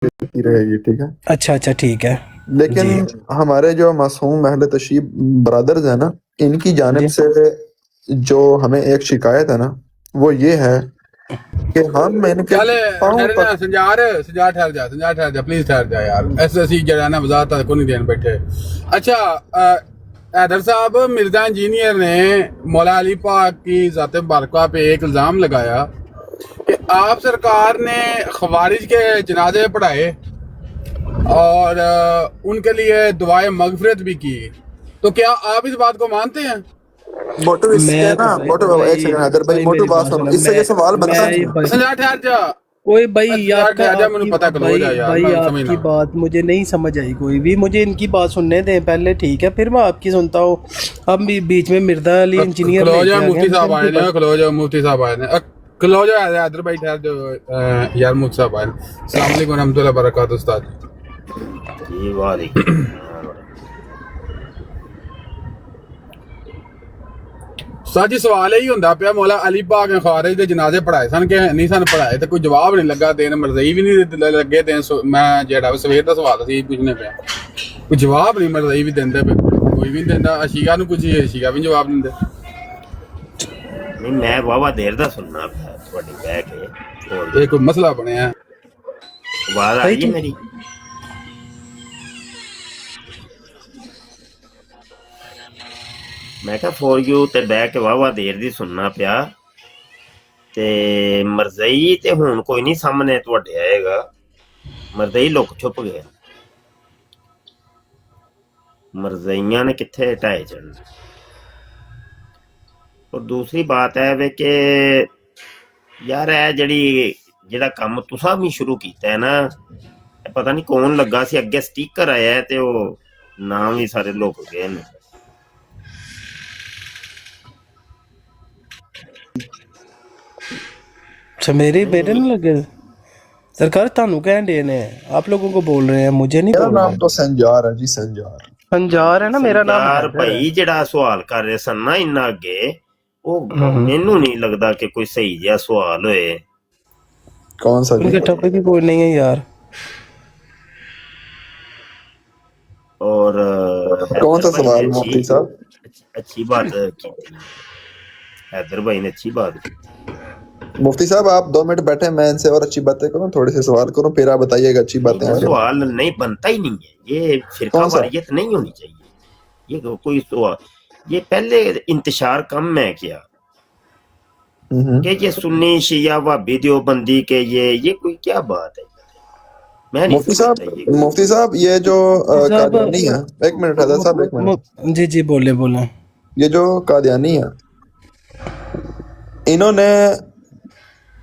کی رہے گی، ٹھیک ہے؟ اچھا اچھا ٹھیک ہے لیکن جی ہمارے جو معصوم اہل تشیع برادرز ہیں نا، ان کی جانب جی سے جو ہمیں ایک شکایت ہے نا، وہ یہ ہے کہ ہم ان کے چلے پاؤں ٹھہرے نا تک سنجار ٹھہر جا پلیز ٹھہر جا یار، ایسے ایسی جڑا نا وضاحت کو نہیں دین بیٹھے. اچھا حیدر صاحب، مرزا انجینئر نے مولا علی پاک کی ذات مبارکہ پہ ایک الزام لگایا کہ آپ سرکار نے خوارج کے جنازے پڑھائے اور ان کے لیے دعائے مغفرت بھی کی، تو کیا آپ اس بات کو مانتے ہیں؟ موٹو اس سے میں تو نا، موٹو ایک بھائی سیکنڈ حیدر بھائی، بھائی موٹو میری بات بات سنو، سنا اس سے یہ سوال میں بنتا نہیں یہ ہے. بھائی سنجار ٹھہر جا، کوئی بھائی سنجار آپ کا ٹھہر جا، آپ مجھے کی پتہ کھلو جا یار، بھائی میں آپ سمجھنا. کی بات مجھے نہیں سمجھ آئی کوئی بھی. مجھے ان کی بات سننے دیں پہلے، ٹھیک ہے؟ پھر میں آپ کی سنتا ہوں. اب بھی بیچ میں مرزا علی انجینئر کھلو لے جا، کے آ گئے مفتی مجھے صاحب ان کی آئے بات. نے، کھلو جا، مفتی صاحب آئے نے، کھلو جا حیدر بھائی، ٹھہر جو یار. مفتی صاحب آئے نے. السلام علیکم ورحمۃ اللہ وبرکاتہ استاد. جی وعلیکم السلام ورحمۃ استاد جی سوال یہی ہوندا پیا، مولا علی پاک نے خوارج دے جنازے پڑھائے سن کہ نہیں سن پڑھائے؟ تے کوئی جواب نہیں لگا دین، مرضی بھی نہیں لگے دین. میں جیڑا سویر دا سوال سی پوچھنے پیا، کوئی جواب نہیں مرضی بھی دیندے پے، کوئی بھی نہیں دیندا. اشیاء نو پوچھیے، اشیاء بھی جواب نہیں دے. نہیں میں واہوا دیر دا سننا پیا تھوڑی بہ کے فور یہ یو. کوئی مسئلہ بنیا ہے. آواز آ بھائی رہی ہے تو میری؟ میں کہا فور یو تے بہ کے واہوا دیر دی سننا پیا تے مرزئی تے ہن کوئی نہیں سامنے تواڈے آئے گا. مرزئی لک چھپ گئے، مرزئیاں نے کتھے ٹائے چڑھنا. اور دوسری بات ہے وے کہ یار اے جڑا کم تساں بھی شروع کیتا ہے نا، پتہ نہیں کون لگا سی اگے سٹیکر آیا ہے تے او نام بھی سارے لک گئے نے. اچھا میرے بیٹے نہیں نہیں لگے سرکار؟ تانوں کہن دے نے، آپ لوگوں کو بول رہے ہیں، مجھے نہیں میرا بول رہے. نام تو سنجار ہے جی، سنجار. سنجار ہے نا، میرا نام سنجار حیدر ہے. بھائی جڑا سوال کر رہے سن نا انہاں اگے، وہ ہوں مینوں نہیں لگدا کہ کوئی صحیح جہا سوال ہوئے. کون سا ان جی؟ کے ٹاپک ہی کوئی نہیں ہے یار. اور کون حیدر سا بھائی نے سوال مفتی صاحب؟ اچھی بات کی تھی. حیدر بھائی نے اچھی بات کی. مفتی صاحب آپ 2 منٹ بیٹھے، میں ان سے اور اچھی باتیں کروں، تھوڑے سے سوال کروں، پھر آپ بتائیے گا اچھی نہیں باتیں جی، ہیں جو. سوال نہیں بنتا ہی نہیں ہے، یہ فرقہ کون سا؟ واریت نہیں ہونی چاہیے. یہ کوئی سوال، یہ پہلے انتشار کم میں کیا کہ یہ سنی شیعہ وہابی دیوبندی کے یہ کوئی کیا بات ہے؟ میں نہیں مفتی سمجھتا یہ صاحب، مفتی صاحب یہ جو صاحب قادیانی ہے، ایک منٹ حیدر صاحب، ایک منٹ. جی جی بولیں بولیں. یہ جو قادیانی ہے، انہوں نے،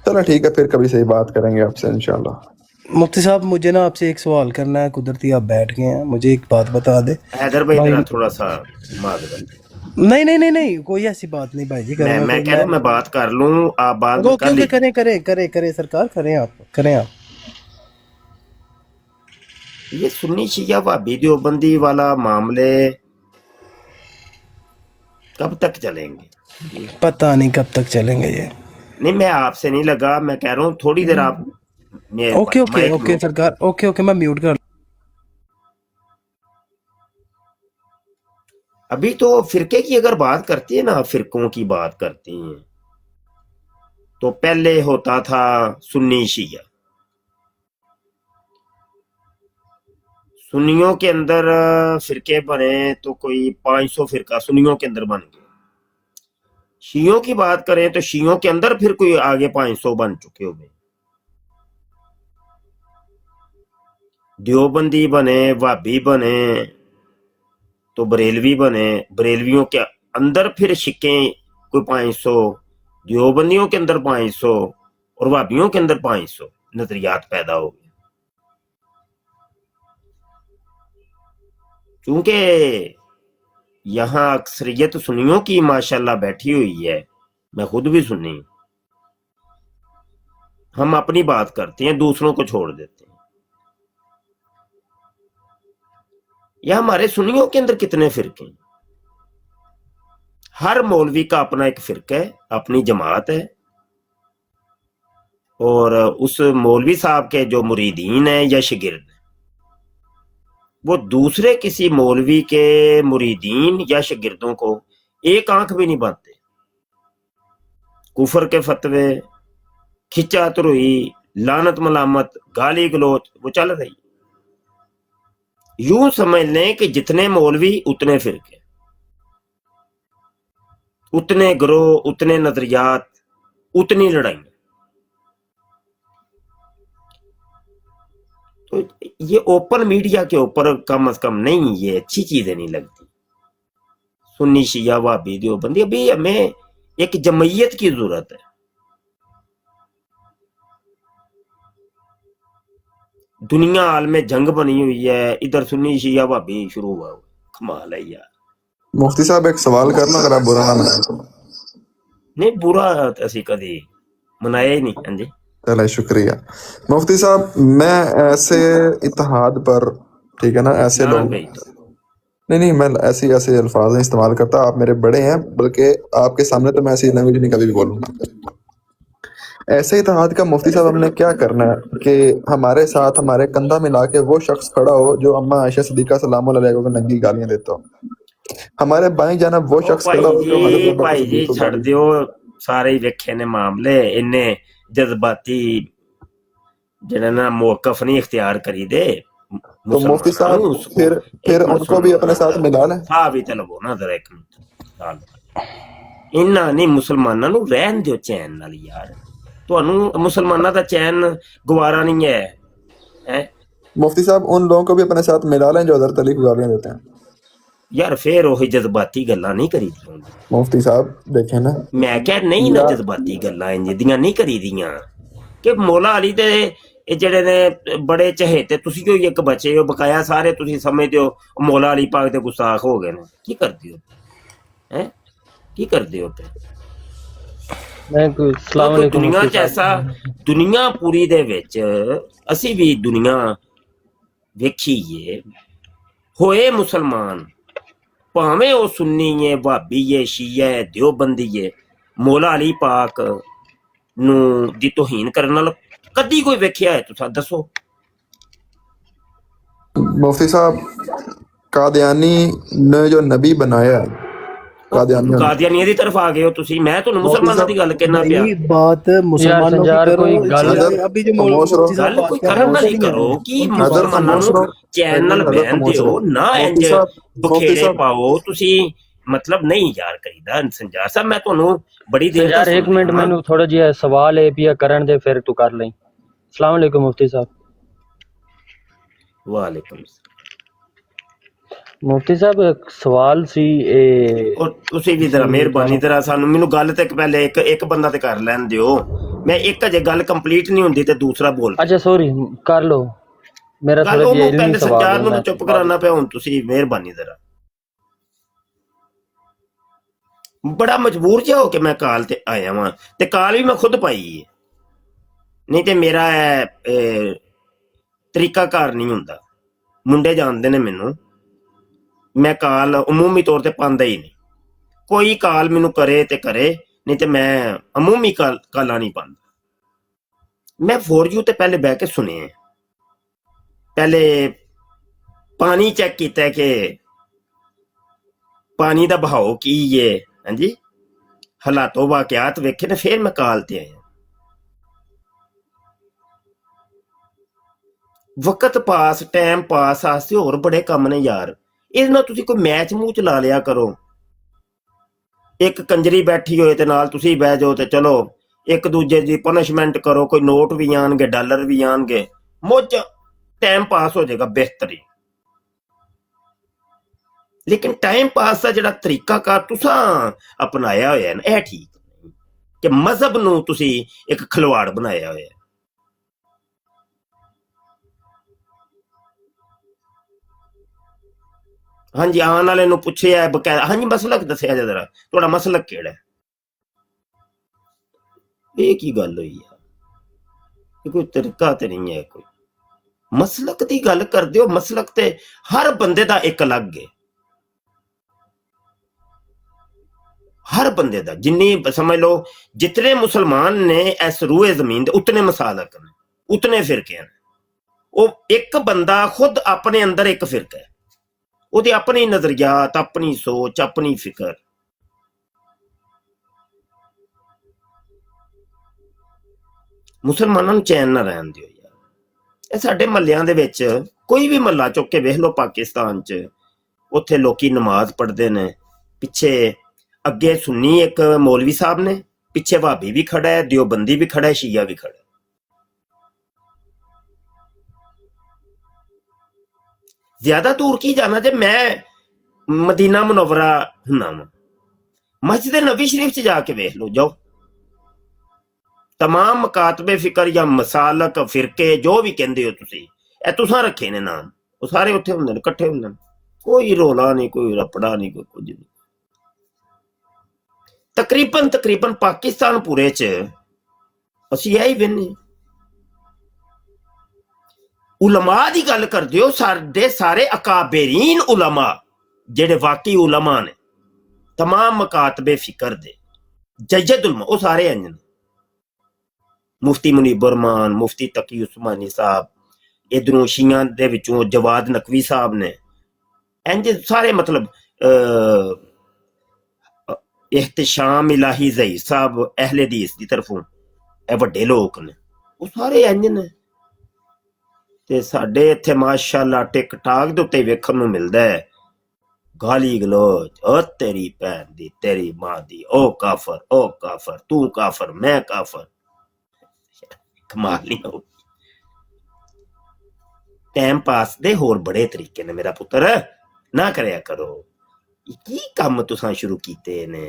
چلو ٹھیک ہے، پھر کبھی صحیح بات کریں گے آپ سے انشاءاللہ. مفتی صاحب مجھے نا آپ سے ایک سوال کرنا ہے، قدرتی آپ بیٹھ گئے ہیں، مجھے ایک بات بتا دے حیدر بھائی بھائی. ذرا تھوڑا سا معذرت. نہیں نہیں نہیں نہیں، کوئی ایسی بات نہیں بھائی جی، کروں گا میں کوئی. کہہ رہا ہوں میں بات کر لوں، آپ بعد میں اوکے کر اوکے، لیجیے. کریں کریں کریں کریں سرکار، کریں آپ، کریں آپ. یہ سنی شیعہ وہابی دیوبندی والا معاملے کب تک چلیں گے؟ پتہ نہیں کب تک چلیں گے یہ. نہیں میں آپ سے نہیں لگا، میں کہہ رہا ہوں تھوڑی دیر آپ اوکے اوکے مائک اوکے سرکار، اوکے اوکے، میں میوٹ کر. ابھی تو فرقے کی اگر بات کرتی ہے نا، فرقوں کی بات کرتی ہیں تو پہلے ہوتا تھا سنی شیعہ. سنیوں کے اندر فرقے بنے تو کوئی 500 فرقہ سنیوں کے اندر بن گئے. شیعوں کی بات کریں تو شیعوں کے اندر پھر کوئی آگے 500 بن چکے ہوئے. دیوبندی بنے، وہابی بنے تو بریلوی بنے، بریلویوں کے اندر پھر شکیں کوئی 500، دیوبندیوں کے اندر 500 اور وہابیوں کے اندر 500 نظریات پیدا ہو گئے. چونکہ یہاں اکثریت سنیوں کی ماشاءاللہ بیٹھی ہوئی ہے، میں خود بھی سنی، ہم اپنی بات کرتے ہیں، دوسروں کو چھوڑ دیتے ہیں. یا ہمارے سنیوں کے اندر کتنے فرقے ہیں؟ ہر مولوی کا اپنا ایک فرقہ ہے، اپنی جماعت ہے. और उस मौलवी साहब के जो मुरीदीन हैं या शागिर्द, वो दूसरे किसी मौलवी के मुरीदीन या शागिर्दों को एक आंख भी नहीं बांधते। कुफर के फतवे, खिंचा तुरही, लानत मलामत, गाली गलोच वो चल रही। यूं समझ लें कि जितने मौलवी उतने फिरके, उतने ग्रोह, उतने नजरियात, उतनी लड़ाई। तो ये ओपन मीडिया के ऊपर कम से कम नहीं, ये अच्छी चीजें नहीं लगती। सुन्नी शिया वाबी देवबंदी, अभी हमें एक जमयत की जरूरत है। दुनिया हाल में जंग बनी हुई है, इधर सुन्नी शिया वाबी शुरू हुआ। कमाल है यार। मुफ्ती साहब एक सवाल करना, अगर आप बुरा ना माने। नहीं, बुरा असी कभी मनाया ही नहीं। हाँ जी, चले शुक्रिया मुफ्ती साहब। मैं ऐसे इत्तेहाद पर, ठीक है ना, ऐसे जान लोग गई तो नहीं, मैं ऐसे ऐसे अल्फाज नहीं इस्तेमाल करता। आप मेरे बड़े हैं, बल्कि आपके सामने तो मैं ऐसी लैंग्वेज नहीं कभी भी बोलूंगा। ऐसे इत्तेहाद का मुफ्ती साहब हमने क्या करना है कि हमारे साथ हमारे कंधा मिला के वो शख्स खड़ा हो जो अम्मा आयशा सिद्दीका सलाम अलैहा को नंगी गालियां देता हो। हमारे बाएं जानब वो शख्स खड़ा हो जो हज़रत अबू बकर भाई जी सिद्दीक को छड़ गाली दियो सारे ही वेखे ने मामले। इन्ने जज्बाती जड़ा ना मौकफ नहीं इख्तियार करी दे। तो मुफ्ती साहब फिर उनको भी अपने साथ मिला लें। हाँ भी चलो ना जरा एक मिनट। इन्ना नहीं मुसलमाना नू रहन दियो चैन नाल यार। ਤੁਹਾਨੂੰ मुसलमाना दा चैन गवारा नहीं है। मुफ्ती साहब उन लोगों को भी अपने साथ मिला लें जो हज़रत अली को गालियां देते हैं। यार फिर वही जज्बाती गल्लां नहीं करी दी मुफ्ती साहब देखें ना, मैं क्या नहीं ना जज्बाती गल्लां इंज दियां नहीं करी दियां कि मौला अली दे ਜਿਹੜੇ ਨੇ ਬੜੇ ਚਹੇਤੇ ਤੁਸੀਂ ਕੋਈ ਇੱਕ ਬੱਚੇ ਹੋ ਬਕਾਇਆ ਸਾਰੇ ਤੁਸੀਂ ਸਮਝਦੇ ਹੋ ਮੌਲਾ ਅਲੀ ਪਾਕ ਦੇ ਗੁਸਤਾਖ ਹੋ ਗਏ ਨੇ। ਕੀ ਕਰਦੇ ਹੋ ਹੈ ਕੀ ਕਰਦੇ ਹੋ ਤੇ ਦੁਨੀਆ ਚ ਐਸਾ ਦੁਨੀਆ ਪੂਰੀ ਦੇ ਵਿੱਚ ਅਸੀਂ ਵੀ ਦੁਨੀਆ ਵੇਖੀਏ ਹੋਏ ਮੁਸਲਮਾਨ ਭਾਵੇਂ ਉਹ ਸੁੰਨੀ ਹੈ ਭਾਬੀ ਹੈ ਸ਼ੀਆ ਹੈ ਦਿਓਬੰਦੀ ਹੈ ਮੌਲਾ ਅਲੀ ਪਾਕ ਨੂੰ ਦੀ ਤੋਹੀਨ ਕਰਨ ਨਾਲ कदी कोई वेख्या है तुसा दसो। मुफ्ती साहब कादियानी ने जो नबी बनाया, कादियानिया दी तरफ आ गए हो तुसी। मैं तो मुसलमानों दी गल कहना पिया। बात मुसलमानों की करो, अभी जो गल कोई करन वाली करो कि मुसलमानों नु चैन नाल बहन दियो ना इंज बखेड़े पाओ तुसी। मतलब नहीं यार करीदा संजार साहब मैं ਤੁਹਾਨੂੰ बड़ी देर यार एक मिनट मैंने थोड़ा जिहा सवाल है पिया करन दे फिर तू कर लई। अस्सलाम वालेकुम मुफ्ती साहब। वालेकुम मुफ्ती साहब एक सवाल सी और ਤੁਸੀਂ ਵੀ ਜਰਾ ਮਿਹਰਬਾਨੀ ਜਰਾ ਸਾਨੂੰ ਮੈਨੂੰ ਗੱਲ ਤੇ ਪਹਿਲੇ ਇੱਕ ਬੰਦਾ ਤੇ ਕਰ ਲੈਣ ਦਿਓ। ਮੈਂ ਇੱਕ ਅਜੇ ਗੱਲ ਕੰਪਲੀਟ ਨਹੀਂ ਹੁੰਦੀ ਤੇ ਦੂਸਰਾ ਬੋਲ। अच्छा सॉरी कर लो मेरा थोड़ा जिहा इल्मी संचार सवाल ਨੂੰ ਚੁੱਪ ਕਰਾਉਣਾ ਪਿਆ ਹੁਣ ਤੁਸੀਂ ਮਿਹਰਬਾਨੀ ਜਰਾ। बड़ा मजबूर जा हो के मैं काल ते आया वहां ते काल भी मैं खुद पाई है नहीं ते मेरा तरीका कार नहीं हुंदा। मुंडे जानते ने मैनू मैं काल अमूमी तौर ते पांदा ही नहीं। कोई काल मैनू करे ते करे नहीं ते मैं अमूमी काला नहीं पांदा। मैं फोर यू ते पहले बह के सुने पहले पानी चेक किया कि पानी दा बहाव की है। हाँ जी हालातों वाकयात वेखे ने फिर मैं काल ते आया। वक्त पास टाइम पास आस्ते होर बड़े कम ने यार। इस नाल तुसी कोई मैच मूच ला लिया करो। एक कंजरी बैठी होए ते नाल तुसी बह जाओ ते चलो एक दूजे दी पनिशमेंट करो। कोई नोट भी आनगे डॉलर भी आनगे मुझ टाइम पास हो जाएगा बेहतरीन। लेकिन टाइम पास का जिहड़ा तरीका कार तुसा अपनाया होया है ना यह ठीक नहीं कि मजहब नूं तुसी एक खिलवाड़ बनाया होया। हाँ जी आने वाले नूं पुछया है बकायदा हाँ जी मसलक दसिया जे जरा तुहाडा मसलक किहड़ा है। ये की गल होई यार कोई तरीका ते नहीं है। कोई मसलक दी गल करदे हो मसलक ते हर बंदे दा एक अलग है। हर बंदे दा जिन्नी समझ लो जितने मुसलमान ने इस रूए जमीन दे उतने मसालक ने, उतने फिरके हैं। वो एक बंदा खुद अपने अंदर एक फिरका है, ਉਹਦੇ अपनी नजरियात, अपनी सोच, अपनी फिक्र। मुसलमानों ਨੂੰ ਚੈਨ ਨਾ ਰਹਿਣ ਦਿਓ ਯਾਰ। ਇਹ ਸਾਡੇ ਮਹੱਲਿਆਂ ਦੇ ਵਿੱਚ ਕੋਈ ਵੀ ਮਹੱਲਾ ਚੁੱਕ ਕੇ ਵੇਖ ਲਓ ਪਾਕਿਸਤਾਨ 'ਚ, ਉੱਥੇ ਲੋਕੀ ਨਮਾਜ਼ ਪੜ੍ਹਦੇ ਨੇ, ਪਿੱਛੇ ਅੱਗੇ ਸੁन्नी ਇੱਕ ਮੌਲਵੀ ਸਾਹਿਬ ਨੇ, ਪਿੱਛੇ ਵਹਾਬੀ ਵੀ ਖੜਾ ਹੈ, ਦਿਓਬੰਦੀ ਵੀ ਖੜਾ ਹੈ, ਸ਼ੀਆ ਵੀ ਖੜਾ ਹੈ। ज्यादा दूर की जाना जे मैं मदीना मुनव्वरा हुन्ना वा, मस्जिद नबी शरीफ च जाके वेख लो, जाओ तमाम मकातबे फिक्र या मसालक फिरके जो भी कहंदे हो तुसी, ए तुसां रखे ने नाम, वो सारे उत्थे हुंदे ने, इकट्ठे हुंदे ने, कोई रोला नहीं, कोई रपड़ा नहीं, कोई कुछ नहीं। तकरीबन पाकिस्तान पूरे च असीं यही वेखने। उलमा की गल करते हो, सारे सारे अकाबरीन उलमा जेडे वाकई उलमा ने, तमाम मकातबे फिकर दे जयद उलमा, वो सारे इंज ने। मुफ्ती मुनीबर रहमान, मुफ्ती तकी उस्मानी साहब, इधरों शियां दे विचों जवाद नकवी साहब ने, इंज सारे मतलब एहतशाम इलाही ज़ई साहब अहले हदीस की तरफों ए वड्डे लोग ने, वो सारे इंज ने। ते साडे इत्थे माशाअल्लाह टिकटाक दे उत्ते वेखण नूं मिलदा है गाली गलोच, ओ तेरी भैन दी, तेरी मां दी, ओ काफर, तू काफर, मैं काफर। कमाल नहीं हो। टाइम पास दे होर बड़े तरीके ने मेरा पुत्तर, ना करया करो। की कम तुसां शुरू कीते ने?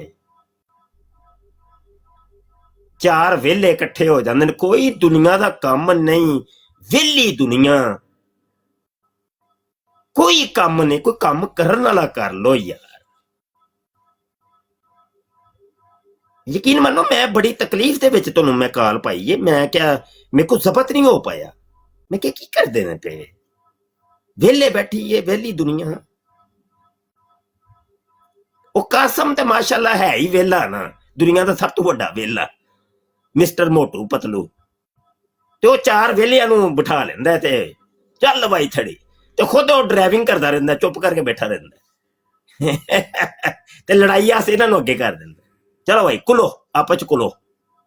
चार वेले इकट्ठे हो जांदे ने, कोई दुनिया दा कम नहीं, वेली दुनिया, कोई कम नहीं, कोई कम करन वाला कर लो यार। यकीन मानो मैं बड़ी तकलीफ दे विच तुहानूं मैं कॉल पाई है, मैं क्या मेरे को जबत नहीं हो पाया, मैं क्या की करदे ने पे वेले बैठी है वेली दुनिया। ओ कासम ते माशाअल्लाह है ही वेला ना, दुनिया दा सब तो बड़ा वेला, मिस्टर मोटू पतलू। ते वो चार वेलियां नूं बिठा लैंदा ते चल बाई थड़ी, ते खुद वो ड्राइविंग करदा रहिंदा, चुप करके बैठा रहिंदा ते लड़ाई आसे इन्हां नूं अगे कर दिंदा। चलो भाई कुलो, आपस च कुलो,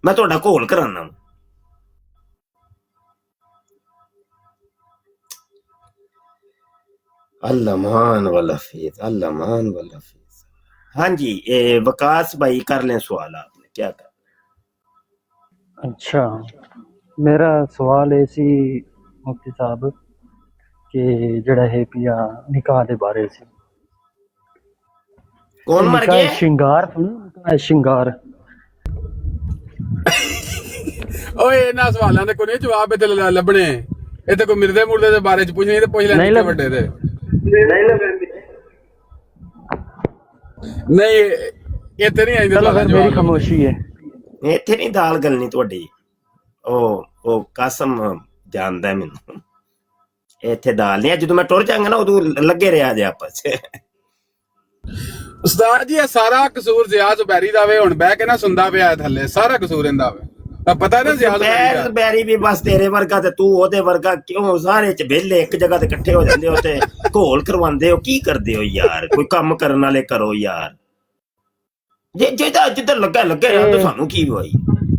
मैं तुहाडा घोल कराना। अल्लाह मान वाला हफीज, अल्लाह मान वाला हफीज। हाँ जी, वकास भाई कर लें सवाल, आपने क्या कर? अच्छा, मेरा सवाल ਇਹ ਸੀ ਮੁਫਤੀ ਸਾਹਿਬ ਕਿ ਜਿਹੜਾ ਇਹ ਪਿਆ ਨਿਕਾਹ ਦੇ ਬਾਰੇ ਸੀ। कौन मर गया? ਸ਼ਿੰਗਾਰ ਨਿਕਾਹ ਸ਼ਿੰਗਾਰ। ਓਏ ਇਹਨਾਂ ਸਵਾਲਾਂ ਦੇ ਕੋਈ ਨਹੀਂ ਜਵਾਬ ਇੱਥੇ ਲੱਭਣੇ। ਇਹ ਤੇ ਕੋਈ ਮਿਰਦੇ ਮੁਰਦੇ ਦੇ ਬਾਰੇ ਚ ਪੁੱਛਣੀ ਤੇ ਪੁੱਛ ਲੈਣੇ ਤੇ ਵੱਡੇ ਤੇ ਨਹੀਂ, ਇੱਥੇ ਨਹੀਂ ਆਈ। ਚਲੋ ਫਿਰ ਮੇਰੀ ਖਾਮੋਸ਼ੀ ਹੈ। ਇੱਥੇ ਨਹੀਂ ਦਾਲ ਗਲਣੀ ਤੁਹਾਡੀ। ਉਹ ਕਾਸਮ ਜਾਣਦਾ ਮੈਨੂੰ, ਇੱਥੇ ਦਾਲ ਨਹੀਂ। ਜਦੋਂ ਮੈਂ ਟੁਰ ਜਾਵਾਂਗਾ ਨਾ ਉਦੋਂ ਲੱਗੇ ਰਿਹਾ ਜੇ ਆਪਸ ਚ। ਉਸਤਾਦ ਜੀ ਇਹ ਸਾਰਾ ਕਸੂਰ ਜ਼ਿਆ ਜ਼ੁਬੈਰੀ ਦਾ ਵੇ, ਹੁਣ ਬਹਿ ਕੇ ਨਾ ਸੁਣਦਾ ਪਿਆ ਥੱਲੇ, ਸਾਰਾ ਕਸੂਰ ਇਹਦਾ ਵੇ। ਤਾਂ ਪਤਾ ਨਾ ਜ਼ਿਆ ਜ਼ੁਬੈਰੀ ਵੀ ਬਸ ਤੇਰੇ ਵਰਗਾ ਤੇ ਤੂੰ ਉਹਦੇ ਵਰਗਾ ਕਿਉਂ ਸਾਰੇ ਚ ਵਿਹਲੇ ਇੱਕ ਜਗ੍ਹਾ ਤੇ ਇਕੱਠੇ ਹੋ ਜਾਂਦੇ ਹੋ ਤੇ ਘੋਲ ਕਰਵਾਉਂਦੇ ਹੋ। ਕੀ ਕਰਦੇ ਹੋ ਯਾਰ? ਕੋਈ ਕੰਮ ਕਰਨ ਵਾਲੇ ਕਰੋ ਯਾਰ। ਜੇ ਜਿੱਧਰ ਲੱਗਾ ਯਾਰ, ਸਾਨੂੰ ਕੀ ਹੋਈ?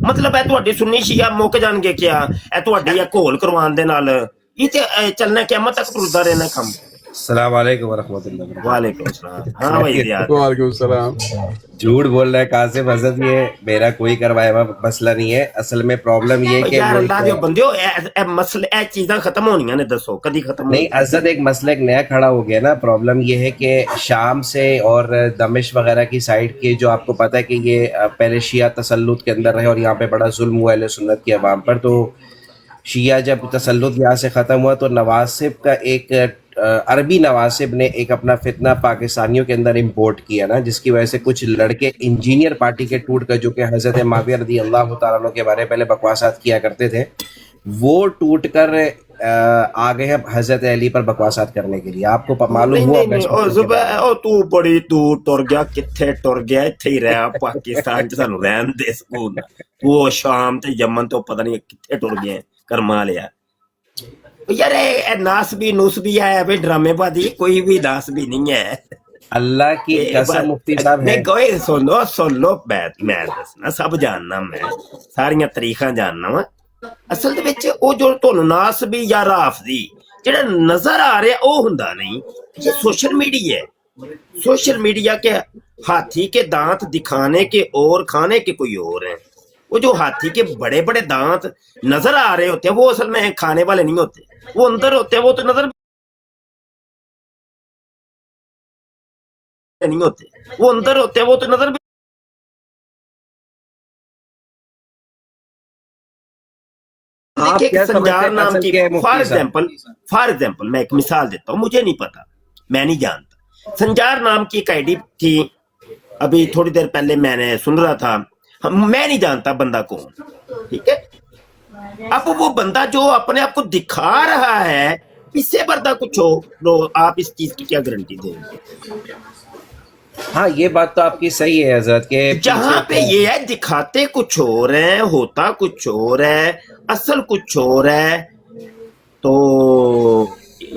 ਮਤਲਬ ਹੈ ਤੁਹਾਡੀ ਸੁੰਨੀ ਸ਼ੀਆ ਮੁੱਕ ਜਾਣਗੇ ਕਿਆ? ਇਹ ਤੁਹਾਡੀ ਇਹ ਘੋਲ ਕਰਵਾਉਣ ਦੇ ਨਾਲ ਇਹ ਤੇ ਚੱਲਣਾ ਕਿਆਮਤ ਤੱਕ ਤੁਰਦਾ ਰਹਿਣਾ ਕੰਮ। अस्सलाम वालेकुम वरहमतुल्लाह। वालेकुम अस्सलाम। हाँ भाई यार, वालेकुम सलाम। झूठ बोल रहा है कासिम हजरत, ये मेरा कोई करवाया हुआ मसला नहीं है। असल में प्रॉब्लम ये कि यार अल्लाह दे बंदियो ए मसले ए चीज़ां खत्म होनियां ने, दसो कदी खत्म नहीं हजरत, एक मसला एक नया खड़ा हो गया ना। प्रॉब्लम ये है कि शाम से और दमिश्क वगैरह की साइड के जो आपको पता है कि ये पहले शिया तसल्लुत के अंदर रहे और यहाँ पे बड़ा जुल्म हुआ अहले सुन्नत की अवाम पर। तो शिया जब तसल्लुत यहाँ से ख़त्म हुआ तो नवासिब का एक अरबी नवासिब ने एक अपना फितना पाकिस्तानियों के अंदर इंपोर्ट किया ना, जिसकी वजह से कुछ लड़के इंजीनियर पार्टी के टूट कर, जो कि हज़रत माविया रज़ी अल्लाह तआला अन्हु के बारे में पहले बकवासात किया करते थे, वो टूट कर आ गए हैं हजरत अली पर बकवासात करने के लिए, आपको मालूम नहीं हुआ नहीं मैं नहीं, इसको ओ के जुबैर, बारे में? ओ तू बड़ी दूर टुर गया, किथे टुर गया, ਇੱਥੇ ਹੀ ਰਹਿ ਪਾਕਿਸਤਾਨ ਚ ਸਾਨੂੰ ਰਹਿਣ ਦੇ ਸਕੂਨ ਨਾਲ। ਤੂੰ ਉਹ ਸ਼ਾਮ ਤੇ ਯਮਨ ਤੋਂ ਪਤਾ ਨਹੀਂ ਕਿੱਥੇ ਟੁਰ ਗਿਆ ਕਰਮਾ ਲਿਆ ਯਾਰ। ਇਹ ਨਾਸਬੀ ਨੂਸਬੀ ਹੈ ਵੀ ਡਰਾਮੇਬਾਜ਼ੀ, ਕੋਈ ਵੀ ਨਾਸਬੀ ਨਹੀਂ ਹੈ। अल्लाह की ਇਹ कसम ਬਸ मुफ्ती साहब है। ਨਹੀਂ ਕੋਈ ਸੁਣ ਲੋ ਮੈਂ ਦੱਸਣਾ ਸਭ ਜਾਣਨਾ, ਮੈਂ ਸਾਰੀਆਂ ਤਾਰੀਖਾਂ ਜਾਣਨਾ ਵਾ। ਅਸਲ ਦੇ ਵਿੱਚ ਉਹ ਜੋ ਤੁਹਾਨੂੰ ਨਾਸਬੀ ਜਾਂ ਰਾਫਜ਼ੀ ਜਿਹੜਾ ਨਜ਼ਰ ਆ ਰਿਹਾ ਉਹ ਹੁੰਦਾ नहीं, ये सोशल मीडिया है। सोशल मीडिया के हाथी के दांत दिखाने के और खाने के कोई और हैं। वो जो हाथी के बड़े बड़े दांत नजर आ रहे होते हैं वो असल में खाने वाले नहीं होते, वो अंदर होते हैं, वो तो नजर नहीं होते, वो अंदर होते हैं, वो तो नजर आप देखिए, क्या संजार समझते हैं नाम असल की क्या है फॉर मुफ्ती साहब? एग्जाम्पल मैं एक मिसाल देता हूँ, मुझे नहीं पता, मैं नहीं जानता। संजार नाम की एक आईडी थी, अभी थोड़ी देर पहले मैंने सुन रहा था, मैं नहीं जानता बंदा कौन, ठीक है। अब वो बंदा जो अपने आप को दिखा रहा है, इससे पर्दा कुछ हो, तो आप इस चीज की क्या गारंटी देंगे? हाँ, ये बात तो आपकी सही है हजरत के जहां पे ये है दिखाते कुछ और है, होता कुछ और है, असल कुछ और है, तो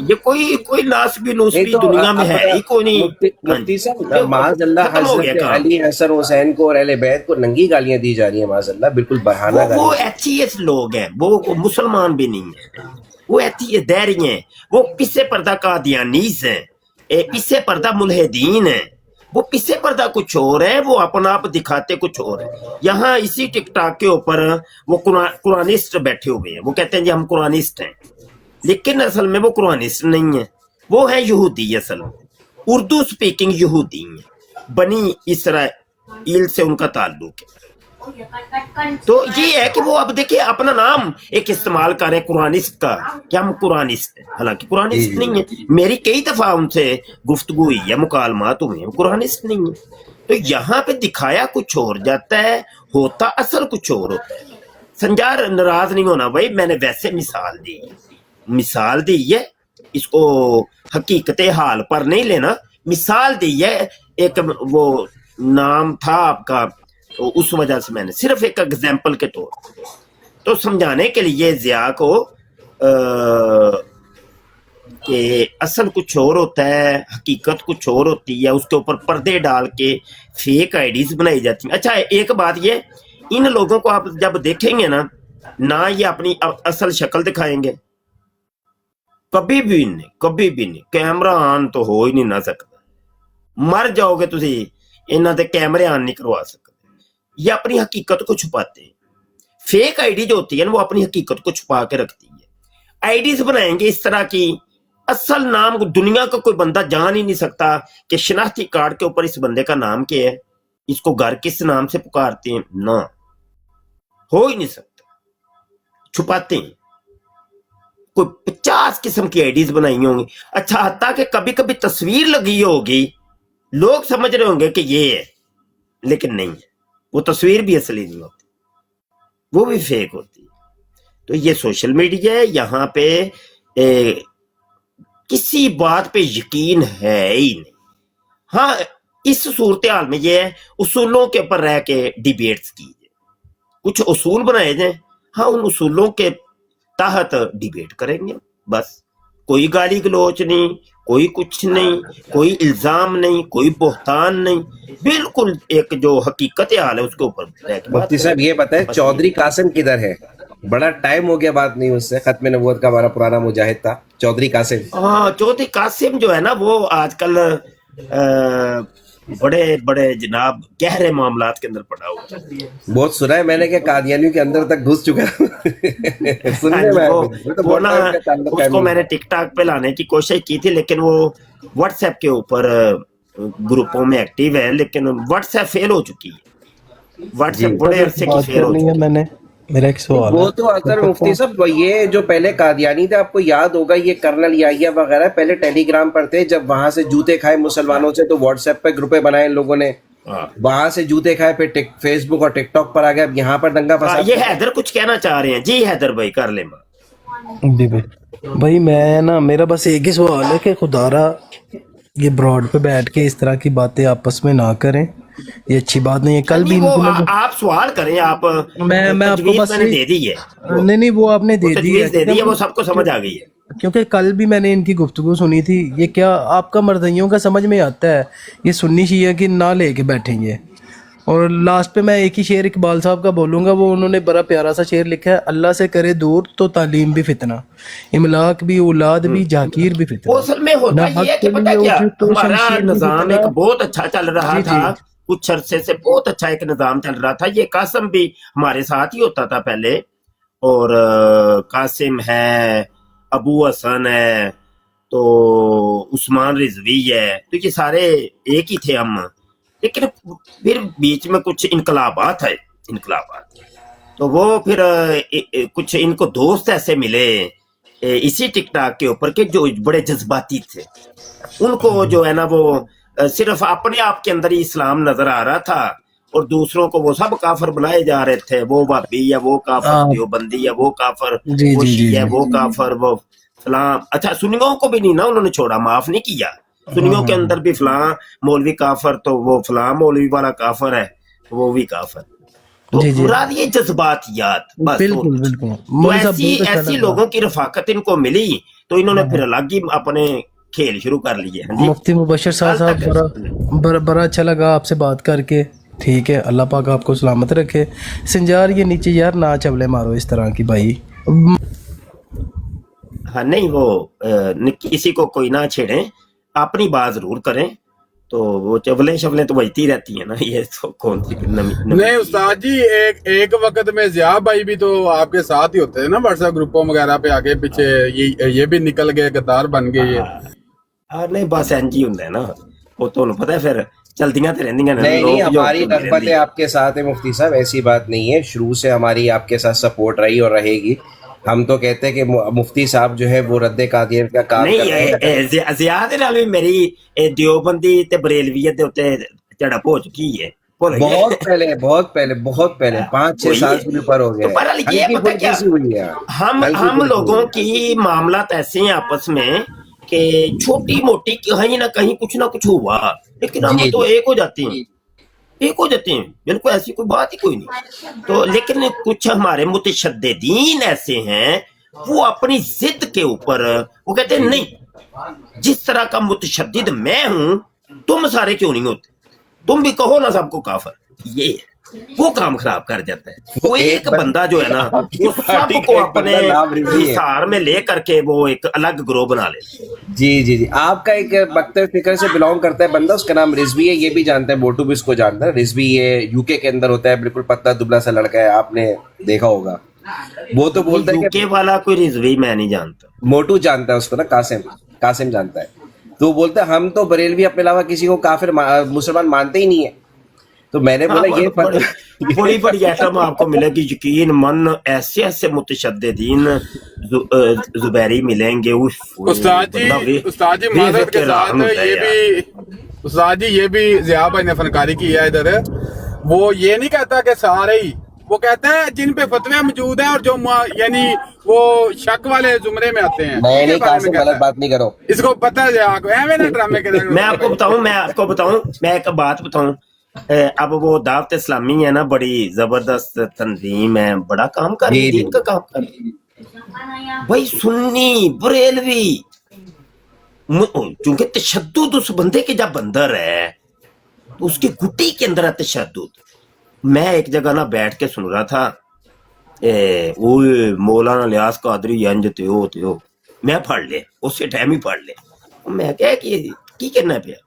ये कोई नासबी नूसबी दुनिया में है ही कोई नहीं। मुफ्ती साहब, माज़अल्लाह खत्म हो गया हजरत काम। अली हसन हुसैन को और अहले बैत को नंगी गालियां दी जा रही है, माज़अल्लाह बिल्कुल बहाना वो गालियां। एथीएस्ट लोग हैं, वो मुसलमान भी नहीं है, वो एथीएस्ट दैरी हैं, वो पिस्से पर्दा कादियानीस हैं, पिस्से पर्दा मुल्हिदीन है, वो पिस्से पर्दा कुछ और है, वो अपना आप दिखाते कुछ और है। यहाँ इसी टिकटॉक के ऊपर वो कुरानिस्ट बैठे हुए हैं, वो कहते हैं जी हम कुरानिस्ट हैं, लेकिन असल में वो कुरानिस्ट नहीं है, वो है यहूदी, असल में उर्दू स्पीकिंग यहूदी है, बनी इसराइल से उनका ताल्लुक है। तो ये है कि वो अब देखिए अपना नाम एक इस्तेमाल कर रहे हैं कुरानिस्ट का, कि हम कुरानिस्ट हैं, हालांकि कुरानिस्ट नहीं है। मेरी कई दफा उनसे गुफ्तगू हुई है, मुकालमात हुए हैं, कुरानिस्ट नहीं है। तो यहाँ पे दिखाया कुछ और जाता है, होता असल कुछ और होता है। संजार नाराज नहीं होना भाई, मैंने वैसे मिसाल दी है, इसको हकीकत हाल पर नहीं लेना, मिसाल दी है। एक वो नाम था आपका, तो उस वजह से मैंने सिर्फ एक एग्जाम्पल के तौर पर, तो समझाने के लिए ज़िया को कि असल कुछ और होता है, हकीकत कुछ और होती है, उसके ऊपर पर्दे डाल के फेक आईडीज बनाई जाती हैं। अच्छा, एक बात ये, इन लोगों को आप जब देखेंगे ना ये अपनी असल शक्ल दिखाएंगे, कभी भी नहीं, कैमरा ऑन तो हो ही नहीं ना सकता, मर जाओगे तुसी, इन्हां ते कैमरे ऑन नहीं करवा सकते। ये अपनी हकीकत को छुपाते हैं। फेक आईडी जो होती है ना, वो अपनी हकीकत को छुपा के रखती है। आईडीज बनाएंगे इस तरह की, असल नाम को दुनिया का कोई बंदा जान ही नहीं सकता कि शनाख्ती कार्ड के ऊपर इस बंदे का नाम क्या है, इसको घर किस नाम से पुकारते हैं, ना हो ही नहीं सकता, छुपाते हैं। कोई 50 किस्म की आईडीज बनाई होंगी। अच्छा, हत्ता कि कभी कभी तस्वीर लगी होगी, लोग समझ रहे होंगे कि ये है, लेकिन नहीं है, वो तस्वीर भी असली नहीं होती, वो भी फेक होती है। तो ये सोशल मीडिया है, यहाँ पे किसी बात पे यकीन है ही नहीं। हाँ, इस सूरत हाल में ये है, उसूलों के ऊपर रह के डिबेट्स कीजिए, कुछ उसूल बनाए जाए, हाँ उन उसूलों के तहत डिबेट करेंगे, बस। कोई गाली गलोच नहीं, कोई कुछ नहीं, कोई इल्जाम नहीं, कोई बोहतान नहीं, बिल्कुल एक जो हकीकत हाल है उसके ऊपर। मुफ्ती साहब ये बताएं, चौधरी कासिम किधर है? बड़ा टाइम हो गया बात नहीं उससे, खत्म नबूवत का हमारा पुराना मुजाहिद था चौधरी कासिम। हाँ, चौधरी कासिम जो है ना, वो आजकल बड़े बड़े जनाब गहरे मामलात के अंदर पड़ा हुआ है। बहुत सुना है मैंने कि कादियानियों के अंदर तक घुस चुका है। सुनने में वो ना, उसको मैंने टिकटॉक पे लाने की कोशिश की थी, लेकिन वो व्हाट्सएप के ऊपर ग्रुपों में एक्टिव है, लेकिन व्हाट्सएप फेल हो चुकी है। व्हाट्सएप बड़े अरसे की फेल हो चुकी है। मैंने मेरा एक सवाल वो है। तो अगर मुफ्ती साहब, ये जो पहले कादियानी थे, आपको याद होगा, ये कर्नल याहिया वगैरह पहले टेलीग्राम पर थे, जब वहां से जूते खाए मुसलमानों से तो व्हाट्सएप पे ग्रुपे बनाए इन लोगों ने, वहां से जूते खाए, फिर फेसबुक और टिकटॉक पर आ गए, अब यहाँ पर दंगा फसाद। ये हैदर कुछ कहना चाह रहे हैं जी, हैदर भाई कर ले। जी भाई मैं ना, मेरा बस एक ही सवाल है कि खुदारा ये ब्रॉड पे बैठ के इस तरह की बातें आपस में ना करें, ये अच्छी बात नहीं है। कल भी नहीं, वो इनको आप सवाल करें, आप मैं आपको तजवीज बस मैंने दे दी है, नहीं वो आपने वो दे दी है तजवीज दे दी है, वो सबको समझ आ गई है। क्योंकि कल भी मैंने इनकी गुफ्तगू सुनी थी। ये क्या आपका मर्दइयों का समझ में आता है, ये सुन्नी शिया की ना लेके बैठेंगे। और लास्ट पे मैं एक ही शेर इकबाल साहब का बोलूँगा, वो उन्होंने बड़ा प्यारा सा शेर लिखा है, अल्लाह से करे दूर तो तालीम भी फितना, इमलाक भी औलाद भी जाकीर भी वो फितना, असल में होता ना ये हक है कि के पता लिए क्या, उठे तो हमारा शमशीर भी निजाम फितना। एक बहुत अच्छा चल रहा जी था, जी कुछ अरसे से बहुत अच्छा एक निजाम चल रहा था। ये कासिम भी हमारे साथ ही होता था पहले, और कासिम है, अबू हसन है, तो उस्मान रिजवी है, तो ये सारे एक ही थे हम। लेकिन फिर बीच में कुछ इनकलाबात है, इनकलाबात, तो वो फिर कुछ इनको दोस्त ऐसे मिले इसी टिकटॉक के ऊपर के जो बड़े जज्बाती थे। उनको जो है ना वो सिर्फ अपने आप के अंदर ही इस्लाम नजर आ रहा था, और दूसरों को वो सब काफर बनाए जा रहे थे। वो भाभी है वो काफर, हाँ देवबंदी है वो काफर, जी वो जी जी शी है जी वो काफर, वो फलां। अच्छा, सुन्नियों को भी नहीं ना उन्होंने छोड़ा, माफ नहीं किया। सुन्नियों के अंदर भी फलां मौलवी काफर, तो वो फलां मौलवी वाला काफर है, वो भी काफर। तो जी जी मुराद ये जज्बातियात बस, और बिल्कुल कुछ नहीं। बिल्कुल। तो मौलवी साहब ऐसी बहुत अच्छा ऐसी लगा। लोगों की रफाकत इनको मिली, तो इन्होंने फिर अलग ही अपने खेल शुरू कर लिए। हाँ जी, मुफ्ती मुबशर कल साहब तक बड़ा अच्छा लगा आपसे बात करके। ठीक है, अल्लाह पाक आपको सलामत रखे। संजार ये नीचे यार ना चवले मारो इस तरह की भाई। हाँ नहीं, वो किसी को कोई ना छेड़े, अपनी बात जरूर करें। तो वो चवलें शवलें तो बजती रहती है ना, ये तो कौन सी नमी नहीं उस्ताद जी, एक वक्त में जिया भाई भी तो आपके साथ ही होते थे ना, व्हाट्सएप ग्रुपों वगैरह पे आगे पीछे। ये भी निकल गए, गद्दार बन गए ये। नहीं बस इंज ही हुंदा है ना, वो तो पता है फिर चलदियां ते रहंदियां ने, नहीं नहीं, लोग हमारी जोक होंदी रगबतें रहंदी है। आपके साथ है मुफ्ती साहब, ऐसी बात नहीं है। शुरू से हमारी आपके साथ सपोर्ट रही और रहेगी। हम तो कहते हैं कि मुफ्ती साहब जो है वो रद्द कादिर का काम कर नहीं रहे हैं। ਜ਼ਿਆਦਾ ਦੇ ਨਾਲ ਵੀ ਮੇਰੀ ਦਿਓਬੰਦੀ ਤੇ ਬਰੇਲਵੀਅਤ ਦੇ ਉੱਤੇ ਝੜਪ ਹੋ ਚੁੱਕੀ ਹੈ, ਭੁੱਲ ਗਏ। बहुत पहले 5-6 वही साल है। से भी ऊपर हो तो गए। बहरहाल ये हल्की पता फुल्की क्या, सी हुई है, हम हल्की हम फुल्की लोगों हुई है। की मामलात ऐसे हैं आपस में कि छोटी मोटी कहीं ना कुछ हुआ, लेकिन हम जी तो जी एक हो जाते हैं, एक हो जाते हैं, बिल्कुल ऐसी कोई बात ही कोई नहीं। तो लेकिन कुछ हमारे मुतशद्दिदीन ऐसे हैं, वो अपनी जिद के ऊपर वो कहते हैं नहीं, जिस तरह का मुतशद्दिद मैं हूं, तुम सारे क्यों नहीं होते, तुम भी कहो ना सबको काफर। ये है, वो काम खराब कर जाता है। वो एक बंदा जो है ना, आपकी वो पार्टी सबको का एक अपने बंदा नाम रिजवी है। हिसार में ले करके वो एक अलग ग्रोह बना ले। जी जी जी, आपका एक मकतब फिक्र से बिलोंग करता है बंदा, उसका नाम रिजवी है, ये भी जानते हैं, मोटू भी इसको जानता है। रिजवी ये यूके के अंदर होता है, बिल्कुल पतला दुबला सा लड़का है, आपने देखा होगा। वो तो बोलता है कि यूके वाला कोई रिजवी मैं नहीं जानता। मोटू जानता है उसको ना, कासिम जानता है। तो वो बोलता है हम तो बरेलवी अपने अलावा किसी को काफिर मुसलमान मानते ही नहीं है। तो मैंने बोला ये बड़ी बड़ी आइटम आपको मिलेगी, यकीन मन, ऐसे ऐसे मुतशद्दिदीन जुबैरी मिलेंगे। उस्ताद जी माजरत के साथ ये भी, उस्ताद जी ये भी जिया भाई ने फनकारी की है इधर। वो ये नहीं कहता कि सारे ही, वो कहता है जिन पे फतवे मौजूद हैं और जो यानी वो शक वाले जुमरे में आते हैं। नहीं उनके बारे में कासिम कहता गलत है। बात नहीं करो। इसको पता है आपको, ऐਵੇਂ ना ड्रामे के मैं आपको बताऊं, मैं एक बात बताऊं। अब वो दावत इस्लामी है ना, बड़ी जबरदस्त तंजीम है, बड़ा काम कर रही है, दीन का काम कर रही है भाई। सुन्नी बरेलवी, क्योंकि तशद्दुद उस बंदे के जब अंदर है, तो उसकी गुटी के अंदर है तशद्दुद। मैं एक जगह ना बैठ के सुन रहा था, वो मौलाना लियास कादरी इंज ते हो, मैं पढ़ ले उस टाइम ही पढ़ ले। मैं क्या कि की करना पिया,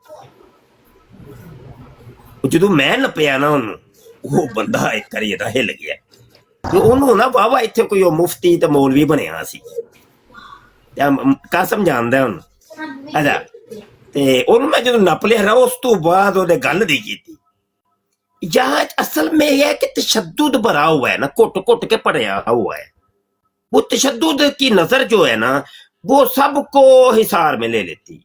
ਜਦੋਂ ਮੈਂ ਨੱਪਿਆ ਨਾ ਉਹਨੂੰ, ਉਹ ਬੰਦਾ ਇੱਕ ਵਾਰੀ ਇਹਦਾ ਹਿੱਲ ਗਿਆ। ਤੇ ਉਹਨੂੰ ਨਾ ਵਾਵਾ ਇੱਥੇ ਕੋਈ ਉਹ ਮੁਫਤੀ ਤੇ ਮੌਲਵੀ ਬਣਿਆ ਸੀ, ਕਾਸਮ ਜਾਣਦਾ ਉਹਨੂੰ। ਅੱਛਾ, ਤੇ ਉਹਨੂੰ ਮੈਂ ਜਦੋਂ ਨੱਪ ਲਿਆ ਨਾ, ਉਸ ਤੋਂ ਬਾਅਦ ਉਹਨੇ ਗੱਲ ਨਹੀਂ ਕੀਤੀ। यहाँ असल में यह है कि तशद्दुद भरा हुआ है ना, घुट घुट के पढ़ा हुआ है। वो तशद्दुद की नजर जो है ना, वो सबको हिसार में ले लेती।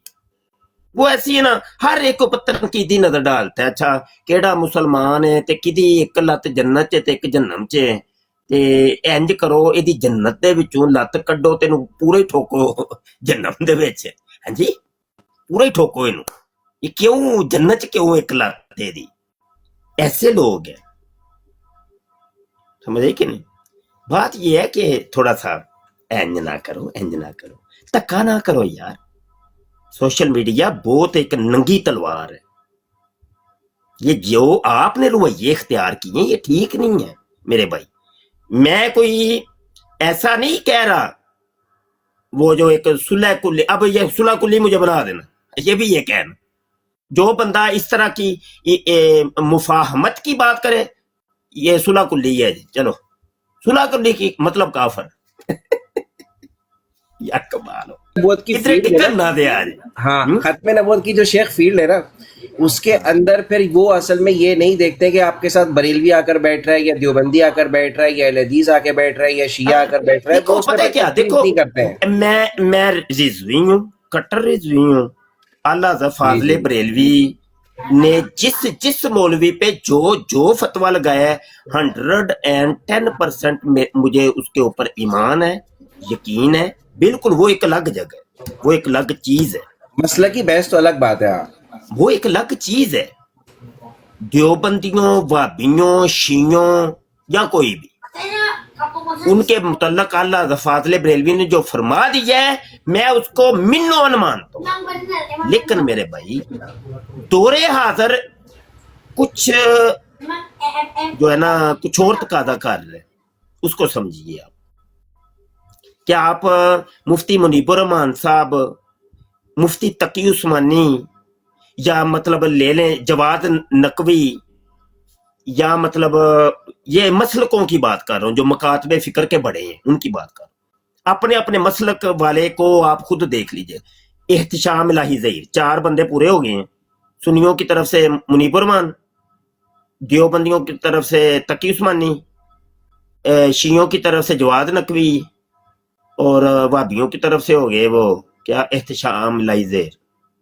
वो ऐसी है ना, हर एक ऊपर तनकीदी नजर डालता है। अच्छा केड़ा मुसलमान है ते किदी एक लत जन्नत च ते एक जन्नम च, ਤੇ ਇੰਜ ਕਰੋ, ਇਹਦੀ ਜੰਨਤ ਦੇ ਵਿੱਚੋਂ ਲੱਤ ਕੱਢੋ, ਤੈਨੂੰ ਪੂਰਾ ਹੀ ਠੋਕੋ ਜਹੰਨਮ ਦੇ ਵਿੱਚ। ਹਾਂਜੀ, ਪੂਰਾ ਹੀ ਠੋਕੋ ਇਹਨੂੰ। ਇਹ ਕਿਉਂ जन्नत ਚ क्यों एक ਲੱਤ ਇਹਦੀ? ऐसे लोग हैं, समझे कि नहीं? बात ये है कि थोड़ा सा इंज ना करो, इंज ना करो, धक्का ना करो यार। सोशल मीडिया बहुत एक नंगी तलवार है। ये जो आपने रवैये इख्तियार किए ये ठीक नहीं है मेरे भाई। मैं कोई ऐसा नहीं कह रहा, वो जो एक सुलह कुल्ली, अब ये सुलह कुल्ली मुझे बना देना, ये भी ये कहना। जो बंदा इस तरह की मुफाहमत की बात करे, ये सुलह कुल्ली है जी। चलो, सुलह कुल्ली की मतलब काफर। यार कमाल हो, नबूवत की इतने फील्ड है टिकट ना, ना दे आज। हाँ, खत्म नबूवत की जो शेख फील्ड है ना, उसके अंदर फिर वो असल में ये नहीं देखते कि आपके साथ बरेलवी आकर बैठ रहा है या देवबंदी आकर बैठ रहा है या अहलदीस आके बैठ रहा है या शिया आकर बैठ रहा है। देखो वो उसमें पता है क्या, तकलीफ देखो नहीं करते हैं। मैं रिजवी हूँ, कट्टर रिजवी हूँ। आला फाजले बरेलवी ने जिस मौलवी पे जो फतवा लगाया है, 110% मुझे उसके ऊपर ईमान है, यकीन है। बिल्कुल वो एक अलग जगह है, वो एक अलग चीज है, मसला की बहस तो अलग बात है। हाँ, वो एक अलग चीज है। देवबंदियों, वाबियों, शियों या कोई भी, उनके मुतल्लक अल्लाह फाजले बरेलवी ने जो फरमा दिया है, मैं उसको मिन्नो मानता हूँ। लेकिन मेरे भाई, दौरे हाजिर कुछ जो है ना, कुछ और तकादा कर रहे, उसको समझिए आप। क्या आप मुफ्ती मुनीबुर रहमान साहब, मुफ्ती तकी उस्मानी, या मतलब ले लें जवाद नकवी, या मतलब ये मसलकों की बात कर रहा हूँ जो मकातबे फिक्र के बड़े हैं, उनकी बात कर रहा हूँ। अपने अपने मसलक वाले को आप खुद देख लीजिए। एहतिशाम इलाही ज़हीर, 4 बंदे पूरे हो गए हैं। सुन्नियों की तरफ से मुनीबुर रहमान, देवबंदियों की तरफ से तकी उस्मानी, शियों की तरफ से जवाद नकवी, और वाबियों की तरफ से हो गए वो क्या, एहतिशाम इलाही ज़हीर।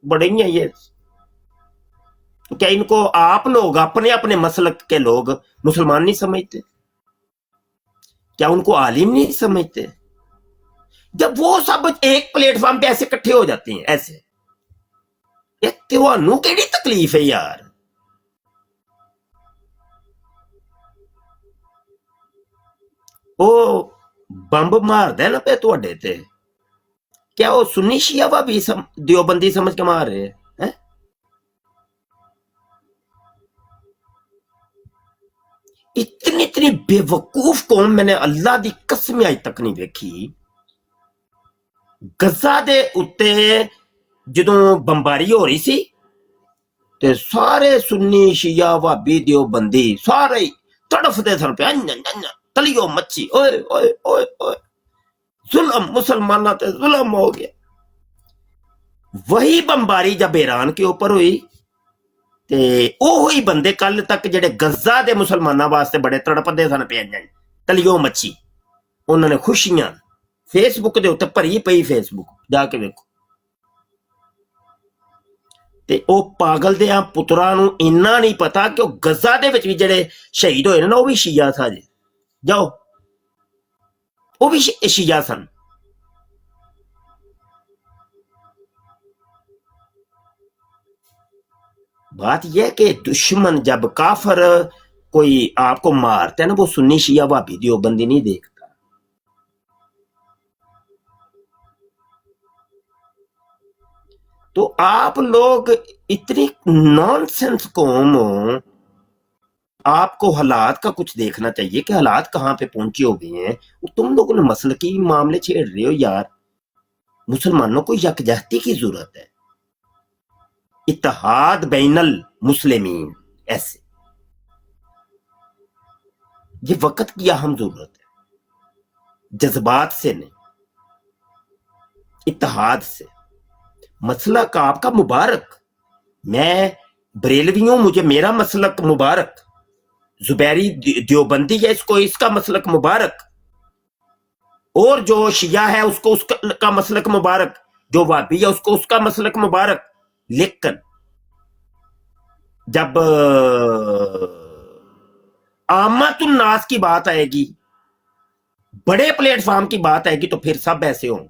बड़े ही हैं ये। तो क्या इनको आप लोग, अपने अपने मसलक के लोग, मुसलमान नहीं समझते? क्या उनको आलिम नहीं समझते? जब वो सब एक प्लेटफॉर्म पे ऐसे इकट्ठे हो जाते हैं, ऐसे, ये त्योहानू केड़ी तकलीफ है यार? ओ बंब मार दे ना पे तुहाडे ते, क्या वो सुन्नी शिया भी देवबंदी समझ के मार रहे हैं? इतनी इतनी बेवकूफ कौम मैंने अल्लाह दी कसम आज तक नहीं देखी। गजा दे उत्ते जदों बंबारी हो रही सी, ते सारे सुन्नी शिया भाबी देवबंदी सारे तड़फते सन पे, तलियो मच्छी, ओए ओए ओए ओए, जुल्म मुसलमाना ते जुल्म हो गया। वही बंबारी जब ईरान के ऊपर हुई, ते ओही बंदे कल तक जेडे गजा दे मुसलमानां वास्ते बड़े तड़पदे सन पे, तलियो मच्छी, उन्होंने खुशियां फेसबुक दे उत्ते भरी पई, फेसबुक जाके वेखो। ते ओ पागल दे पुत्रा नूं इन्ना नहीं पता कि गजा दे विच भी जेडे शहीद होए ना, वो भी शिया था जी। जाओ, वो भी शिया सन। बात यह है कि दुश्मन जब काफर कोई आपको मारता है ना, वो सुन्नी शिया भाभी देवबंदी नहीं देखता। तो आप लोग इतनी नॉनसेंस कौम हो, आपको हालात का कुछ देखना चाहिए कि हालात कहां पे पहुंचे हो गए हैं। तुम लोगों ने मसलकी मामले छेड़ रहे हो यार। मुसलमानों को यकजहती की जरूरत है, इत्तेहाद बैनल मुस्लिमीन, ऐसे ये वक्त की अहम जरूरत है। जज्बात से नहीं, इत्तेहाद से। मसलक आपका मुबारक, मैं बरेलवी हूं, मुझे मेरा मसलक मुबारक। जुबैरी देवबंदी है, इसको इसका मसलक मुबारक, और जो शिया है उसको उसका मसलक मुबारक, जो वाबी है उसको उसका मसलक मुबारक। लेकिन जब आमतुन नास की बात आएगी, बड़े प्लेटफॉर्म की बात आएगी तो फिर सब ऐसे होंगे,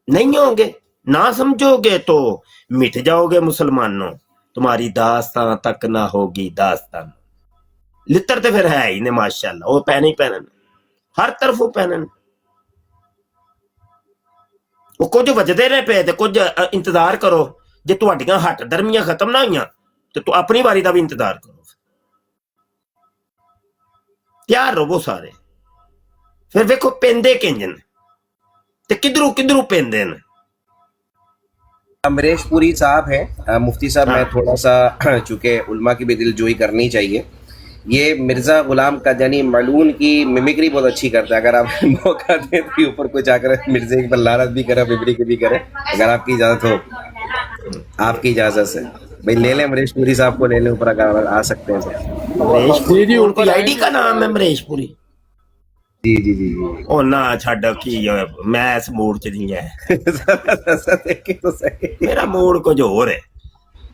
नहीं होंगे। ना समझोगे तो मिट जाओगे मुसलमानों, तुम्हारी दास्तां तक ना होगी दास्तां। लितर तो फिर है ही ने माशाल्लाह, वो पहने ही पहने, हर तरफ वो पहने। वो कुछ वजदे ने पे ते कुछ इंतजार करो, जे तुहाडियां हट दरमियां खत्म ना होईयां तो तू अपनी बारी का भी इंतजार करो, तैयार रहो सारे। फिर वेखो पेंदे किंज ने ते किधरों किधरों पेंदे ने। अमरीश पुरी साहब हैं मुफ्ती साहब। मैं थोड़ा सा चूंकि उल्मा की भी दिलजोई करनी चाहिए, ये मिर्जा गुलाम कादियानी मलून की मिमिक्री बहुत अच्छी करता है। अगर आप मौका दें तो ऊपर कुछ आकर मिर्जे की लानत भी करे, मिमिक्री भी करे, अगर आपकी इजाजत हो, आपकी इजाजत से भाई ले लें अमरीश पुरी साहब को, ले लें ऊपर अगर आ सकते हैं सर। अमरीश पुरी उनकी आईडी का नाम है अमरीश पुरी। जी जी जी जी। ओ ना छड़ की मैं इस मूड च नहीं है। देखे तो सही। मेरा मूड कुछ और है।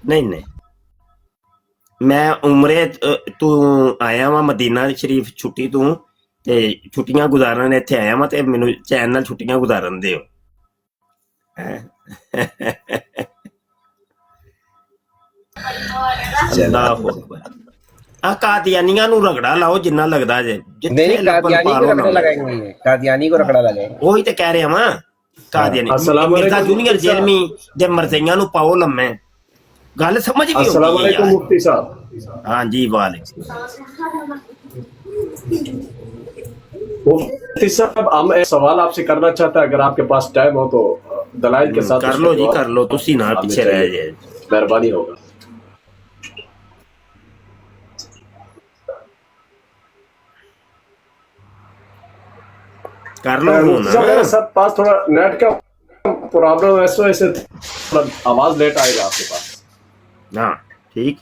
नहीं नहीं, मैं उमरे तू आया वा मदीना शरीफ छुट्टी तू ते छुट्टियां गुजारन इत्थे आया वा ते मैनू चैन नाल छुट्टियां गुजारन दिओ। अल्लाहु अकबर। आ कादियानियां नू रगड़ा लाओ जिन्ना लगदा जे, नहीं कादियानी को रगड़ा लगाएंगे, ये कादियानी को रगड़ा लगाएंगे। वही ते कह रहे हैं वा कादियानी। अस्सलाम मिर्जा वालेकुम जूनियर मुफ्ती साहब। जेलमी दे मरज़इयां नू पाओ लम्मे, गल समझ भी अस्सलाम होती है वालेकुम यार। मुफ्ती साहब। हाँ जी वालेकुम। मुफ्ती साहब हम एक सवाल आपसे करना चाहते हैं, अगर आपके पास टाइम हो तो दलाइल के साथ कर उसका लो जी जवाब कर लो, तुसी ना हमें पीछे रह चाहिए। जाए। मेहरबानी होगा। कर लो मुफ्ती साहब मेरे ना। साथ पास थोड़ा नेट का प्रॉब्लम है, इस वजह से थोड़ा आवाज लेट आएगा आपके पास। हाँ ठीक।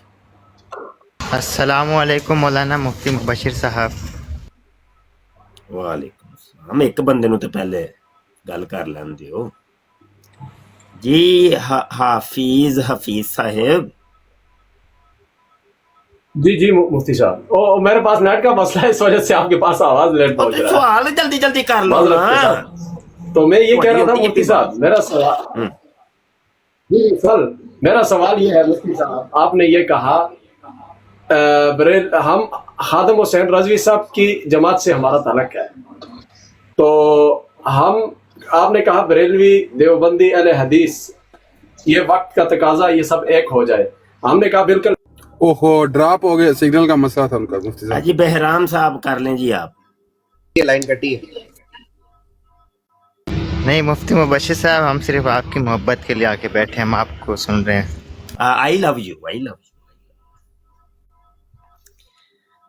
अस्सलामुअलैकुम मौलाना मुफ्ती मुबशिर साहब। वालेकुम अस्सलाम। एक बंदे नु तो पहले गल कर लैन दियो जी। हाफिज साहेब। जी जी मुफ्ती साहब, ओ मेरे पास नेट का मसला है, इस वजह से आपके पास आवाज लेट पहुंच रहा है। सवाल जल्दी जल्दी कर लो माजरत के ना। साथ। तो मैं ये कह रहा था मुफ्ती साहब, मेरा सवाल जी सर, मेरा सवाल ये है मुफ्ती साहब, आपने ये कहा बरेल हम खादम हुसैन रजवी साहब की जमात से हमारा ताल्लुक है, तो हम आपने कहा बरेलवी देवबंदी अहले हदीस, ये वक्त का तकाजा, ये सब एक हो जाए। हमने कहा बिल्कुल। ओहो ड्रॉप हो गए, सिग्नल का मसला था उनका मुफ्ती साहब। जी बहराम साहब कर लें जी आप। ये लाइन कटी है। नहीं मुफ्ती मुबशिर साहब, हम सिर्फ आपकी मोहब्बत के लिए आके बैठे, हम आपको सुन रहे हैं। I love you, I love you.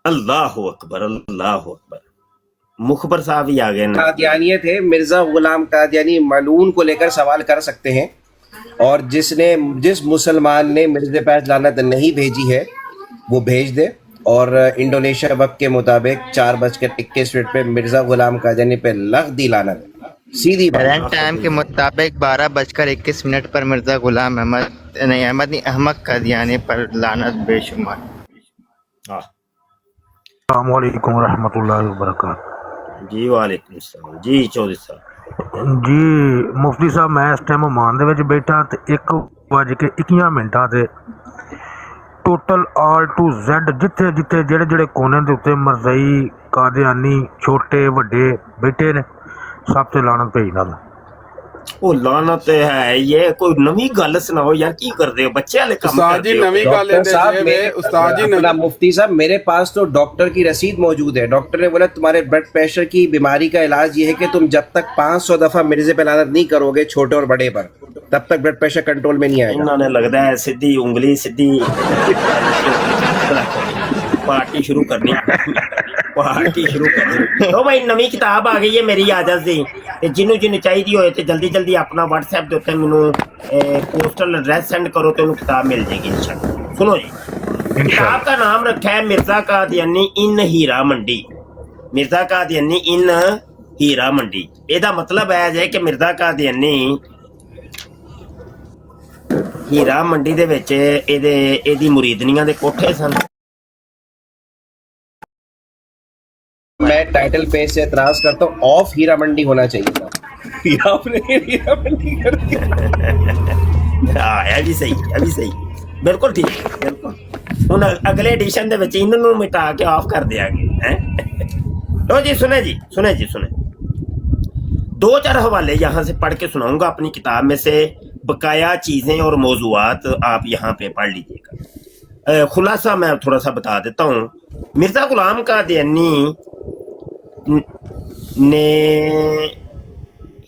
अल्लाह अकबर, अल्लाह अकबर। मुखबर साहब ही आ गए ना। कादियानियत है, मिर्जा गुलाम कादियानी मलून को लेकर सवाल कर सकते हैं, और जिस मुसलमान ने मिर्जे पैस लानत नहीं भेजी है वो भेज दे। और इंडोनेशिया वक्त के मुताबिक 4:21 पे मिर्जा गुलाम कादियानी पे लग दी लानत, सीधी बात। करंट टाइम के मुताबिक 12:21 पर मिर्जा गुलाम अहमद कादियानी पर लानत बेशुमार। हाँ अस्सलाम वालेकुम रहमतुल्लाहि व बरकातहू। जी वालेकुम सलाम जी चौधरी साहब। जी मुफ्ती साहब, मैं इस टाइम ओमान दे विच बैठा ते 1:21 ते टोटल आल टू Z जिथे जिथे जेड़े जेड़े कोने दे उत्ते मरज़ई कादियानी छोटे वड्डे बैठे ने, सब ते लानत भेजना। ओ लानत है, ये कोई नवी गल सुनाओ यार, की कर दे हो बच्चे वाले काम उस्ताद कर जी दे हो। नवी गल डॉक्टर साहब मेरे उस्ताद जी अपना मुफ्ती साहब, मेरे पास तो डॉक्टर की रसीद मौजूद है। डॉक्टर ने बोला तुम्हारे ब्लड प्रेशर की बीमारी का इलाज ये है कि तुम जब तक 500 दफा मिर्जे पे लानत नहीं करोगे छोटे और बड़े पर, तब तक ब्लड प्रेशर कंट्रोल में नहीं आएगा। इन्होंने लगता है सीधी उंगली सीधी पार्टी शुरू करनी, पार्टी शुरू करनी। तो भाई नवी किताब आ गई है मेरी आदत से, ते जिन्हों जिन्हें चाहिए होए ते जल्दी जल्दी अपना व्हाट्सएप के उत्ते मैनू पोस्टल एड्रेस सेंड करो तो उन्हें किताब मिल जाएगी इंशाल्लाह। सुनो जी, किताब का नाम रखा है मिर्जा कादियानी इन हीरा मंडी। मिर्जा कादियानी इन हीरा मंडी, एदा मतलब है कि मिर्जा कादियानी हीरा मंडी दे विच एदी मुरीदनियां दे कोठे सन। मैं टाइटल पे से एतराज करता हूँ, ऑफ हीरा मंडी होना चाहिए था। हीरा आपने हीरा मंडी कर दिया। हाँ ਇਹ ਵੀ ਸਹੀ ਇਹ ਵੀ ਸਹੀ ਬਿਲਕੁਲ ਠੀਕ ਹੈ, ਬਿਲकुल ਹੁਣ ਅਗਲੇ ਐਡੀਸ਼ਨ ਦੇ ਵਿੱਚ ਇਹਨਾਂ ਨੂੰ ਮਿਟਾ ਕੇ ਆਫ ਕਰ ਦਿਆਂਗੇ ਹੈ। लो जी सुने जी सुने जी सुने, 2-4 हवाले यहाँ से पढ़ के सुनाऊंगा अपनी किताब में से, बकाया चीज़ें और मौजूआत आप यहाँ पे पढ़ लीजिएगा। खुलासा मैं थोड़ा सा बता देता हूँ। मिर्ज़ा गुलाम कादियानी ने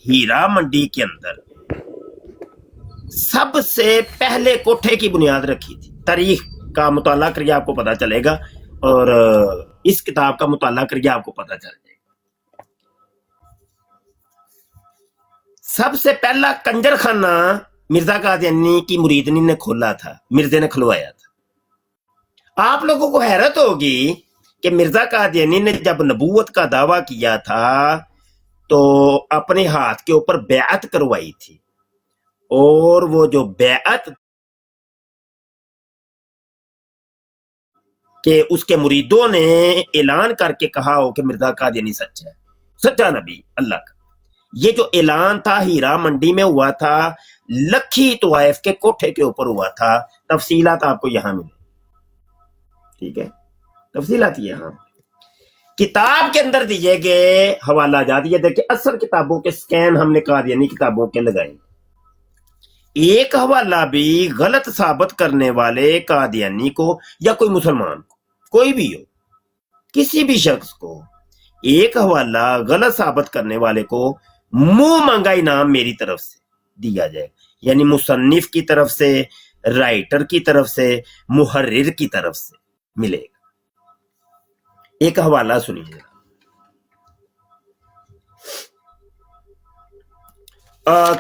हीरा मंडी के अंदर सबसे पहले कोठे की बुनियाद रखी थी। तारीख का मुताला करिए आपको पता चलेगा, और इस किताब का मुताला करिए आपको पता चल जाएगा। सबसे पहला कंजर खाना मिर्जा कादियानी की मुरीदनी ने खोला था, मिर्जे ने खुलवाया था। आप लोगों को हैरत होगी कि मिर्जा कादियानी ने जब नबूवत का दावा किया था तो अपने हाथ के ऊपर बैअत करवाई थी, और वो जो बैअत कि उसके मुरीदों ने ऐलान करके कहा हो कि मिर्जा कादियानी सच है, सच्चा नबी अल्लाह का। ये जो ऐलान था हीरा मंडी में हुआ था, लखी तवाइफ के कोठे के ऊपर हुआ था। तफसीलात आपको यहाँ मिले, ठीक है, तफसीलात यहाँ किताब के अंदर दिए गए हवाला जात। ये देखिए असल किताबों के स्कैन हमने कादियानी किताबों के लगाए। एक हवाला भी गलत साबित करने वाले कादियानी को या कोई मुसलमान को, कोई भी हो, किसी भी शख्स को एक हवाला गलत साबित करने वाले को मुंह मांगा इनाम मेरी तरफ से दिया जाए, यानी मुसन्निफ की तरफ से, राइटर की तरफ से, मुहर्रिर की तरफ से मिलेगा। एक हवाला सुनिएगा।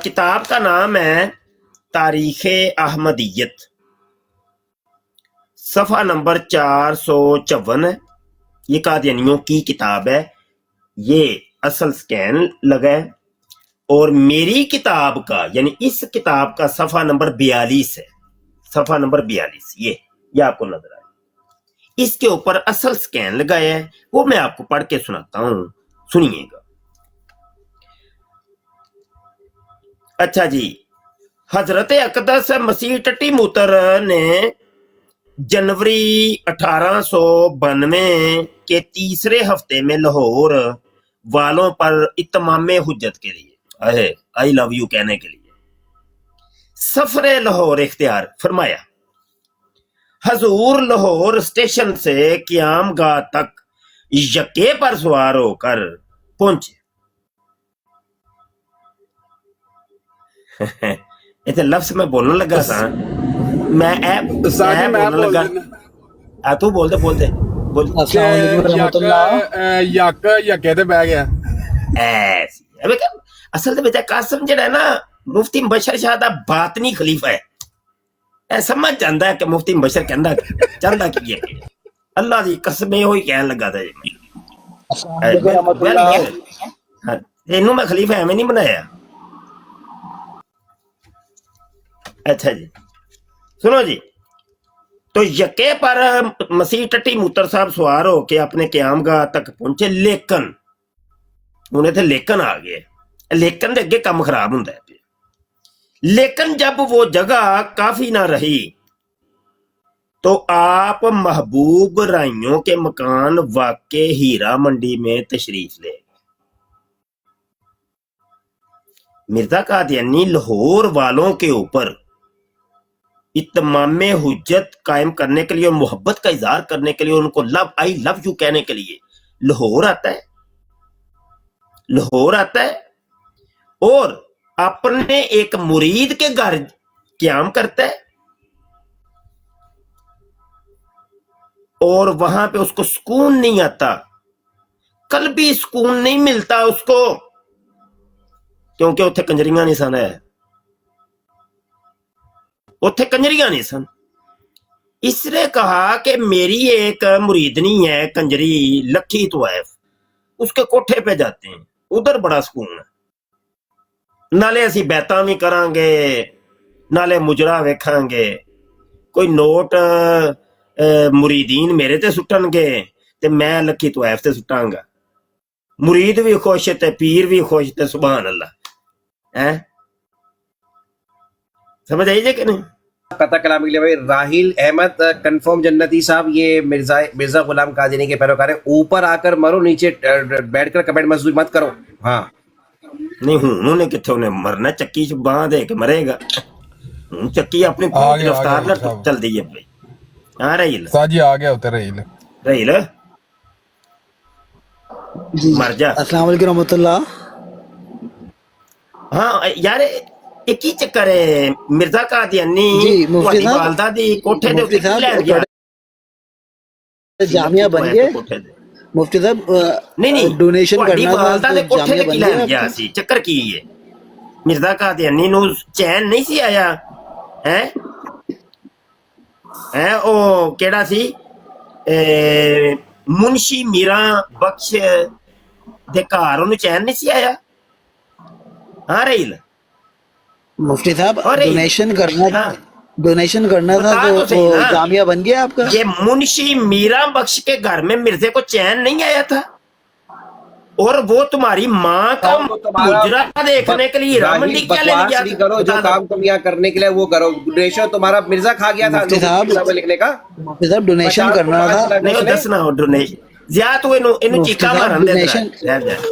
किताब का नाम है तारीखे अहमदियत, सफ़ा नंबर 454 है। ये कादियानियों की किताब है, ये असल स्कैन लगा है। और मेरी किताब का यानी इस किताब का सफ़ा नंबर 42 है, सफ़ा नंबर 42 ये आपको नजर आए, इसके ऊपर असल स्कैन लगाया है, वो मैं आपको पढ़ के सुनाता हूं, सुनिएगा। अच्छा जी, हजरत अकदस मसीह टट्टी मूतर ने जनवरी 1892 के तीसरे हफ्ते में लाहौर वालों पर इत्माम हुज्जत के लिए, आई लव यू कहने के लिए, सफरे लाहौर इख्तियार फरमाया। हजूर लाहौर स्टेशन से क़यामगाह तक यके पर सवार होकर पहुंचे। इतने लफ्ज मैं बोलने लगा था, मैं बोलने लगा, तू बोल दे यके ते बह गया। ऐसी असल दे विच कासिम जिहड़ा है ना, मुफ्ती मुबशर शाह दा बातनी खलीफा है। ऐ समझ जांदा है कि मुफ्ती मुबशर कहंदा चाहंदा की है। अल्लाह दी कसम होई कहन लगा था जी। इनू मैं खलीफा एवें नहीं बनाया। अच्छा जी सुनो जी, तो यके पर मसीह टट्टी मूतर साहब सवार होके अपने क़यामगाह तक पहुंचे, लेकिन उन्हें थे लेकिन आ गए, लेकिन दे अगे काम खराब हुंदा है। लेकिन जब वो जगह काफी ना रही तो आप महबूब राइयों के मकान वाक़े हीरा मंडी में तशरीफ ले। मिर्जा कादियानी लाहौर वालों के ऊपर इत्माम हुज्जत कायम करने के लिए और मोहब्बत का इजहार करने के लिए, उनको आई लव यू कहने के लिए लाहौर आता है, लाहौर आता है और अपने एक मुरीद के घर क़याम करता है, और वहां पे उसको सुकून नहीं आता, कल भी सुकून नहीं मिलता उसको, क्योंकि उत्थे कंजरियां नहीं सन, है उत्थे कंजरियां नहीं सन। इसने कहा कि मेरी एक मुरीदनी है कंजरी लखी तवाइफ, उसके कोठे पे जाते हैं, उधर बड़ा सुकून है, नाले असी बैतां भी करांगे, नाले मुजरा वेखांगे, कोई नोट मुरीदीन मेरे ते सुट्टणगे ते मैं लखी तवाइफ ते सुट्टांगा। मुरीद भी खुश ते पीर भी खुश ते सुभान अल्लाह है। समझ आई जे कि नहीं? कता कलाम के लिए भाई राहिल अहमद कंफर्म जन्नती साहब, ये मिर्जा गुलाम कादियानी के पैरोकार है। ऊपर आकर मरो, नीचे बैठकर कमेंट मजदूरी मत करो। हाँ नहीं हूं उन्होंने किथे उन्हें मरना, चक्की च बांह दे के मरेगा। चक्की अपनी गया, रफ्तार आ गया, न चल दी है भाई। हाँ रहील साजी आ गया होते रहील रहील मर जा। अस्सलाम वालेकुम रहमतुल्लाह। हाँ यार ਇਹ ਕੀ ਚੱਕਰ ਹੈ? ਮਿਰਜ਼ਾ ਕਾਦੀਆਨੀ ਜੀ, ਮੁਫਤੀ ਤੁਹਾਡੀ ਸਾਹਿਬ, ਵਾਲਦਾ ਦੀ ਕੋਠੇ ਦੇ ਉੱਤੇ ਮੁਫਤੀ ਸਾਹਿਬ, ਲੈਣ ਗਿਆ जामिया बन गए ਕੋਠੇ ਦੇ। मुफ्ती साहब। ਨਹੀਂ ਨਹੀਂ डोनेशन ਤੁਹਾਡੀ करना था ਵਾਲਦਾ ਦੇ तो ਕੋਠੇ जामिया ਤੇ ਕੀ बन ਲੈਣ गया ਗਿਆ आपका? ਸੀ? ਚੱਕਰ ਕੀ ਹੈ? ਮਿਰਜ਼ਾ ਕਾਦੀਆਨੀ ਨੂੰ ਚੈਨ ਨਹੀਂ ਸੀ ਆਇਆ ਹੈ? ਉਹ ਕਿਹੜਾ ਸੀ ਮੁਨਸ਼ੀ ਮੀਰਾ ਬਖਸ਼ ਦੇ ਘਰ ਉਹਨੂੰ ਚੈਨ ਨਹੀਂ ਸੀ ਆਇਆ? ਹਾਂ ਰਹੀਲ मुफ्ती साहब, अरे, डोनेशन करना था, हाँ। डोनेशन करना था बता तो तो सही ना। जामिया बन गया आपका? ये मुंशी मीरा बख्श के घर में मिर्जे को चैन नहीं आया था और वो तुम्हारी माँ का तो तुम्हारा मुजरा देखने के लिए हीरा मंडी क्या लेने बकवास गया नहीं था? करो, जो बता दो। काम तुम यहाँ करने के लिए वो करो। डोनेशन तुम्हारा मिर्जा खा गया था मुफ्ती साहब, किताबें लिखने का। मुफ्ती साहब, डोनेशन करना था। नहीं दसना हो डोनेशन ज्यादा तो इन्हों मुफ्ती चीका साहब, मारन दे डोनेशन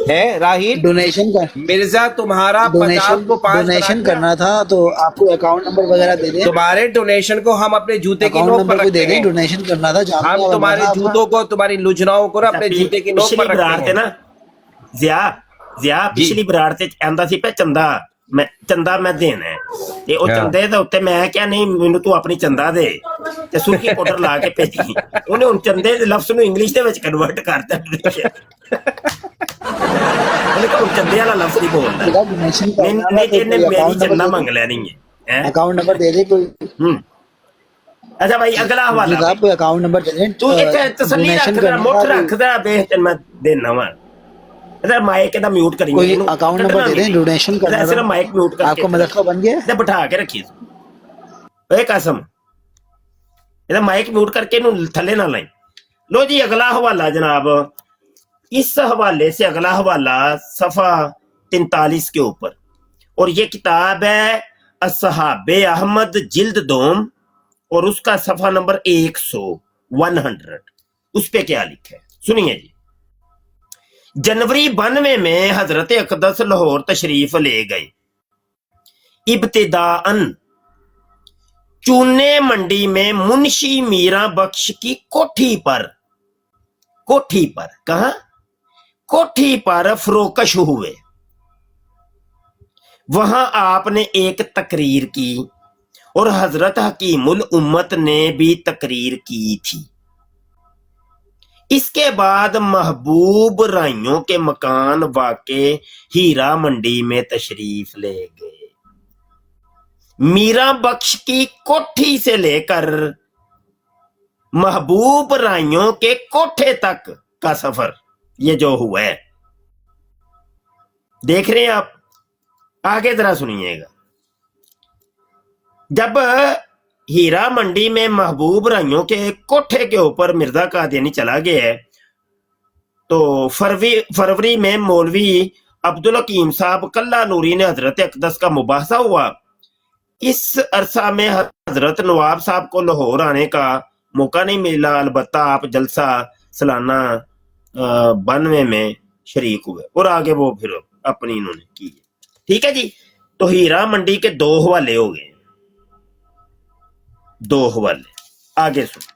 है राहिल, डोनेशन का मिर्जा तुम्हारा 50 को 5 डोनेशन करना था तो आपको अकाउंट नंबर वगैरह दे दें। तुम्हारे डोनेशन को हम अपने जूते की अकाउंट नोक पर नंबर को दे रखते दें। हैं। डोनेशन करना था, जामिया हम बनना तुम्हारे था आपका। जूतों को, तुम्हारी लुझनाओं को ना अपने जूते की नोक पिछली पर बरार रखते ते हैं। ना जिया पिछली बरार ते आंदा सी पे चंदा मैं देना है ते ओ हाँ। चंदे दे उत्ते मैं क्या नहीं मैनू तू अपनी चंदा दे ते सुर्खी पाउडर ला के भेजी ਉਹਨੇ ਹੁਣ ਚੰਦੇ ਦੇ ਲਫ਼ਜ਼ ਨੂੰ ਇੰਗਲਿਸ਼ ਦੇ ਵਿੱਚ ਕਨਵਰਟ ਕਰਤਾ ਉਹਨੇ ਕਹੂੰ ਚੰਦੇ ਵਾਲਾ ਲਫ਼ਜ਼ ਨਹੀਂ ਬੋਲਦਾ मुफ्ती साहब, डोनेशन करना था ਨਹੀਂ तो ਇਹਨੇ कोई ਮੇਰੀ अकाउंट ਚੰਦਾ नंबर ਮੰਗ ਲੈਣੀ ਹੈ अकाउंट नंबर दे दे कोई। ਅੱਛਾ ਭਾਈ ਅਗਲਾ मुफ्ती ਹਵਾਲਾ साहब, कोई अकाउंट नंबर दे दें। ਤੂੰ ਇੱਥੇ ਤਸੱਲੀ डोनेशन ਰੱਖਦਾ करना ਮੁੱਠ था तो ਰੱਖਦਾ ਵੇਖ ਤੈਨੂੰ ਮੈਂ ਦੇਣਾ ਵਾ ਇਹਦਾ ਮਾਈਕ ਇਹਦਾ ਮਿਊਟ ਕਰੀ कोई अकाउंट नंबर दे दें। डोनेशन करना सिर्फ था। माइक म्यूट करके आपको मदरसा बन गया? ਤੇ ਬਿਠਾ ਕੇ ਰੱਖੀ ਓਏ ਕਾਸਮ ਇਹਦਾ ਮਾਈਕ ਮਿਊਟ ਕਰਕੇ ਇਹਨੂੰ ਥੱਲੇ ਨਾ ਲਾਈ। लो जी अगला हवाला जनाब, इस हवाले से अगला हवाला सफ़ा 43 के ऊपर, और ये किताब है असहाबे अहमद जिल्द दोम और उसका सफ़ा नंबर 100 उस पे क्या लिखा है सुनिए जी। जनवरी 92 में हजरत अकदस लाहौर तशरीफ ले गए। इब्तिदाअन चूने मंडी में मुंशी मीरा बख्श की कोठी पर कहा कोठी पर फरोकश हुए। वहां आपने एक तकरीर की और हजरत हकीमुल उम्मत ने भी तकरीर की थी। इसके बाद महबूब राइयों के मकान वाके हीरा मंडी में तशरीफ ले गए। मीरा बख्श की कोठी से लेकर महबूब राइयों के कोठे तक का सफर ये जो हुआ है, देख रहे हैं आप, आगे जरा सुनिएगा। जब हीरा मंडी में महबूब राइयों के कोठे के ऊपर मिर्जा कादियानी चला गया है, तो फरवरी में मौलवी अब्दुल हकीम साहब कल्ला नूरी ने हजरत अकदस का मुबाहसा हुआ। इस अरसा में हजरत नवाब साहब को लाहौर आने का मौका नहीं मिला, अलबत्ता आप जलसा सालाना 92 में शरीक हुए और आगे वो फिर अपनी इन्होंने की। ठीक है जी। तो हीरा मंडी के दो हवाले हो गए, दो हवाले। आगे सुनो,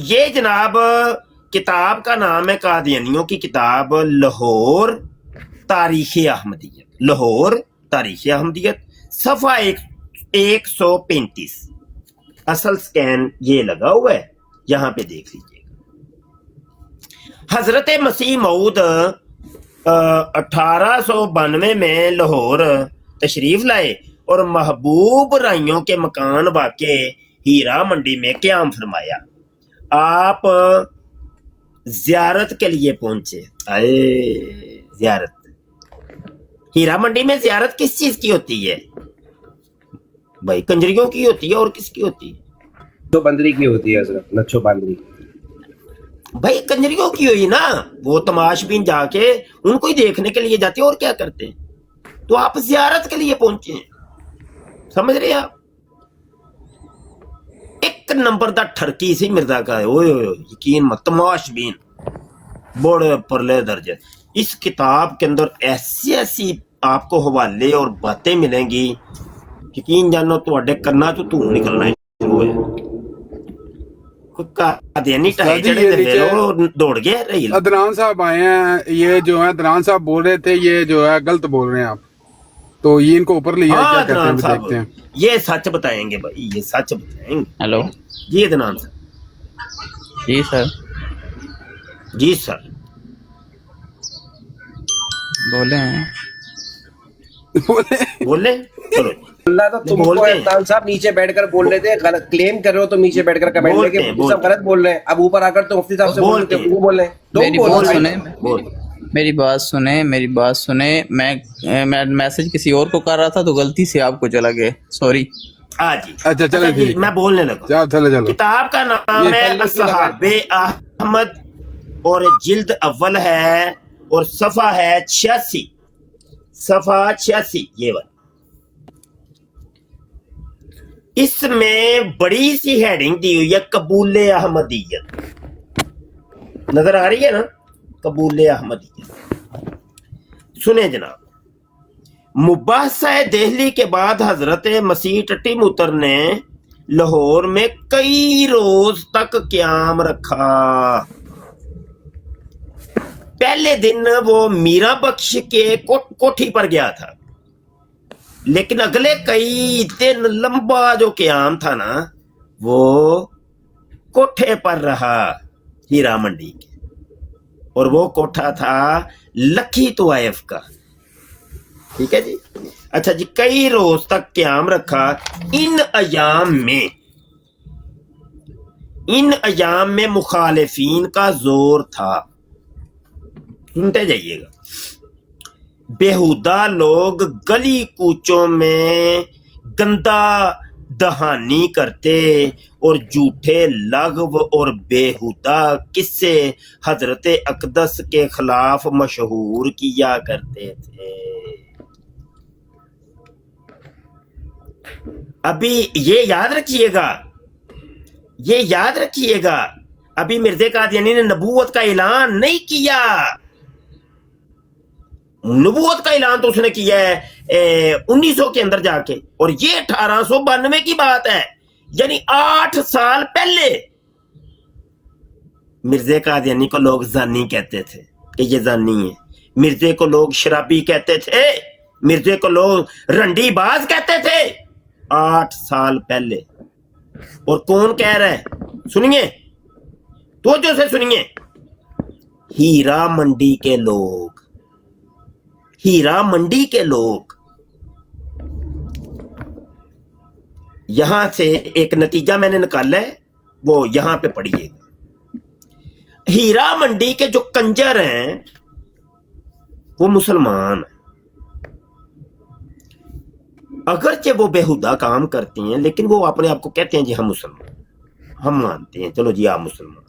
ये जनाब किताब का नाम है कादियानियों की किताब लाहौर तारीख अहमदियत, लाहौर तारीख अहमदियत, सफा 135। असल स्कैन ये लगा हुआ है, यहां पे देख लीजिएगा। हजरत मसीह मऊद 1892 में लाहौर तशरीफ लाए और महबूब राइयों के मकान वाके हीरा मंडी में क़याम फरमाया। आप जियारत के लिए पहुंचे। आए जियारत, हीरा मंडी में जियारत किस चीज की होती है भाई? कंजरियों की होती है और किसकी होती है? नच्छो बंदरी की होती है हजरत, नच्छो बंदरी। भाई कंजरियों की हुई ना, वो तमाशबीन जाके उनको ही देखने के लिए जाते हैं और क्या करते हैं, तो आप जियारत के लिए पहुंचे हैं, समझ रहे आप। एक नंबर दा ठरकी सी मिर्जा का, ओए ओए यकीन मत, तमाशबीन बड़े परले दर्जे। इस किताब के अंदर ऐसी ऐसी आपको हवाले और बातें मिलेंगी, यकीन जानो ਤੁਹਾਡੇ ਕੰਨਾਂ ਚੋਂ ਧੂੰ ਨਿਕਲਣਾ ਸ਼ੁਰੂ ਹੋਇਆ। कादियानी टाइट जी, चढ़े ये थे फिर नीचे- वो दौड़ गया रही। अदनान साहब आए हैं, ये जो है अदनान साहब बोल रहे थे, ये जो है गलत बोल रहे हैं आप, तो ये इनको ऊपर लिया, हाँ क्या कहते हैं अदनान अभी साहब देखते हैं। ये सच बताएंगे भाई, ये सच बताएंगे। हेलो जी अदनान साहब। जी सर, जी सर बोले हैं। बोले चलो बोलना तो तुमको बोलते है, हैं। अदनान साहब नीचे बैठकर बोल रहे थे, गलत क्लेम कर रहे हो तो नीचे बैठकर कमेंट बोलते लेके हैं, मुफ्ती साहब बोलते गलत बोल रहे हैं, अब ऊपर आकर तो मुफ्ती साहब से बोल बोलते रहे थे, वो बोल रहे हैं, तुम मेरी बोलो बात भाई। सुने, बोल। मेरी बात सुने, मेरी बात सुने। मैं मैसेज किसी और को कर रहा था तो गलती से आपको चला गया, सॉरी। हाँ जी अच्छा चलो जी, ठीक, मैं बोलने लगा। चलो चलो चलो। किताब का नाम ये है पहले की लगा। असहाबे अहमद और जिल्द अव्वल है और सफा है 86, सफा 86 ये वाला। इसमें बड़ी सी हेडिंग दी हुई है कबूले अहमदियत, नजर आ रही है ना, कबूले अहमदियत। सुने जनाब, मुबासा दिल्ली के बाद हजरत मसीह टट्टी मुतर ने लाहौर में कई रोज तक क्याम रखा। पहले दिन वो मीरा बख्श के कोठी पर गया था, लेकिन अगले कई दिन लंबा जो क्याम था ना, वो कोठे पर रहा हीरा मंडी के, और वो कोठा था लखी तुआइफ का। ठीक है जी। अच्छा जी, कई रोज तक क्याम रखा। इन अयाम में मुखालिफीन का जोर था। सुनते जाइएगा। बेहुदा लोग गली कूचों में गंदा दहानी करते और झूठे लग़व और बेहुदा किस्से हजरत अकदस के खिलाफ मशहूर किया करते थे। अभी ये याद रखिएगा, ये याद रखिएगा, अभी मिर्ज़ा कादियानी ने नबूवत का ऐलान नहीं किया। नबूवत का ऐलान तो उसने किया है 1900 के अंदर जाके, और ये 1892 की बात है, यानी 8 साल पहले। मिर्ज़ा कादियानी को लोग जानी कहते थे कि ये जानी है, मिर्ज़े को लोग शराबी कहते थे, मिर्ज़े को लोग रंडीबाज कहते थे 8 साल पहले। और कौन कह रहा है, सुनिए, तवज्जो से सुनिए। हीरा मंडी के लोग, हीरा मंडी के लोग। यहां से एक नतीजा मैंने निकाला है, वो यहां पे पढ़िएगा। हीरा मंडी के जो कंजर हैं वो मुसलमान हैं। अगरचे वो बेहुदा काम करते हैं, लेकिन वो अपने आप को कहते हैं जी हम मुसलमान, हम मानते हैं, चलो जी आप मुसलमान।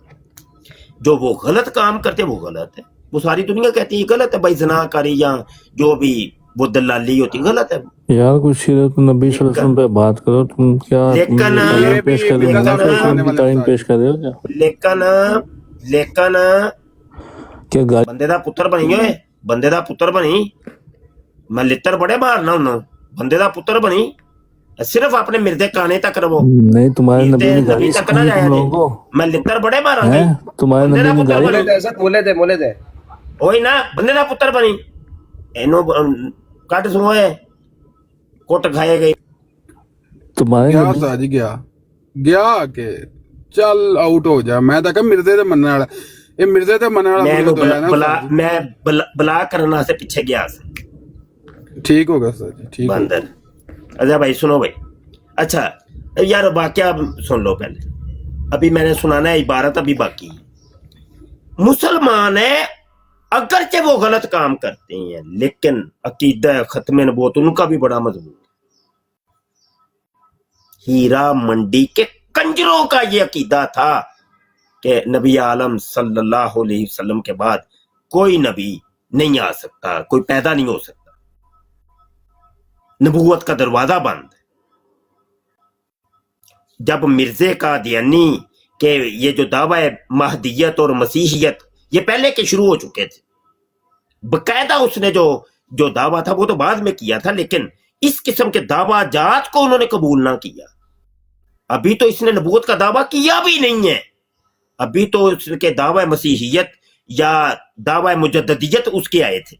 जो वो गलत काम करते हैं वो गलत है, वो सारी दुनिया कहती है गलत है भाई, ज़नाकारी या जो भी वो दलाली होती है गलत है यार। कुछ सीरत नबी सल्लल्लाहु अलैहि वसल्लम पे बात करो तुम, क्या लेकिन तालीम पेश कर रहे हो, तालीम पेश कर रहे हो क्या? लेकिन क्या गाली बंदे दा पुत्र बनी होए, बंदे दा पुत्र बनी, मैं लित्तर बड़े मारना हूं, बंदे दा पुत्र बनी, सिर्फ अपने मिर्दे काने तक रहो। नहीं, तुम्हारे नबी ने नबी गाली तक ना सिखाई जाया तुम जी, लोगों को मैं लित्तर बड़े मारांगा। हैं? तुम्हारे बंदे नबी दा ने पुत्र गाली बनी, बोले थे सर, बोले थे ओही ना बंदे दा पुत्र बनी, एनो कट सोए कुट खाए गई। तुम्हारे गया नबी साजी गया के चल आउट हो जा। मैं तो कहा मिर्जे दे मनने वाला, ये मिर्जे दे मनने वाला मैं मुल्क तो है ना सर जी। मैं बला करना से पीछे गया से ठीक होगा सर जी, ठीक होगा। बंदर। अच्छा भाई सुनो भाई, अच्छा यार वाकया सुन लो पहले, अभी मैंने सुनाना है इबारत अभी बाकी है। मुसलमान है, अगरचे वो गलत काम करते हैं, लेकिन अकीदा खत्म नबूवत उनका भी बड़ा मजबूत। हीरा मंडी के कंजरों का ये अकीदा था کہ نبی عالم صلی اللہ علیہ وسلم کے بعد کوئی نبی نہیں آ سکتا, کوئی پیدا نہیں ہو سکتا, نبوت کا دروازہ بند. جب مرزے قادیانی کہ یہ جو دعوی مہدیت اور مسیحیت یہ پہلے کے شروع ہو چکے تھے, باقاعدہ اس نے جو دعویٰ تھا وہ تو بعد میں کیا تھا, لیکن اس قسم کے دعویٰ جات کو انہوں نے قبول نہ کیا. ابھی تو اس نے نبوت کا دعویٰ کیا بھی نہیں ہے, ابھی تو اس کے دعوی مسیحیت یا دعوی مجددیت اس کے آئے تھے.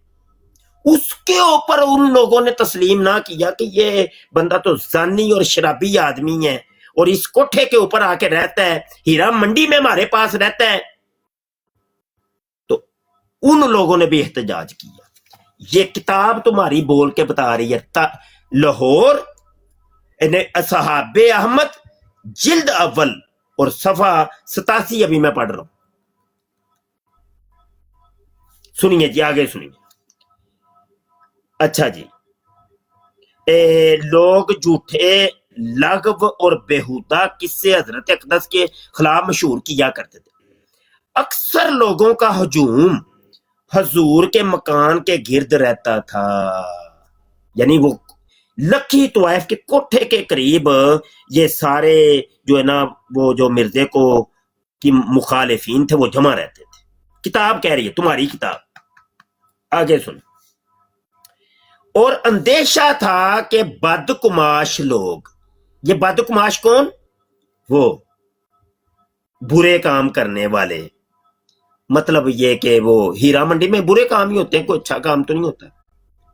اس کے اوپر ان لوگوں نے تسلیم نہ کیا کہ یہ بندہ تو زانی اور شرابی آدمی ہے اور اس کوٹھے کے اوپر آ کے رہتا ہے, ہیرا منڈی میں ہمارے پاس رہتا ہے. تو ان لوگوں نے بھی احتجاج کیا. یہ کتاب تمہاری بول کے بتا رہی ہے, لاہور اصحاب احمد جلد اول اور صفحہ 87 ابھی میں پڑھ رہا ہوں. سنیے جی, آگے سنیے. اچھا جی, لوگ جھوٹے لغو اور بےہودہ قصے حضرت اقدس کے خلاف مشہور کیا کرتے تھے. اکثر لوگوں کا ہجوم حضور کے مکان کے گرد رہتا تھا, یعنی وہ لکھی طوائف کے کوٹھے کے قریب یہ سارے جو ہے نا وہ جو مرزے کو کی مخالفین تھے وہ جمع رہتے تھے. کتاب کہہ رہی ہے, تمہاری کتاب, آگے سن. اور اندیشہ تھا کہ بدکماش لوگ, یہ بدکماش کون؟ وہ برے کام کرنے والے, مطلب یہ کہ وہ ہیرا منڈی میں برے کام ہی ہوتے ہیں, کوئی اچھا کام تو نہیں ہوتا.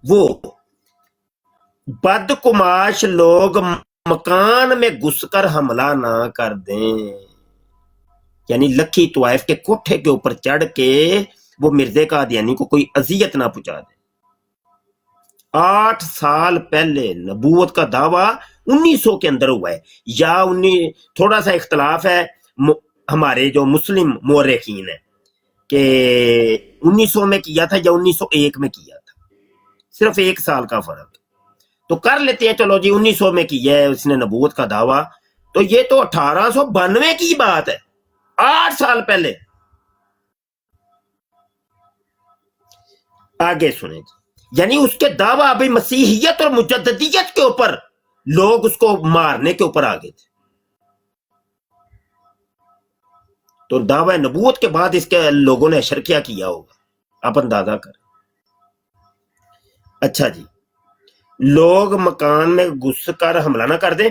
وہ بدکماش لوگ مکان میں گھس کر حملہ نہ کر دیں, یعنی لکھی طوائف کے کوٹھے کے اوپر چڑھ کے وہ مرزے قادیانی کو کوئی اذیت نہ پہنچا دے. 8 سال پہلے نبوت کا دعویٰ 1900 کے اندر ہوا ہے, یا تھوڑا سا اختلاف ہے ہمارے جو مسلم مورخین ہیں کہ 1900 میں کیا تھا یا 1901 میں کیا تھا, صرف 1 سال کا فرق. تو کر لیتے ہیں چلو جی 1900 میں کیا ہے اس نے نبوت کا دعویٰ, تو یہ تو 1892 کی بات ہے, 8 سال پہلے. آگے سنیں جی, یعنی اس کے دعویٰ ابھی مسیحیت اور مجددیت کے اوپر لوگ اس کو مارنے کے اوپر آگے تھے. تو دعوی نبوت کے بعد اس کے لوگوں نے اشر کیا ہوگا, آپ اندازہ کریں. اچھا جی, لوگ مکان میں گھس کر حملہ نہ کر دیں.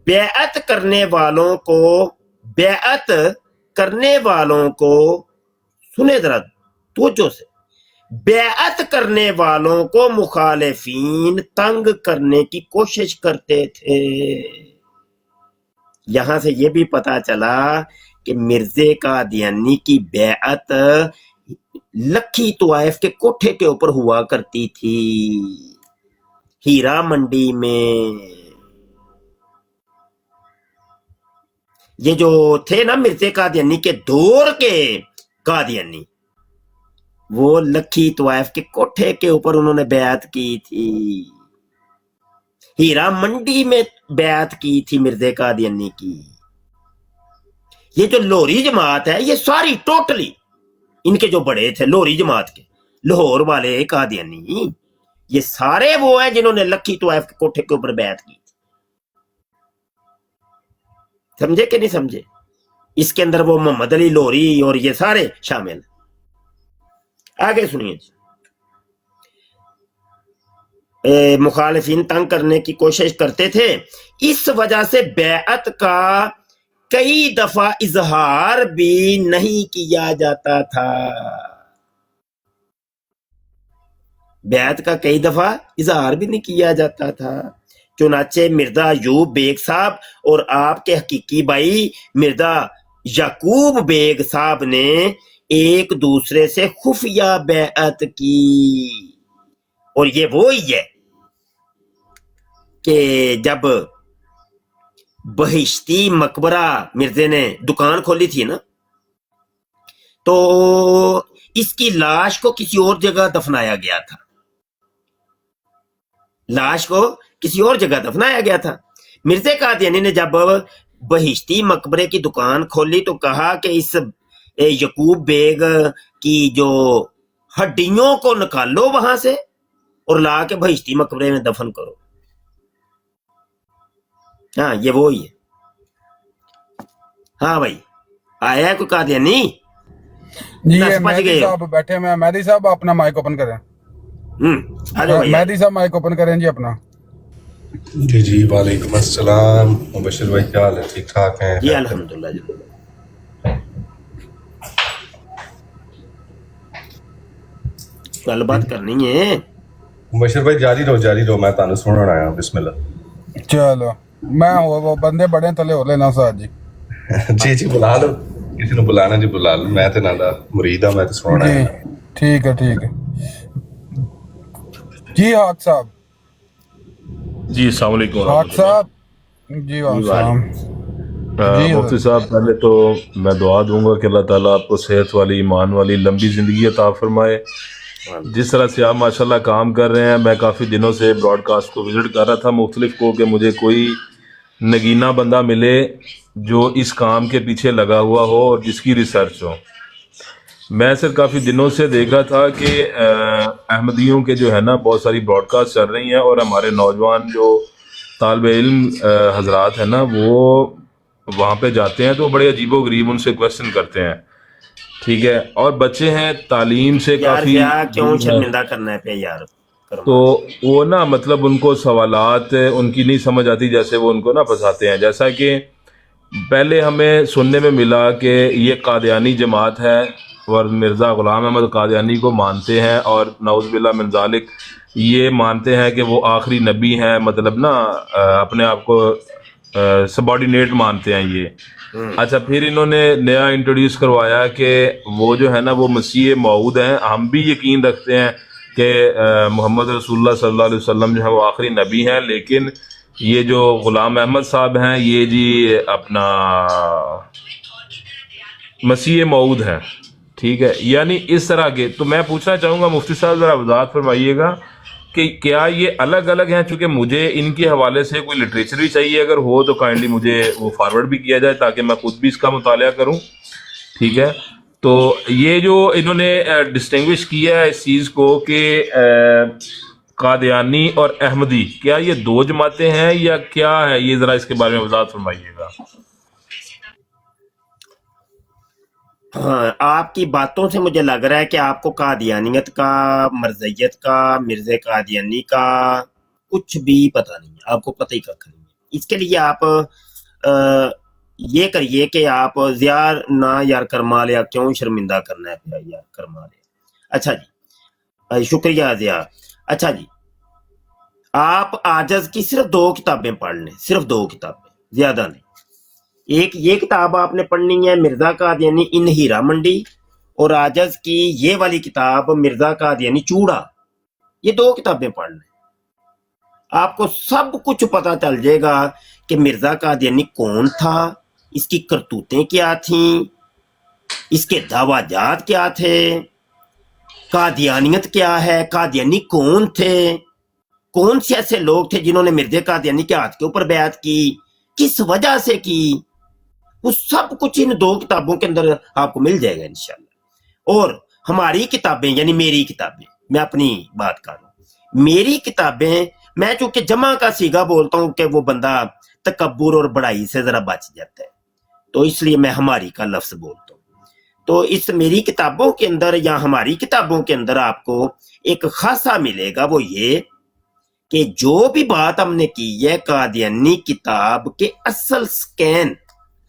بیعت کرنے والوں کو سنے ذرا توجہ سے, بیعت کرنے والوں کو مخالفین تنگ کرنے کی کوشش کرتے تھے. یہاں سے یہ بھی پتا چلا کہ مرزے قادیانی کی بیعت لکھی طوائف کے کوٹھے کے اوپر ہوا کرتی تھی, ہیرا منڈی میں. یہ جو تھے نا مرزے قادیانی کے دور کے قادیانی, وہ لکھی طوائف کے کوٹھے کے اوپر انہوں نے بیعت کی تھی, ہیرا منڈی میں بیعت کی تھی مرزے قادیانی کی. یہ جو لوری جماعت ہے یہ ساری ٹوٹلی ان کے جو بڑے تھے لوری جماعت کے, لاہور والے قادیانی, یہ سارے وہ ہیں جنہوں نے لکھی طوائف کے کوٹھے کے اوپر بیعت کی تھی. سمجھے کہ نہیں سمجھے؟ اس کے اندر وہ محمد علی لوری اور یہ سارے شامل. آگے سنیے جی, مخالفین تنگ کرنے کی کوشش کرتے تھے, اس وجہ سے بیعت کا کئی دفعہ اظہار بھی نہیں کیا جاتا تھا. بیعت کا کئی دفعہ اظہار بھی نہیں کیا جاتا تھا. چنانچہ مرزا ایوب بیگ صاحب اور آپ کے حقیقی بھائی مرزا یعقوب بیگ صاحب نے ایک دوسرے سے خفیہ بیعت کی. اور یہ وہی ہے کہ جب بہشتی مقبرہ مرزے نے دکان کھولی تھی نا, تو اس کی لاش کو کسی اور جگہ دفنایا گیا تھا, لاش کو کسی اور جگہ دفنایا گیا تھا. مرزا قادیانی نے جب बहिश्ती मकबरे की दुकान खोली तो कहा कि इस यकूब बेग की जो हड्डियों को निकालो वहां से और ला के बहिश्ती मकबरे में दफन करो। हाँ, ये वो ही है। हाँ भाई, आया है कोई कादियानी? जी दस ये बज मेहदी गए हो। साहब बैठे हुए हैं। मेहदी साहब अपना माइक ओपन करें। आ जाओ भैया। मेहदी साहब माइक ओपन करें जी अपना। जी जी वालेकुम अस्सलाम। मुबशिर भाई क्या हाल है? ठीक ठाक हैं? जी अल्हम्दुलिल्लाह जी। गल बात करनी है। मुबशिर भाई जारी रहो मैं तानू सुनन आया। बिस्मिल्लाह। चलो मैं वो बंदे बड़े थले हो लेना साहब जी। जी जी बुला लो, किसी ने बुलाना जी बुला लो। मैं ते ना दा मुरीद हां, मैं ते सुनन जी आया। ठीक है जी। हाक साहब। जी अस्सलाम वालेकुम हाक साहब जी वालेकुम। जी मुफ्ती साहब, पहले तो मैं दुआ दूंगा कि अल्लाह ताला आपको सेहत वाली, ईमान वाली, लंबी ज़िंदगी अता फरमाए। जिस तरह से आप माशाल्लाह काम कर रहे हैं, मैं काफ़ी दिनों से ब्रॉडकास्ट को विज़िट कर रहा था मुख्तलिफ को, कि मुझे कोई नगीना बंदा मिले जो इस काम के पीछे लगा हुआ हो और जिसकी रिसर्च हो। मैं सर काफ़ी दिनों से देख रहा था कि अहमदियों के जो है ना बहुत सारी ब्रॉडकास्ट चल रही हैं, और हमारे नौजवान जो तालिब इल्म हजरात हैं ना, वो वहाँ पे जाते हैं तो बड़े अजीबो गरीब उनसे क्वेश्चन करते हैं, ठीक है। और बच्चे हैं तालीम से यार काफ़ी क्या क्यों दूर हैं, शर्मिंदा करना है पे यार। तो वो ना मतलब उनको सवालात उनकी नहीं समझ आती, जैसे वो उनको ना फंसाते हैं। जैसा कि पहले हमें सुनने में मिला कि ये कादियानी जमात है और मिर्ज़ा ग़ुलाम अहमद कादियानी को मानते हैं, और नऊज़ बिल्लाह मिन ज़ालिक ये मानते हैं कि वो आखिरी नबी हैं, मतलब ना अपने आप को सबॉर्डिनेट मानते हैं ये। अच्छा, फिर इन्होंने नया इंट्रोड्यूस करवाया कि वो जो है ना वो मसीह मऊद हैं। हम भी यकीन रखते हैं कि मोहम्मद रसूलुल्लाह सल्लल्लाहु अलैहि वसल्लम जो है वो आखिरी नबी हैं, लेकिन ये जो ग़ुलाम अहमद साहब हैं ये जी अपना मसीह मऊद हैं, ठीक है। यानी इस तरह के, तो मैं पूछना चाहूँगा मुफ्ती साहब ज़रा वजाहत फरमाइएगा कि क्या ये अलग अलग हैं? चूँकि मुझे इनके हवाले से कोई लिटरेचर भी चाहिए, अगर हो तो काइंडली मुझे वो फॉरवर्ड भी किया जाए ताकि मैं खुद भी इसका मुतालिया करूँ, ठीक है। तो ये जो इन्होंने डिस्टिंग्विश किया है इस चीज़ को कि कादियानी और अहमदी, क्या ये दो जमातें हैं या क्या है, ये ज़रा इसके बारे में वजाहत फरमाइएगा। हाँ, आपकी बातों से मुझे लग रहा है कि आपको कादियानियत का, मरज़इयत का, मिर्ज़े कादियानी का कुछ भी पता नहीं है, आपको पता ही कख नहीं है। इसके लिए आप ये करिए कि आप यार ना यार करमाल, या क्यों शर्मिंदा करना है यार करमाल। अच्छा जी, शुक्रिया ज़िया। अच्छा जी, आप आजज की सिर्फ 2 किताबें पढ़ लें, सिर्फ 2 किताबें, ज्यादा नहीं। एक ये किताब आपने पढ़नी है मिर्जा कादियानी इन हीरा मंडी, और आजज की ये वाली किताब मिर्जा कादियानी चूड़ा। ये 2 किताबें पढ़ लें, आपको सब कुछ पता चल जाएगा कि मिर्जा कादियानी कौन था, इसकी करतूतें क्या थीं, इसके दावाजात क्या थे, कादियानियत क्या है, कादियानी कौन थे, कौन से ऐसे लोग थे जिन्होंने मिर्जे कादियानी के हाथ के ऊपर बैत की, किस वजह से की, वो सब कुछ इन 2 किताबों के अंदर आपको मिल जाएगा इंशाल्लाह। और हमारी किताबें यानी मेरी किताबें, मैं अपनी बात कर रहा हूँ, मेरी किताबें, मैं चूंकि जमा का सीगा बोलता हूँ कि वो बंदा तकब्बुर और बड़ाई से जरा बच जाता है, तो इसलिए मैं हमारी का लफ्ज बोलता हूँ। तो इस मेरी किताबों के अंदर या हमारी किताबों के अंदर आपको एक खासा मिलेगा, वो ये कि जो भी बात हमने की है कादियानी किताब के असल स्कैन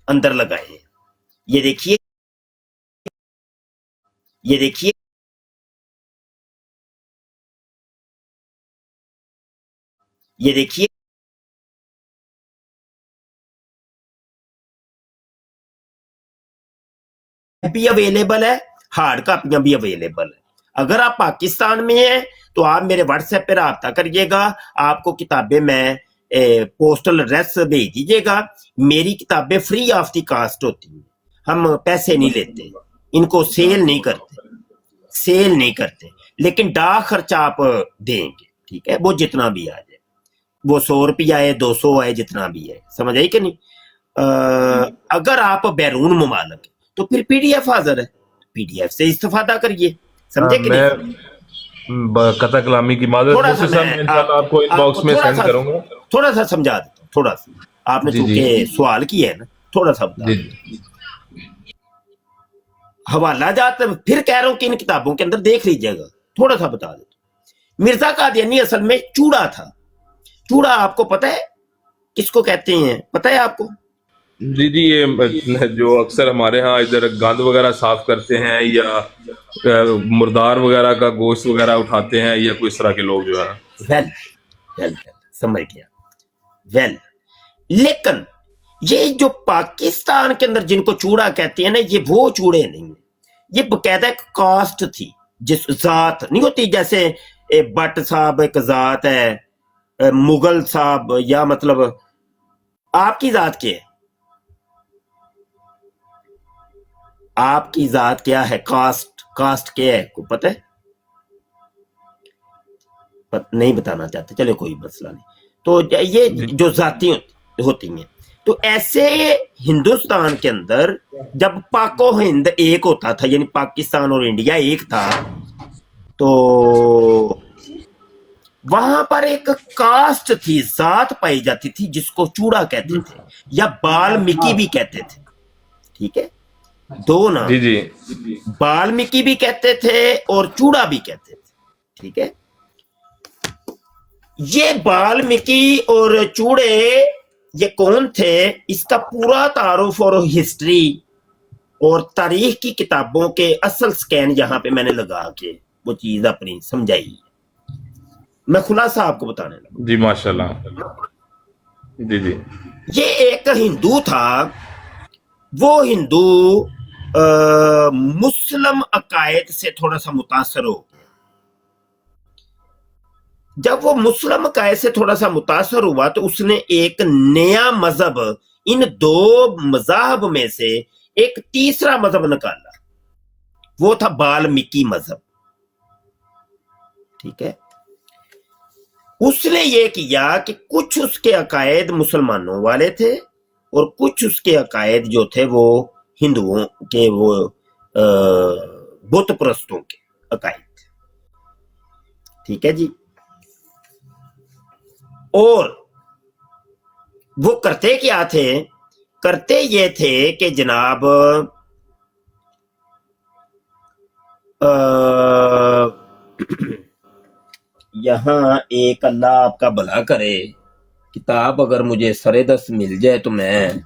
अंदर लगाए हैं। ये देखिए, ये देखिए, ये देखिए, भी अवेलेबल है, हार्ड कापियां भी अवेलेबल है। अगर आप पाकिस्तान में हैं तो आप मेरे व्हाट्सएप पे राब्ता करिएगा, आपको किताबें मैं पोस्टल एड्रेस भेज दीजिएगा। मेरी किताबें फ्री ऑफ दी कास्ट होती हैं, हम पैसे नहीं लेते, इनको सेल नहीं करते, सेल नहीं करते, लेकिन डाक खर्चा आप देंगे, ठीक है, वो जितना भी आ जाए, वो 100 रुपया है, 200 है, जितना भी है, समझ आई कि नहीं। अगर आप बैरून ममालक तो फिर PDF हाजिर है, PDF से इस्तेफादा करिए, समझे कि नहीं? मैं कथा कलामी की मादर थोड़ा मुफ्ती सा साहब मैं मैं इंशाल्लाह आपको इनबॉक्स में सेंड करूंगा। थोड़ा सा समझा देता हूँ, थोड़ा सा आपने जी, जी। चूंकि सवाल किया है ना, थोड़ा सा बता जी हवाला जात फिर कह रहा हूं कि इन किताबों के अंदर देख लीजिएगा, थोड़ा सा बता देता हूं। मिर्जा कादियानी असल में चूड़ा था। चूड़ा आपको पता है किसको कहते हैं, पता है आपको? जी जी, ये जो अक्सर हमारे यहाँ इधर गंद वगैरह साफ करते हैं या मुर्दार वगैरह का गोश्त वगैरह उठाते हैं या कोई इस तरह के लोग जो है। वेल वेल समझ गया। वेल लेकिन ये जो पाकिस्तान के अंदर जिनको चूड़ा कहते हैं ना, ये वो चूड़े नहीं है, ये बकायदा एक कास्ट थी, जिस जात नहीं होती, जैसे भट्ट साहब एक जात है, मुगल साहब, या मतलब आपकी जात क्या है? आपकी जात क्या है? कास्ट, कास्ट क्या है, को पता है? नहीं बताना चाहते, चलो कोई मसला नहीं। तो ये जो जाति होती हैं, तो ऐसे हिंदुस्तान के अंदर जब पाको हिंद एक होता था, यानी पाकिस्तान और इंडिया एक था, तो वहां पर एक कास्ट थी, जात पाई जाती थी, जिसको चूड़ा कहते थे या बाल्मीकि भी कहते थे। ठीक है, दो नाम, जी जी, बाल्मीकि भी कहते थे और चूड़ा भी कहते थे। ठीक है, ये बाल्मीकि और चूड़े ये कौन थे, इसका पूरा तारुफ और हिस्ट्री और तारीख की किताबों के असल स्कैन यहां पे मैंने लगा के वो चीज अपनी समझाई। मैं खुलासा आपको बताने लगा। जी माशाल्लाह। जी जी, ये एक हिंदू था, वो हिंदू मुस्लिम अकायद से थोड़ा सा मुतासर हो गया। जब वो मुस्लिम अकायद से थोड़ा सा मुतासर हुआ तो उसने एक नया मजहब, इन दो मजाहब में से एक तीसरा मजहब निकाला, वो था बाल्मीकि मजहब। ठीक है, उसने ये किया कि कुछ उसके अकायद मुसलमानों वाले थे और कुछ उसके अकायद जो थे वो हिंदुओं के, वो बुत परस्तों के अकायद थे। ठीक है जी, और वो करते क्या थे? करते ये थे कि जनाब यहां एक अल्लाह आपका भला करे, किताब अगर मुझे सरे दस मिल जाए तो मैं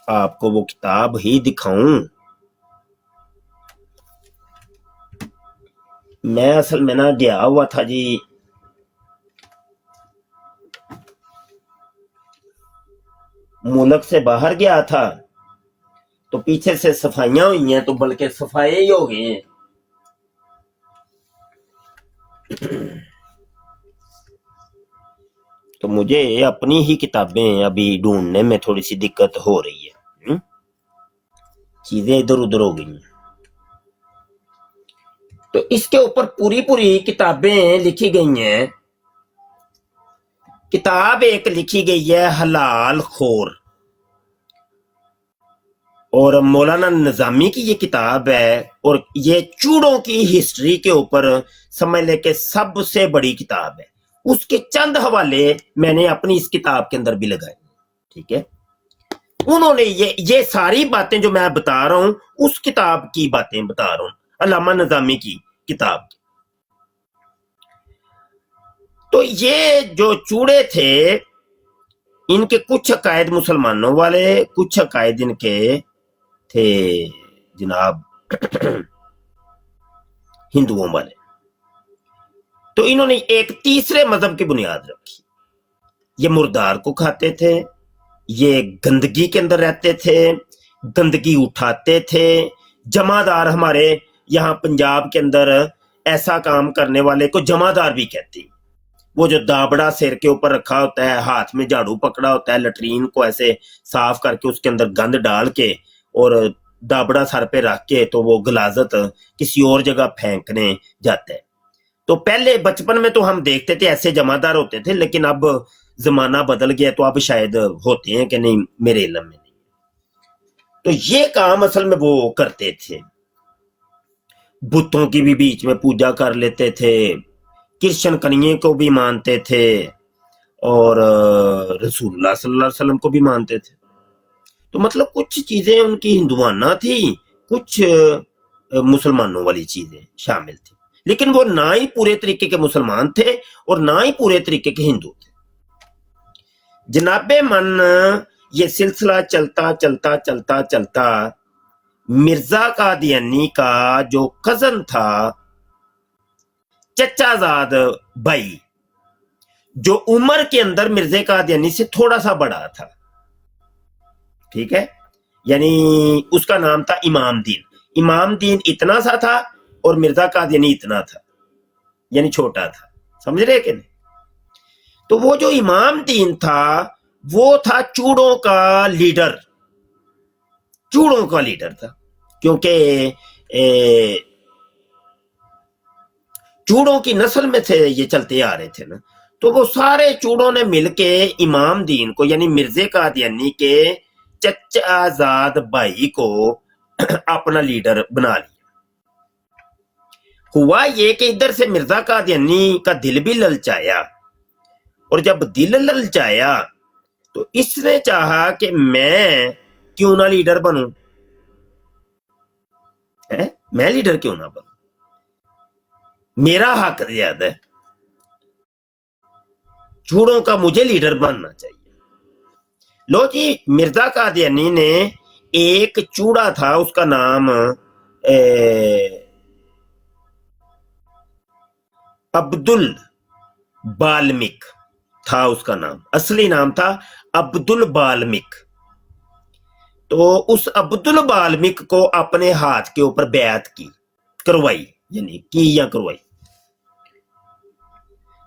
आपको वो किताब ही दिखाऊं। मैं असल में ना गया हुआ था जी, मुल्क से बाहर गया था, तो पीछे से सफाइयां हुई हैं, तो बल्कि सफाई ही हो गई हैं। तो मुझे अपनी ही किताबें अभी ढूंढने में थोड़ी सी दिक्कत हो रही है, चीजें इधर उधर हो गई हैं। तो इसके ऊपर पूरी पूरी किताबें लिखी गई हैं। किताब एक लिखी गई है हलाल खोर, और मौलाना निजामी की ये किताब है, और ये चूड़ों की हिस्ट्री के ऊपर समझ ले के सबसे बड़ी किताब है। उसके चंद हवाले मैंने अपनी इस किताब के अंदर भी लगाए। ठीक है, उन्होंने ये सारी बातें जो मैं बता रहा हूं उस किताब की बातें बता रहा हूं, अल्लामा निजामी की किताब। तो ये जो चूड़े थे, इनके कुछ अकायद मुसलमानों वाले, कुछ अकायद इनके थे जनाब हिंदुओं वाले। तो इन्होंने एक तीसरे मजहब की बुनियाद रखी। ये मुर्दार को खाते थे, ये गंदगी के अंदर रहते थे, गंदगी उठाते थे। जमादार, हमारे यहाँ पंजाब के अंदर ऐसा काम करने वाले को जमादार भी कहते हैं। वो जो दाबड़ा सिर के ऊपर रखा होता है, हाथ में झाड़ू पकड़ा होता है, लटरीन को ऐसे साफ करके उसके अंदर गंद डाल के और दाबड़ा सर पे रख के तो वो गलाजत किसी और जगह फेंकने जाता है। तो पहले बचपन में तो हम देखते थे ऐसे जमादार होते थे, लेकिन अब जमाना बदल गया तो अब शायद होते हैं कि नहीं, मेरे इल्म में नहीं। तो ये काम असल में वो करते थे, बुतों की भी बीच में पूजा कर लेते थे, कृष्ण कन्हैया को भी मानते थे और रसूलुल्लाह सल्लल्लाहु अलैहि वसल्लम को भी मानते थे। तो मतलब कुछ चीजें उनकी हिंदुआना थी, कुछ मुसलमानों वाली चीजें शामिल थी, लेकिन वो ना ही पूरे तरीके के मुसलमान थे और ना ही पूरे तरीके के हिंदू थे। जनाबे मन ये सिलसिला चलता चलता चलता चलता मिर्जा कादियानी का जो कजन था चचाजाद भाई, जो उम्र के अंदर मिर्जा कादियानी से थोड़ा सा बड़ा था, ठीक है, यानी उसका नाम था इमाम दीन। इमाम दीन इतना सा था और मिर्जा कादियानी इतना था, यानी छोटा था, समझ रहे कि नहीं? तो वो जो इमाम दीन था वो था चूड़ों का लीडर, चूड़ों का लीडर था, क्योंकि चूड़ों की नस्ल में थे ये चलते आ रहे थे ना। तो वो सारे चूड़ों ने मिलके इमाम दीन को यानी मिर्जे कादियानी के चचाजाद भाई को अपना लीडर बना लिया। हुआ ये कि इधर से मिर्जा कादियानी का दिल भी ललचाया, और जब दिल ललचाया तो इसने चाहा कि मैं क्यों ना लीडर बनूं, मैं लीडर क्यों ना बनूं, मेरा हक ज्यादा है, चूड़ों का मुझे लीडर बनना चाहिए। लो जी, मिर्जा कादियानी ने एक चूड़ा था, उसका नाम अब्दुल बाल्मिक था, उसका नाम असली नाम था अब्दुल बाल्मिक। तो उस अब्दुल बाल्मिक को अपने हाथ के ऊपर बैत की करवाई, यानी की या करवाई।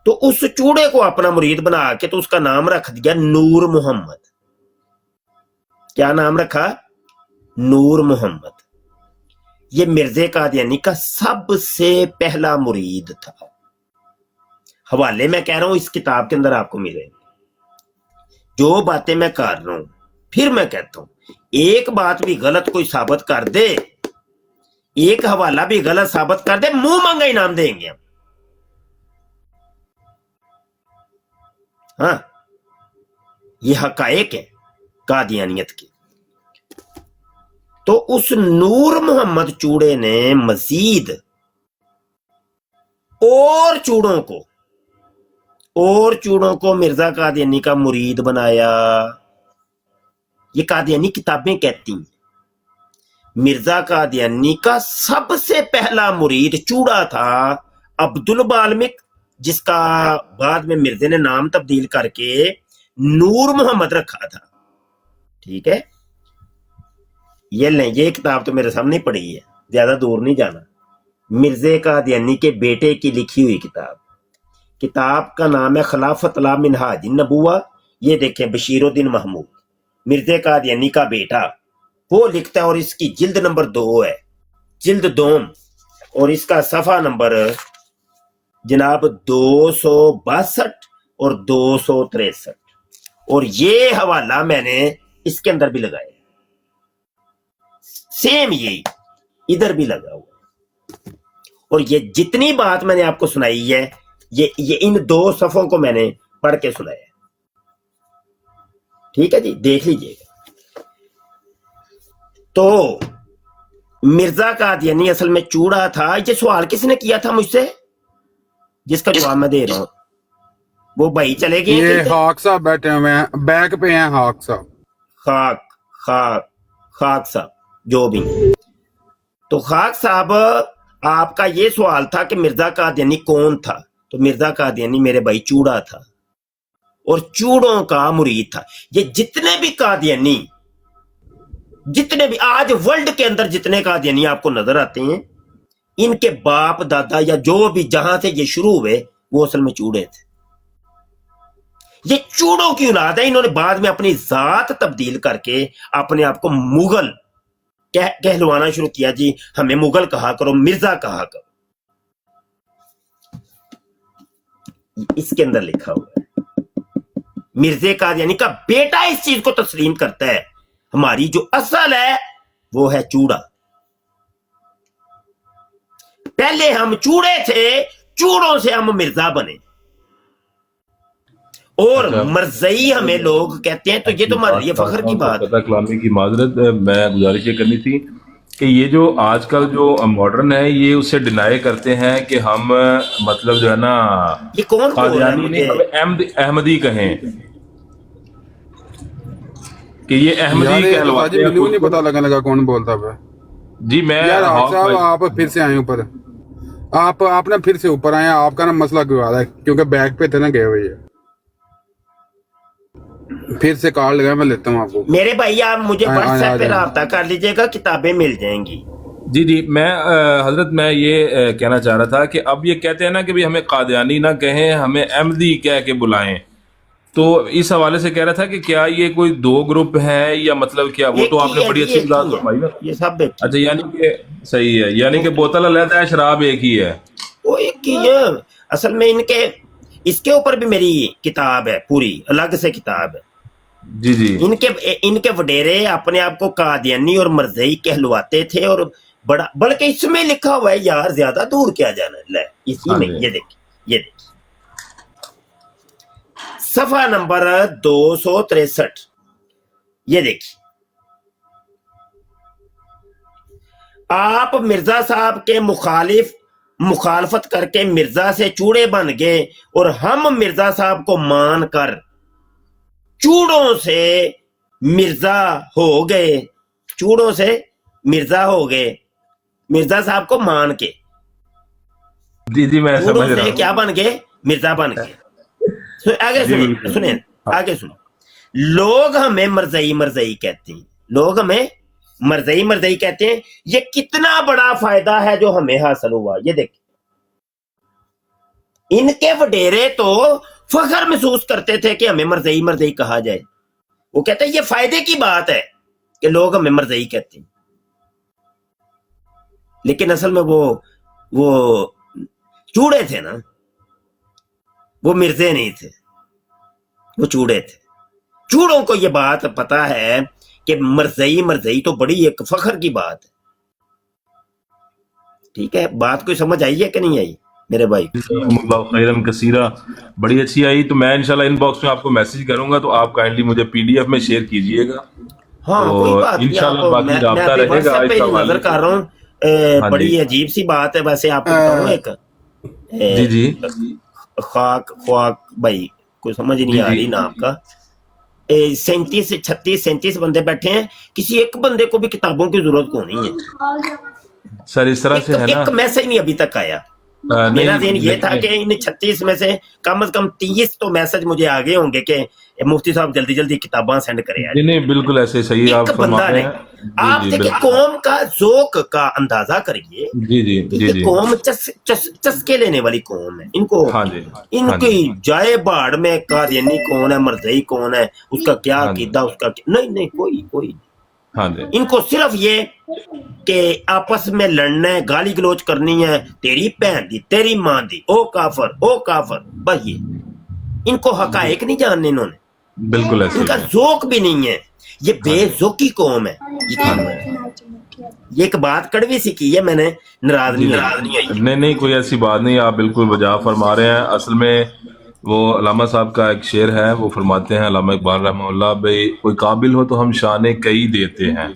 तो उस चूड़े को अपना मुरीद बना के तो उसका नाम रख दिया नूर मोहम्मद। क्या नाम रखा? नूर मोहम्मद। ये मिर्जे कादियानी का सबसे पहला मुरीद था। हवाले मैं कह रहा हूं इस किताब के अंदर आपको मिलेंगे। जो बातें मैं कर रहा हूं, फिर मैं कहता हूं, एक बात भी गलत कोई साबित कर दे, एक हवाला भी गलत साबित कर दे, मुंह मांगा इनाम देंगे हम। हाँ, ये हकायक है कादियानियत की। तो उस नूर मोहम्मद चूड़े ने मजीद और चूड़ों को मिर्जा कादियानी का मुरीद बनाया। ये कादियानी किताबें कहती हैं मिर्जा कादियानी का सबसे पहला मुरीद चूड़ा था अब्दुल बाल्मिक, जिसका बाद में मिर्जे ने नाम तब्दील करके नूर मोहम्मद रखा था। ठीक है, ये लें, ये किताब तो मेरे सामने पड़ी है, ज्यादा दूर नहीं जाना। मिर्जे कादियानी के बेटे की लिखी हुई किताब का नाम है खिलाफत ला मिनहाज नबुवा। ये देखें, बशीरुद्दीन महमूद मिर्जे कादियानी का बेटा वो लिखता है, और इसकी जिल्द नंबर 2 है, जिल्द 2, और इसका सफा नंबर जनाब 262 और 263। और ये हवाला मैंने इसके अंदर भी लगाया, सेम यही इधर भी लगा हुआ। और ये जितनी बात मैंने आपको सुनाई है, ये इन 2 सफों को मैंने पढ़ के सुनाया। ठीक है जी, देख लीजिएगा। तो मिर्जा कादियानी असल में चूड़ा था। ये सवाल किसने किया था मुझसे, जिसका जवाब मैं दे रहा हूं? वो भाई चले गए। ये हाक साहब बैठे हुए हैं, बैक पे हैं हाक साहब। खाक साहब जो भी। तो खाक साहब, आपका ये सवाल था कि मिर्जा कादियानी कौन था। तो मिर्जा कादियानी मेरे भाई चूड़ा था और चूड़ों का मुरीद था। ये जितने भी कादियानी, जितने भी आज वर्ल्ड के अंदर जितने कादियानी आपको नजर आते हैं, इनके बाप दादा या जो भी जहां से ये शुरू हुए, वो असल में चूड़े थे। ये चूड़ों की औलाद है। इन्होंने बाद में अपनी जात तब्दील करके अपने आप को मुगल कहलवाना शुरू किया। जी हमें मुगल कहा करो, मिर्जा कहा करो। इसके अंदर लिखा हुआ है। मिर्जे कादियानी का बेटा इस चीज को तस्लीम करता है। हमारी जो असल है वो है चूड़ा। पहले हम चूड़े थे, चूड़ों से हम मिर्जा बने, और मरजई हमें लोग कहते हैं, तो ये तो हमारे लिए फख्र की बात है। कलामी की माजरत, मैं गुजारिश ये करनी थी कि ये जो आजकल जो मॉडर्न है ये उससे डिनाई करते हैं कि हम मतलब जो है ना ये कौन कादियानी नहीं, हमें अहमदी कहें कि ये अहमदी कहलवाते हैं। मुझे नहीं पता लगा कौन बोलता है जी। मैं यार साहब आप फिर से आए ऊपर, आप ना फिर से ऊपर आए, आपका ना मसला क्यों आ रहा है? क्योंकि बैग पे थे ना गए हुए, फिर से कॉल लगा, मैं लेता हूँ आपको। मेरे भाई आप मुझे व्हाट्सएप पे राब्ता कर लीजिएगा, किताबें मिल जाएंगी। जी जी। मैं हजरत मैं ये कहना चाह रहा था कि अब ये कहते हैं ना कि भाई हमें कादियानी ना कहें, हमें अहमदी कह के बुलाएं, तो इस हवाले से कह रहा था कि क्या ये कोई दो ग्रुप है या मतलब क्या? वो तो आपने बड़ी अच्छी बात बताई ना, ये सब अच्छा, यानी कि सही है, यानी कि बोतल अलग है, शराब एक ही है। वो एक ही है असल में। इनके इसके ऊपर भी मेरी किताब है, पूरी अलग से किताब है। जी जी। इनके वडेरे अपने आप को कादियानी और मरज़ई कहलवाते थे, और बड़ा बल्कि इसमें लिखा हुआ है यार, ज्यादा दूर क्या जाना, ले इसी में ये देखिए सफा नंबर 263, ये देखिए, आप मिर्जा साहब के मुखालफत करके मिर्जा से चूड़े बन गए, और हम मिर्जा साहब को मान कर चूड़ों से मिर्जा हो गए, चूड़ों से मिर्जा हो गए, मिर्जा साहब को मान के। जी जी, मैं समझ रहा हूं। क्या बन गए? मिर्जा बन गए। आगे सुने आगे सुनो। लोग हमें मरज़ई कहते हैं, लोग हमें मरज़ई कहते हैं। ये कितना बड़ा फायदा है जो हमें हासिल हुआ, ये देख। इनके वडेरे तो फख्र महसूस करते थे कि हमें मरज़ई कहा जाए। वो कहते हैं ये फायदे की बात है कि लोग हमें मरज़ई कहते हैं, लेकिन असल में वो चूड़े थे ना, वो मिर्जे नहीं थे, वो चूड़े थे। चूड़ों को ये बात पता है कि मरज़ई तो बड़ी एक फख्र की बात है। ठीक है, बात कोई समझ आई है कि नहीं आई मेरे भाई? खैरन कसीरा, बड़ी अच्छी आई। तो मैं इंशाल्लाह इनबॉक्स में आपको मैसेज करूंगा, तो आप काइंडली मुझे PDF में शेयर कीजिएगा। हाँ, तो कोई बात इंशाल्लाह बाकी राब्ता रहेगा। नजर कर रहा हूँ, बड़ी अजीब सी बात है वैसे। आपको बताऊं एक, जी जी, ख्वाक भाई, कोई समझ नहीं आ रही ना आपका। 37 बंदे बैठे हैं, किसी एक बंदे को भी किताबों की जरूरत को नहीं है सर, इस तरह से है ना। एक मैसेज नहीं अभी तक आया। मेरा दिन ये था कि इन 36 में से कम 30 तो मैसेज मुझे आ गए होंगे कि मुफ्ती साहब जल्दी जल्दी किताबां सेंड करें। नहीं, बिल्कुल ऐसे सही आप फरमा रहे हैं। आप देखिए, कौम का ज़ौक़ का अंदाजा करिए। जी जी जी जी। कौम चस्के लेने वाली कौम है। इनको हाँ जी, इनकी जाए बाढ़ में कादियानी कौन है, मरज़ई कौन है, उसका क्या अकीदा, उसका नहीं कोई। हाँ जी। इनको सिर्फ ये कि आपस में लड़ना है, गाली गलोच करनी है, तेरी बहन दी, तेरी मां दी, ओ काफर, बस ये। इनको हकायक नहीं जानने इन्होंने, बिल्कुल ऐसे। इनका ज़ौक़ भी नहीं है। ये बेज़ौक़ी कौम है। ये एक बात कड़वी सी की है मैंने, नाराज नहीं आई। नहीं, कोई ऐसी बात नहीं, आप बिल्कुल वजह फरमा रहे हैं। असल में वो अल्लामा साहब का एक शेर है, वो फरमाते हैं, अल्लामा इकबाल रहमतुल्लाह, भाई कोई काबिल हो तो हम शाने कई देते हैं,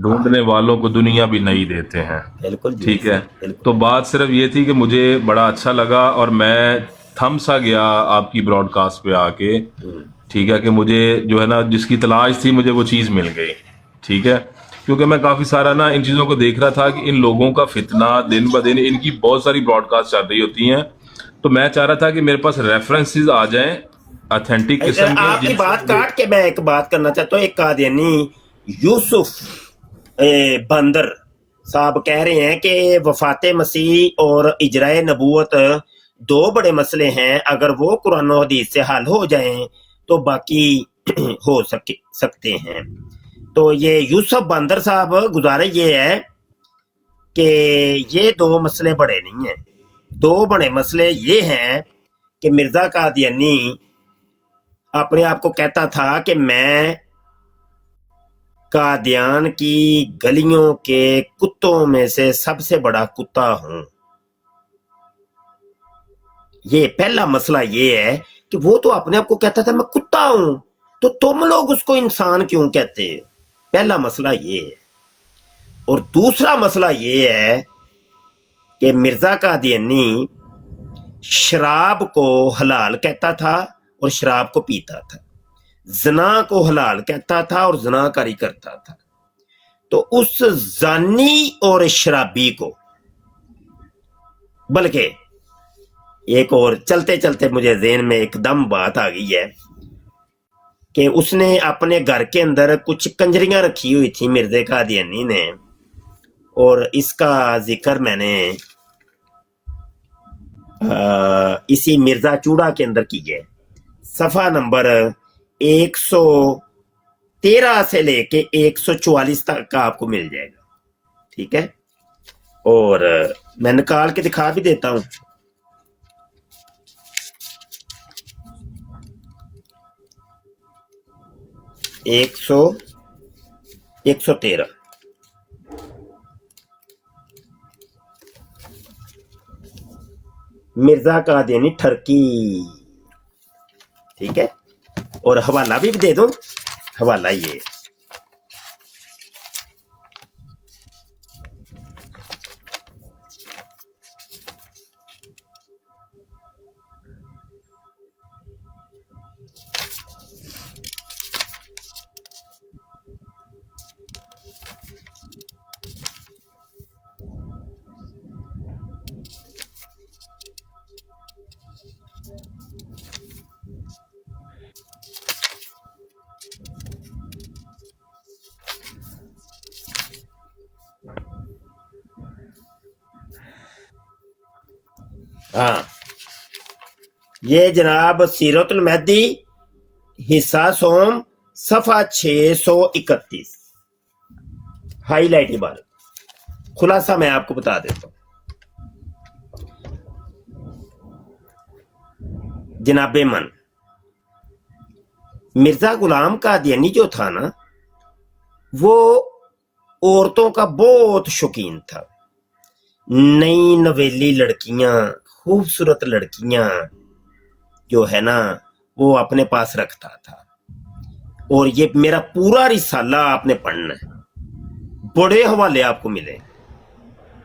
ढूंढने वालों को दुनिया भी नहीं देते हैं। बिल्कुल ठीक है। तो बात सिर्फ ये थी कि मुझे बड़ा अच्छा लगा और मैं थम सा गया आपकी ब्रॉडकास्ट पे आके। ठीक है, कि मुझे जो है ना जिसकी तलाश थी मुझे वो चीज़ मिल गई। ठीक है, क्योंकि मैं काफ़ी सारा ना इन चीज़ों को देख रहा था कि इन लोगों का फितना दिन ब दिन, इनकी बहुत सारी ब्रॉडकास्ट चल रही होती हैं, तो मैं चाह रहा था कि मेरे पास रेफरेंसेस आ जाएं ऑथेंटिक किस्म के। आपकी बात काट के मैं एक बात करना चाहता हूँ। एक कादियानी यूसुफ बंदर साहब कह रहे हैं कि वफात मसीह और इजराए नबूवत दो बड़े मसले हैं, अगर वो कुरान और हदीस से हल हो जाएं तो बाकी हो सकते हैं। तो ये यूसुफ बंदर साहब गुजारिश ये है कि ये दो मसले बड़े नहीं हैं। दो बड़े मसले ये हैं कि मिर्जा कादियानी अपने आप को कहता था कि मैं कादियान की गलियों के कुत्तों में से सबसे बड़ा कुत्ता हूं। ये पहला मसला ये है कि वो तो अपने आप को कहता था मैं कुत्ता हूं, तो तुम लोग उसको इंसान क्यों कहते हो? पहला मसला ये है। और दूसरा मसला ये है कि मिर्जा कादियानी शराब को हलाल कहता था और शराब को पीता था, जना को हलाल कहता था और जनाकारी करता था। तो उस जानी और शराबी को, बल्कि एक और चलते चलते मुझे ज़हन में एकदम बात आ गई है कि उसने अपने घर के अंदर कुछ कंजरियां रखी हुई थी मिर्जे कादियानी ने, और इसका जिक्र मैंने इसी मिर्जा चूड़ा के अंदर की है। सफा नंबर 113 से लेके 144 तक का आपको मिल जाएगा, ठीक है। और मैं निकाल के दिखा भी देता हूं। एक सौ 113 मिर्जा कादियानी ठरकी, ठीक है। और हवाला भी दे दो, हवाला ये हाँ, ये जनाब सीरतुल मेहदी हिस्सा सोम सफा 631 हाईलाइट इबारत। खुलासा मैं आपको बता देता हूं। जनाबे मन, मिर्जा गुलाम कादियानी जो था ना, वो औरतों का बहुत शौकीन था। नई नवेली लड़कियां, खूबसूरत लड़कियां जो है ना, वो अपने पास रखता था। और ये मेरा पूरा रिसाला आपने पढ़ना है, बड़े हवाले आपको मिले,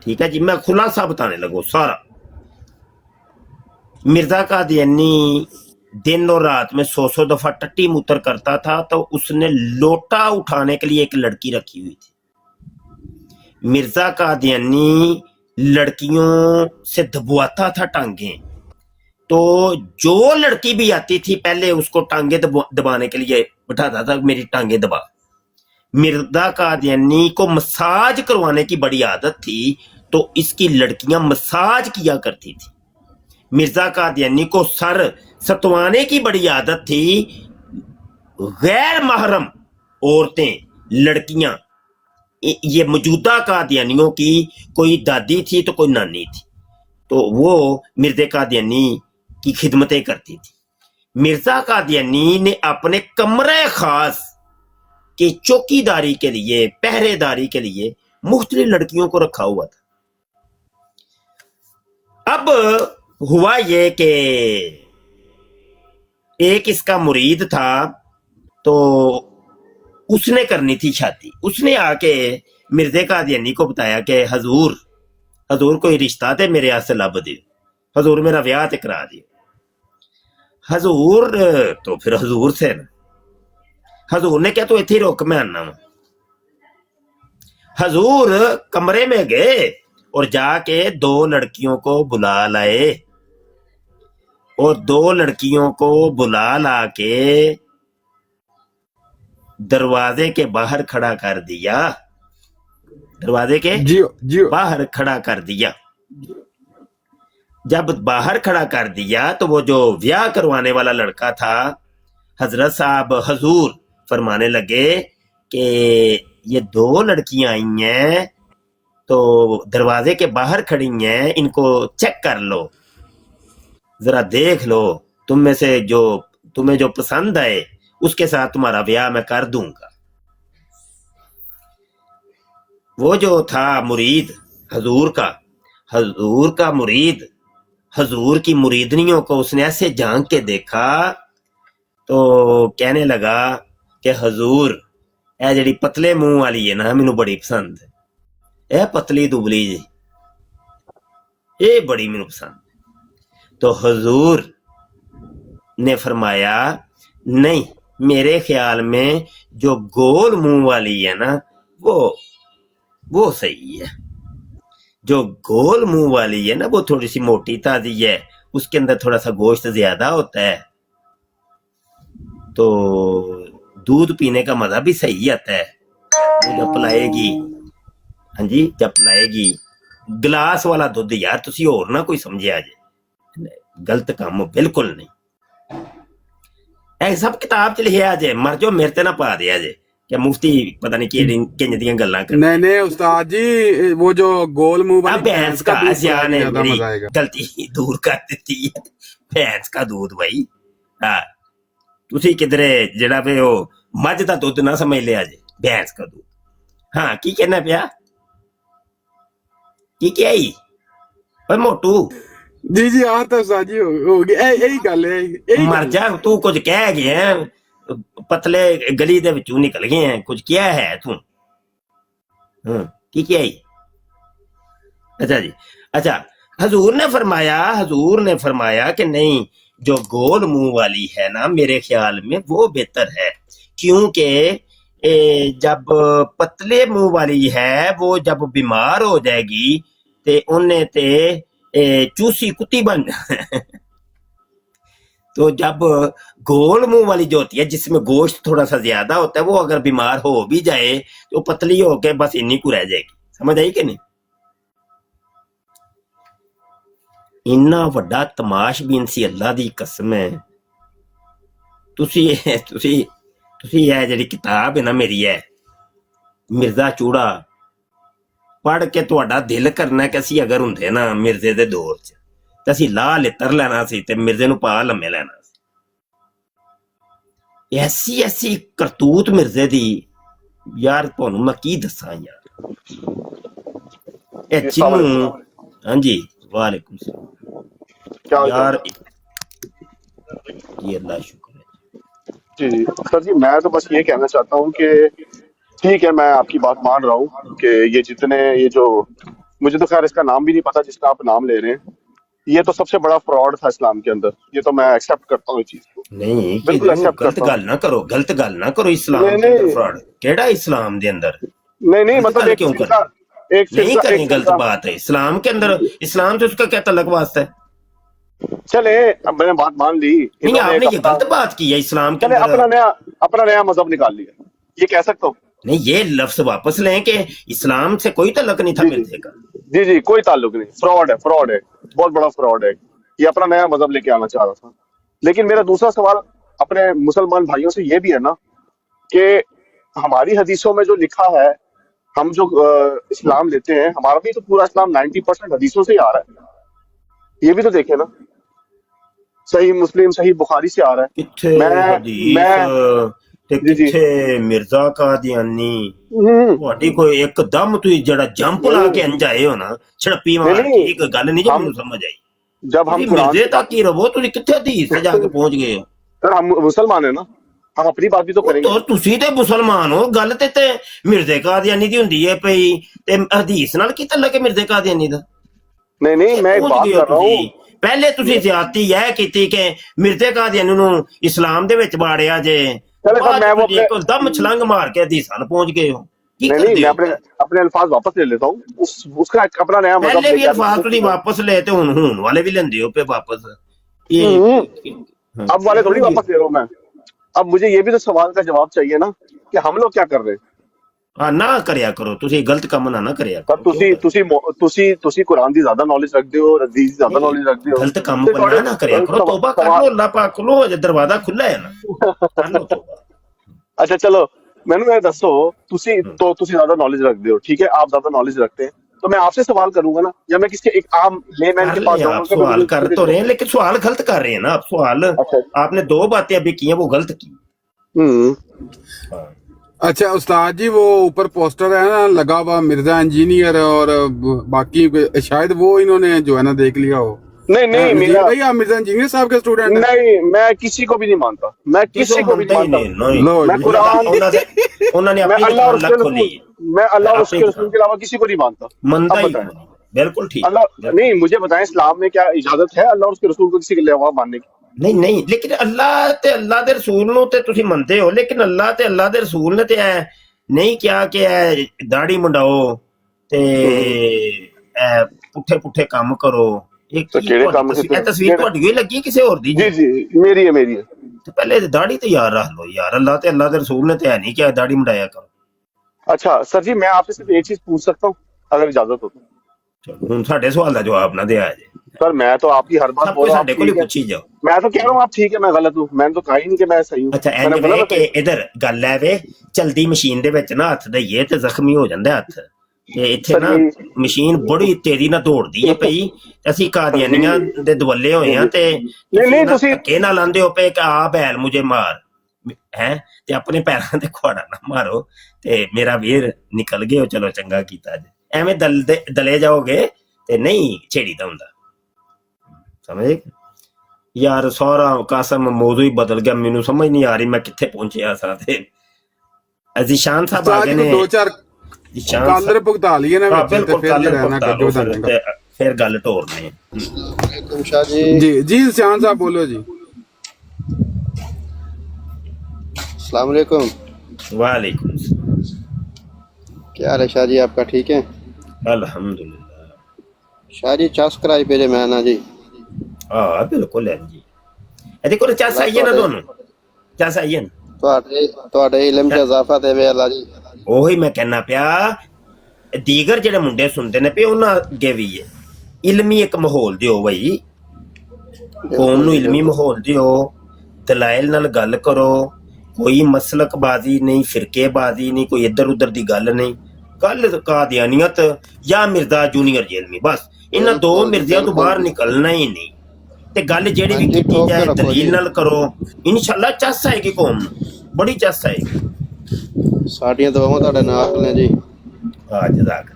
ठीक है जी। मैं खुलासा बताने लगू सारा। मिर्जा कादियानी दिन और रात में 100 दफा टट्टी मूत्र करता था, तो उसने लोटा उठाने के लिए एक लड़की रखी हुई थी। मिर्जा कादियानी लड़कियों से दबवाता था टांगे, तो जो लड़की भी आती थी पहले उसको टांगे दबाने के लिए बिठाता था, मेरी टांगे दबा। मिर्जा कादियानी को मसाज करवाने की बड़ी आदत थी, तो इसकी लड़कियां मसाज किया करती थी। मिर्जा कादियानी को सर सतवाने की बड़ी आदत थी। गैर महरम औरतें, लड़कियां, ये मौजूदा कादियानियों की कोई दादी थी तो कोई नानी थी, तो वो मिर्जा कादियानी की खिदमतें करती थी। मिर्जा कादियानी ने अपने कमरे खास के चौकीदारी के लिए, पहरेदारी के लिए मुख्तलिफ लड़कियों को रखा हुआ था। अब हुआ ये कि एक इसका मुरीद था, तो उसने करनी थी शादी। उसने आके मिर्जा कादियानी को बताया कि हजूर कोई रिश्ता ते मेरे आस्ते लब दियो, हजूर मेरा ब्याह ते करा दियो। हजूर तो फिर हजूर से ना, हजूर ने क्या तो इथे रोक, मैं आना वा। हजूर कमरे में गए और जाके 2 लड़कियों को बुला लाए, और 2 लड़कियों को बुला ला के दरवाजे के बाहर खड़ा कर दिया, दरवाजे के बाहर खड़ा कर दिया। जब बाहर खड़ा कर दिया तो वो जो ब्याह करवाने वाला लड़का था, हजरत साहब हजूर फरमाने लगे कि ये 2 लड़कियां आई हैं, तो दरवाजे के बाहर खड़ी हैं, इनको चेक कर लो, जरा देख लो, तुम में से जो तुम्हें जो पसंद आए उसके साथ तुम्हारा ब्याह मैं कर दूंगा। वो जो था मुरीद हजूर का मुरीद, हजूर की मुरीदनियों को उसने ऐसे झांक के देखा तो कहने लगा कि हजूर ए जड़ी पतले मुंह वाली है ना मैनू बड़ी पसंद है, ए पतली दुबली जी ये बड़ी मैनू पसंद है। तो हजूर ने फरमाया नहीं, मेरे ख्याल में जो गोल मुंह वाली है ना वो सही है। जो गोल मुंह वाली है ना वो थोड़ी सी मोटी ताजी है, उसके अंदर थोड़ा सा गोश्त ज्यादा होता है, तो दूध पीने का मजा भी सही आता है। वो जब पिलाएगी, हाँ जी जब पिलाएगी गिलास वाला दुध यार, तुसी होर ना कोई समझिया जे, गलत काम बिल्कुल नहीं। ਇਹ ਸਭ ਕਿਤਾਬ ਚ ਲਿਖਿਆ ਜੇ, ਮਰ ਜਾਓ ਮੇਰੇ ਤੇ ਨਾ ਪਾ ਦਿਆ ਜੇ ਕਿ ਮੁਫਤੀ ਪਤਾ ਨਹੀਂ ਕਿੰਜ ਦੀਆਂ ਗੱਲਾਂ ਕਰ। नहीं नहीं उस्ताद जी, वो जो गोल मुंह वाली भैंस का दूध सियान ने ज्यादा मेरी मजा आएगा। गलती दूर कर ਦਿੱਤੀ ਹੈ। भैंस का दूध भाई, हाँ ਤੁਸੀਂ ਕਿਧਰੇ ਜਿਹੜਾ ਵੇ ਉਹ ਮੱਝ ਦਾ ਦੁੱਧ ਨਾ ਸਮਝ ਲਿਆ ਜੇ, भैंस का दूध। हाँ ਕੀ ਕਹਿਣਾ ਪਿਆ, ਕੀ ਕਿਹਾ ਹੀ ਓਏ ਮੋਟੂ? जी जी हाँ तो उस्ताद जी होगी यही गल है, यही ਮਰ ਜਾ, ਤੂੰ ਕੁਝ ਕਹਿ ਗਿਆ, ਪਤਲੇ ਗਲੀ ਦੇ ਵਿੱਚੋਂ ਨਿਕਲ ਗਏ ਹੈ, ਕੁਝ ਕਿਹਾ ਹੈ ਤੂੰ? ਹਾਂ ਕੀ ਕਿਹਾ ਹੀ? अच्छा जी, अच्छा हजूर ने फरमाया कि नहीं, जो गोल मुंह वाली है ना मेरे ख्याल में वो बेहतर है, क्योंकि जब पतले मुंह वाली है वो जब बीमार हो जाएगी ते उन्हें ते चूसी कुत्ती बन तो जब गोल मुंह वाली जो होती है जिसमें गोश्त थोड़ा सा ज्यादा होता है, वो अगर बीमार हो भी जाए तो पतली होके बस इन्हीं को रह जाएगी। समझ आई कि नहीं? इन्ना वड्डा तमाशबीन सी अल्लाह दी कसम है। तुसी ये जेड़ी किताब है ना मेरी है मिर्जा चूड़ा पढ़ के तुहाडा दिल करना कि असी अगर हुंदे ना मिर्जे दे दौर च ते असी ला लितर लेना सी ते मिर्जे नूं पा लम्मे लेना सी। ऐसी करतूत मिर्जे दी यार, तुहानूं मैं की दस्सां यार। ए चिन्नू, हाँ जी वालेकुम सलाम यार, जी अल्लाह शुक्र है। जी सर जी, मैं तो बस ये कहना चाहता हूँ कि ठीक है, मैं आपकी बात मान रहा हूँ कि ये जो मुझे तो खैर इसका नाम भी नहीं पता जिसका आप नाम ले रहे हैं, ये तो सबसे बड़ा फ्रॉड था इस्लाम के अंदर, ये तो मैं एक्सेप्ट करता हूँ इस चीज को। नहीं बिल्कुल एक्सेप्ट गलत करता गल ना करो, गलत गल ना करो। इस्लाम नहीं, के अंदर नहीं। फ्रॉड केड़ा? इस्लाम दे अंदर नहीं गलत मतलब गल एक क्यों फिरका करें? एक नहीं फिरका करनी एक गलत फिरका बात है। इस्लाम के अंदर, इस्लाम से उसका क्या तलक वास्ता है? चले, अब मैंने बात मान ली, नहीं इन्होंने आपने एक ये अपना गलत बात की है। इस्लाम के चले अंदर अपना नया मजहब निकाल लिया, ये कह सकता हूँ? नहीं, ये लफ्ज वापस लें कि इस्लाम से कोई तलक नहीं था जी मिर्जे का। जी जी, कोई ताल्लुक नहीं, फ्रॉड है, बहुत बड़ा फ्रॉड है। ये अपना नया मजहब लेके आना चाह रहा था। लेकिन मेरा दूसरा सवाल अपने मुसलमान भाइयों से ये भी है ना कि हमारी हदीसों में जो लिखा है, हम जो इस्लाम लेते हैं, हमारा भी तो पूरा इस्लाम 90% हदीसों से ही आ रहा है। ये भी तो देखे ना, सही मुस्लिम सही बुखारी से आ रहा है। किथे हदीस ते जी जी किथे मिर्जा कादियानी? हम्म, ਤੁਹਾਡੀ ਕੋਈ ਇੱਕਦਮ ਤੁਸੀਂ ਜਿਹੜਾ ਜੰਪ ਲਾ ਕੇ ਅੰਜਾਏ ਹੋ ਨਾ ਛੜਪੀ ਮਾਰ नहीं ਕੇ, ਇੱਕ ਗੱਲ ਨਹੀਂ ਜੋ हम ਮੈਨੂੰ ਸਮਝ ਆਈ। जब हम ਤੁਸੀਂ कुरान ਮਿਰਜ਼ੇ ਤੱਕ ਹੀ ਰਹੋ, ਤੁਸੀਂ ਕਿੱਥੇ ਹਦੀਸ ਤੇ ਜਾ ਕੇ ਪਹੁੰਚ ਗਏ ਹੋ? सर हम मुसलमान है ना, हम अपनी बात भी तो करेंगे। तो ਤੁਸੀਂ ਤੇ ਮੁਸਲਮਾਨ ਹੋ, ਗੱਲ ਤੇ ਮਿਰਜ਼ੇ ਕਾਦੀਆਨੀ ਦੀ ਹੁੰਦੀ ਹੈ ਪਈ, ਤੇ ਹਦੀਸ ਨਾਲ ਕੀ ਤਲਕ ਹੈ ਮਿਰਜ਼ੇ ਕਾਦੀਆਨੀ ਦਾ? नहीं नहीं, मैं एक ਪਹੁੰਚ बात ਗਏ ਹੋ कर रहा हूँ। ਤੁਸੀਂ। ਪਹਿਲੇ ਤੁਸੀਂ ਜ਼ਿਆਦਤੀ ਇਹ ਕੀਤੀ ਕਿ ਮਿਰਜ਼ੇ ਕਾਦੀਆਨੀ ਨੂੰ ਇਸਲਾਮ ਦੇ ਵਿੱਚ ਬਾੜਿਆ ਜੇ, चले सर, ਬਾਅਦ मैं वो ਤੁਸੀਂ अपने ਇੱਕਦਮ ਛਲੰਗ ਮਾਰ ਕੇ ਹਦੀਸਾਂ ਨੂੰ ਪਹੁੰਚ ਗਏ ਹੋ। ਕੀ नहीं नहीं, ਕਰਦੇ मैं ਹੋ? अपने अपने अल्फाज वापस ले लेता हूँ। उसका एक अपना नया मजहब ਪਹਿਲੇ ਵੀ लेके ਅਲਫਾਜ਼ ਤੁਸੀਂ ਵਾਪਸ ਲਏ ਤੇ ਹੁਣ वाले भी लेंदे हो पे वापस। ये हाँ, अब वाले थोड़ी वापस ले रहा हूँ मैं। अब मुझे ये भी तो सवाल का जवाब चाहिए ना कि हम लोग क्या कर रहे हैं। हाँ ना करया करो, ਤੁਸੀਂ ਗਲਤ ਕੰਮ ਨਾ ਕਰਿਆ पर ਕਰੋ। तुसी कुरान दी ज्यादा नॉलेज रखते हो, हदीस दी ज्यादा नहीं, नॉलेज रखते हो, गलत काम ते पर थोड़े ना करया करो। तौबा कर लो, अल्लाह पाक को अजे दरवाजा खुला है ना, कर लो तौबा। अच्छा चलो, मैंने ये दसो, तुसी ज्यादा नॉलेज रखते हो, ठीक है, आप ज्यादा नॉलेज रखते हैं, तो मैं आपसे सवाल करूंगा ना, या मैं किसी एक आम लेमैन कर के पास ले, आप जाऊंगा कि सवाल मुझे कर तो रहे हैं लेकिन सवाल गलत कर रहे हैं ना आप। सवाल आपने 2 बातें अभी की हैं वो गलत की। अच्छा उस्ताद जी, वो ऊपर पोस्टर है ना लगा हुआ मिर्जा इंजीनियर और बाकी शायद वो इन्होंने जो है ना देख लिया हो। नहीं नहीं, नजीर मेरा भाई आप मिर्जा इंजीनियर साहब के स्टूडेंट हैं? नहीं, मैं किसी को भी नहीं मानता, मैं किसी को भी नहीं मानता। लो मैं जी। कुरान, उन्होंने मैं अपनी अल्लाह और दुकान उसके लख खोली रसूल, मैं अल्लाह और उसके रसूल के अलावा किसी को नहीं मानता। मनता अब ही बताएं, नहीं। बिल्कुल ठीक। अल्लाह नहीं, मुझे बताएं इस्लाम में क्या इजाजत है अल्लाह और उसके रसूल को किसी के अलावा मानने की? नहीं नहीं, लेकिन अल्लाह दे रसूल नु ते तुसी मनते हो, लेकिन अल्लाह दे रसूल ने ते नहीं क्या कि दाढ़ी मुंडाओ ते पुठे पुठे काम करो। एक तो केड़े काम तस्वीर ਤੁਹਾਡੀ ਹੀ ਲੱਗੀ ਕਿਸੇ ਹੋਰ ਦੀ? जी जी, मेरी है, मेरी है। तो पहले दाढ़ी ते यार रख लो यार, अल्लाह दे रसूल ने ते है नहीं क्या दाढ़ी मुंडाया करो। अच्छा सर जी, मैं आपसे सिर्फ एक चीज पूछ सकता हूँ अगर इजाजत हो तो? चलो हुन साडे सवाल दा जवाब ना दिया जे सर मैं तो आपकी हर बात सब बोल कुछ रहा हूँ, साडे आप कोल ठीक है। पूछी जाओ। मैं तो कह रहा हूँ आप ठीक है, मैं गलत हूँ, मैंने तो कहा ही नहीं कि मैं सही हूँ। अच्छा मैंने एंड बोला वे ना कि इधर गल है वे चलदी मशीन दे विच ना हत्थ दईए ते जख्मी हो जांदा हत्थ ते इत्थे ना मशीन बड़ी तेजी नाल दौड़दी है पई ते ਅਸੀਂ ਕਾਦੀਆਨੀਆਂ ਦੇ ਦਵੱਲੇ ਹੋਏ ਆ ਤੇ नहीं ਤੁਸੀਂ ਧੱਕੇ ਨਾਲ ਆਂਦੇ ਹੋ ਪਏ ਕਿ ਆ ਬੈਲ ਮੁਝੇ ਮਾਰ ਹੈ ਤੇ ਆਪਣੇ ਪੈਰਾਂ ਤੇ ਖੁਆੜਾ ਨਾ ਮਾਰੋ ਤੇ ਮੇਰਾ ਵੀਰ ਨਿਕਲ ਗਏ ਹੋ, ਚਲੋ ਚੰਗਾ ਕੀਤਾ ਜੀ। ਐਵੇਂ ਦਲੇ ਜਾਓਗੇ ਤੇ ਨਹੀਂ ਛੇੜੀਦਾ ਹੁੰਦਾ, ਸਮਝੇ ਯਾਰ। ਸਾਰਾ ਕਾਸਮ ਮੌਜੂ ਹੀ ਬਦਲ ਗਿਆ, ਮੈਨੂੰ ਸਮਝ ਨਹੀਂ ਆ ਰਹੀ ਮੈਂ ਕਿੱਥੇ ਪਹੁੰਚਿਆ ਸਾਂ। ਤੇ ਅਜ਼ੀਸ਼ਾਨ ਸਾਹਿਬ ਆ ਗਏ ਨੇ, ਦੋ ਚਾਰ ਕਾਲਰ ਭੁਗਤਾ ਲਈਏ ਨਾ ਵਿੱਚ ਤੇ ਫਿਰ ਜਿਹੜਾ ਨਾ ਗੱਜੋ ਦਾ ਫਿਰ ਗੱਲ ਢੋਰਨੇ। जी जी शान साहब बोलो जी। अस्सलाम वालेकुम। वालेकुम। क्या हाल है शाह जी आपका, ठीक है? अल्हम्दुलिल्लाह। शाह जी चस कराई भेजे मैं ना जी। हाँ बिल्कुल है जी। ਇਹਦੇ ਕੋਲ ਚੱਸ ਆਈਏ ਨਾ ਤੁਹਾਨੂੰ, ਚੱਸ ਆਈਏ ਨਾ ਤੁਹਾਡੇ ਇਲਮ ਚ ਇਜ਼ਾਫਾ ਦੇਵੇ ਅੱਲਾ ਜੀ। ਉਹੀ ਮੈਂ ਕਹਿਣਾ ਪਿਆ, ਦੀਗਰ ਜਿਹੜੇ ਮੁੰਡੇ ਸੁਣਦੇ ਨੇ ਪਏ ਉਹਨਾਂ ਅੱਗੇ ਵੀ ਹੈ ਇਲਮੀ ਇੱਕ ਮਾਹੌਲ ਦਿਓ ਬਈ, ਕੌਮ ਨੂੰ ਇਲਮੀ ਮਾਹੌਲ ਦਿਓ, ਦਲਾਇਲ ਨਾਲ ਗੱਲ ਕਰੋ, ਕੋਈ ਮਸਲਕਬਾਜ਼ੀ ਨਹੀਂ, ਫਿਰਕੇਬਾਜ਼ੀ ਨਹੀਂ, ਕੋਈ ਇੱਧਰ ਉੱਧਰ ਦੀ ਗੱਲ ਨਹੀਂ। ਕੱਲ ਕਾਦੀਆਨੀਅਤ ਜਾਂ ਮਿਰਜ਼ਾ ਜੂਨੀਅਰ ਜੇਲਮੀ, ਬਸ ਇਹਨਾਂ 2 ਮਿਰਜ਼ਿਆਂ ਤੋਂ ਬਾਹਰ ਨਿਕਲਣਾ ਹੀ ਨਹੀਂ। ਤੇ ਗੱਲ ਜਿਹੜੀ ਵੀ ਕੀਤੀ ਜਾਏ ਦਲੀਲ ਨਾਲ ਕਰੋ, ਇਨਸ਼ਾਅੱਲਾ ਚੱਸ ਆਏਗੀ ਕੌਮ ਨੂੰ, ਬੜੀ ਚੱਸ ਆਏਗੀ। ਸਾਡੀਆਂ ਦੁਆਵਾਂ ਤੁਹਾਡੇ ਨਾਲ ਨੇ ਜੀ। ਹਾਂ ਜਜ਼ਾਕ।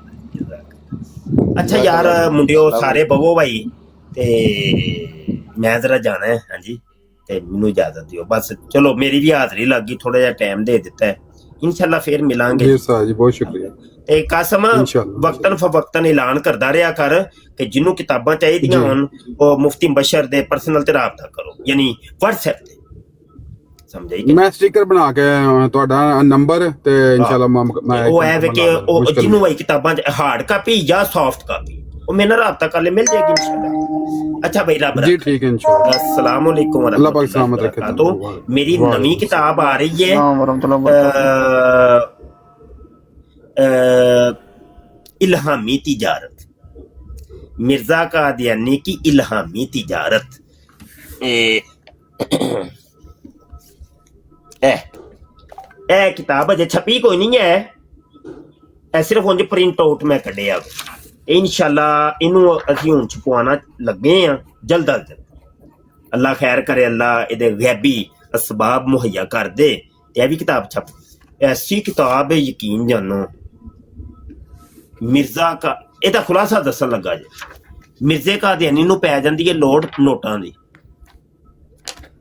अच्छा यार मुंडियो सारे बवो भाई ते मैं जरा जाना है। हाँ जी, ते मैनू इजाजत दियो बस। चलो मेरी भी हाजरी लग गई, थोड़ा जा टाइम दे दिता है, इंशाल्लाह फिर मिलांगे जी सर जी, बहुत शुक्रिया। ते कासम वक्तन फवक्तन ऐलान करदा रहा कर कि जिन्हों किताबां चाहिदियां होन ओ मुफ्ती बशर दे पर्सनल ते राबता करो, यानी WhatsApp ते, समझे? मैं स्टिकर बना के ਤੁਹਾਡਾ ਨੰਬਰ ਤੇ ਇਨਸ਼ਾਅੱਲਾ ਮੈਂ ਉਹ ਹੈ ਕਿ ਉਹ ਜਿਹਨੂੰ ਵੀ ਕਿਤਾਬਾਂ ਹਾਰਡ ਕਾਪੀ ਜਾਂ ਸੌਫਟ ਕਾਪੀ ਉਹ ਮੇਰੇ ਨਾਲ ਰਾਬਤਾ ਕਰ ਲੈ, ਮਿਲ ਜਾਏਗੀ इंशाल्लाह। अच्छा भाई रब जी ठीक है इंशाल्लाह। अस्सलाम वालेकुम अल्लाह पाक सलामत रखे। तो मेरी नवी किताब आ रही है इल्हामी तिजारत, मिर्जा कादियानी की इल्हामी तिजारत। ए किताब अजे छपी कोई नहीं है, ए सिर्फ उंज प्रिंट आउट मैं कढ़िया। इंशाल्लाह इनू असीं हुण छपवाना लगे हैं जल्द अज जल्द। अल्लाह खैर करे, अल्लाह इहदे गैबी असबाब मुहैया कर दे ते भी किताब छप। ऐसी किताब है, यकीन जानो। मिर्जा का ਇਹਦਾ ਖੁਲਾਸਾ ਦੱਸਣ ਲੱਗਾ ਜੀ। ਮਿਰਜ਼ੇ ਕਾਦੀਆਨੀ ਨੂੰ ਪੈ ਜਾਂਦੀ ਹੈ ਲੋੜ ਨੋਟਾਂ ਦੀ।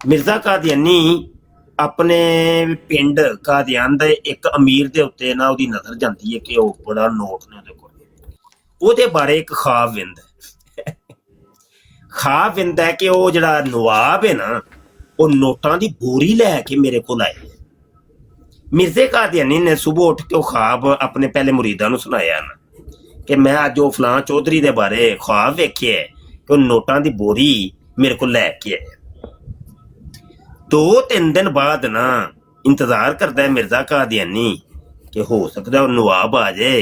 ਮਿਰਜ਼ਾ ਕਾਦੀਆਨੀ ਆਪਣੇ ਪਿੰਡ ਕਾਦੀਆਨ ਦੇ ਇੱਕ ਅਮੀਰ ਦੇ ਉੱਤੇ ਨਾ ਉਹਦੀ ਨਜ਼ਰ ਜਾਂਦੀ ਹੈ ਕਿ ਉਹ ਬੜਾ ਨੋਟ ਨੇ ਉਹਦੇ ਕੋਲ। ਉਹਦੇ ਬਾਰੇ ਇੱਕ ਖਾਬ ਵਿੰਦਾ, ਖਾਬ ਵਿੰਦਾ ਕਿ ਉਹ ਜਿਹੜਾ ਨਵਾਬ ਹੈ ਨਾ ਉਹ ਨੋਟਾਂ ਦੀ ਬੋਰੀ ਲੈ ਕੇ ਮੇਰੇ ਕੋਲ ਆਏ। ਮਿਰਜ਼ੇ ਕਾਦੀਆਨੀ ਨੇ ਸੁਬਹ ਉੱਠ ਕੇ ਉਹ ਖਾਬ ਆਪਣੇ ਪਹਿਲੇ ਮੁਰੀਦਾਂ ਨੂੰ ਸੁਣਾਇਆ ਨਾ कि मैं अज वो फलां चौधरी दे बारे ख्वाब वेखे कि नोटां दी बोरी मेरे को लैके आए। 2-3 दिन बाद ना इंतजार करता है मिर्जा कादियानी कि हो सकता है नवाब आ जाए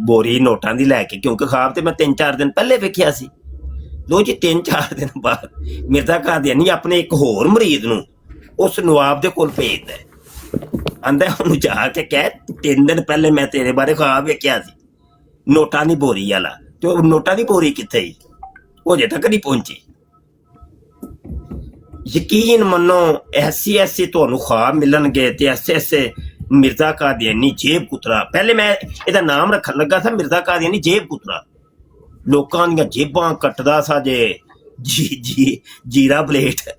बोरी नोटां दी लैके, क्योंकि ख्वाब ते मैं 3-4 दिन पहले वेखिया सी। लो जी 3-4 दिन बाद मिर्जा कादियानी अपने एक होर मरीद नूं उस नवाब दे कोल भेजदा है। आंदा ਉਹਨੂੰ ਜਾ ਕੇ ਕਹਿ 3 ਦਿਨ ਪਹਿਲੇ ਮੈਂ ਤੇਰੇ ਬਾਰੇ ख्वाब ਵੇਖਿਆ ਸੀ ਨੋਟਾਂ ਦੀ ਬੋਰੀ ਵਾਲਾ, ਤੇ ਉਹ ਨੋਟਾਂ ਦੀ ਬੋਰੀ ਕਿੱਥੇ ਹੀ ਉਹ ਅਜੇ ਤੱਕ ਨਹੀਂ ਪਹੁੰਚੀ। ਯਕੀਨ ਮੰਨੋ ਐਸੇ ਤੁਹਾਨੂੰ ख्वाब ਮਿਲਣਗੇ ਤੇ ਐਸੇ ਮਿਰਜ਼ਾ ਕਾਦੀਆਨੀ ਜੇਬ ਕੁਤਰਾ, ਪਹਿਲੇ ਮੈਂ ਇਹਦਾ ਨਾਮ ਰੱਖਣ ਲੱਗਾ ਸੀ ਮਿਰਜ਼ਾ ਕਾਦੀਆਨੀ ਜੇਬ ਕੁਤਰਾ, ਲੋਕਾਂ ਦੀਆਂ ਜੇਬਾਂ ਕੱਟਦਾ ਸਾ ਜੇ ਜੀਰਾ ਬਲੇਟ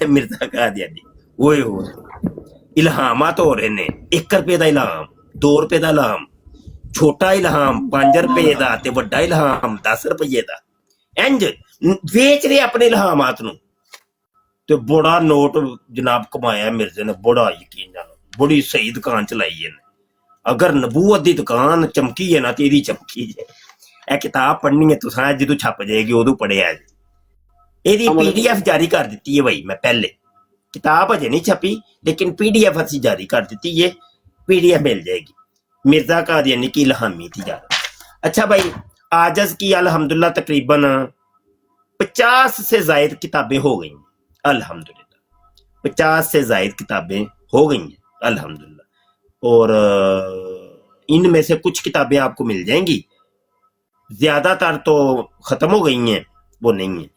ਮਿਰਜ਼ਾ ਕਾਦੀਆਨੀ। ਓਏ ਹੋਏ ਇਲਹਾਮਾਤ ਹੋ ਰਹੇ ਨੇ, 1 ਰੁਪਏ ਦਾ ਇਲਹਾਮ, 2 ਰੁਪਏ ਦਾ ਇਲਹਾਮ, ਛੋਟਾ ਇਲਹਾਮ 5 ਰੁਪਏ ਦਾ ਤੇ ਵੱਡਾ ਇਲਹਾਮ 10 ਰੁਪਏ ਦਾ, ਇੰਜ ਵੇਚ ਰਹੇ ਆਪਣੇ ਇਲਹਾਮਾਤ ਨੂੰ। ਤੇ ਬੜਾ ਨੋਟ ਜਨਾਬ ਕਮਾਇਆ ਮਿਰਜ਼ੇ ਨੇ, ਬੜਾ ਯਕੀਨ ਨਾਲ, ਬੜੀ ਸਹੀ ਦੁਕਾਨ ਚਲਾਈ ਇਹਨੇ। ਅਗਰ ਨਬੂਵਤ ਦੀ ਦੁਕਾਨ ਚਮਕੀ ਹੈ ਨਾ ਤੇ ਇਹਦੀ ਚਮਕੀ ਜੇ। ਇਹ ਕਿਤਾਬ ਪੜ੍ਹਨੀ ਹੈ ਤੁਸੀਂ, ਜਦੋਂ ਛਪ ਜਾਏਗੀ ਉਦੋਂ ਪੜ੍ਹਿਆ ਜੀ। ਇਹਦੀ PDF ਜਾਰੀ ਕਰ ਦਿੱਤੀ ਹੈ ਬਈ ਮੈਂ ਪਹਿਲੇ, किताब अजे नहीं छपी लेकिन PDF ਅਸੀਂ जारी कर दी है, PDF मिल जाएगी। मिर्जा कादियानी की इल्हामी थी ज़्यादा। अच्छा भाई, आजज की अल्हम्दुलिल्लाह तकरीबन 50 से ज़ायद किताबें हो गई हैं अल्हम्दुलिल्लाह, 50 से ज़ायद किताबें हो गई हैं अल्हम्दुलिल्लाह। और इनमें से कुछ किताबें आपको मिल जाएंगी, ज़्यादातर तो ख़त्म हो गई हैं, वो नहीं है।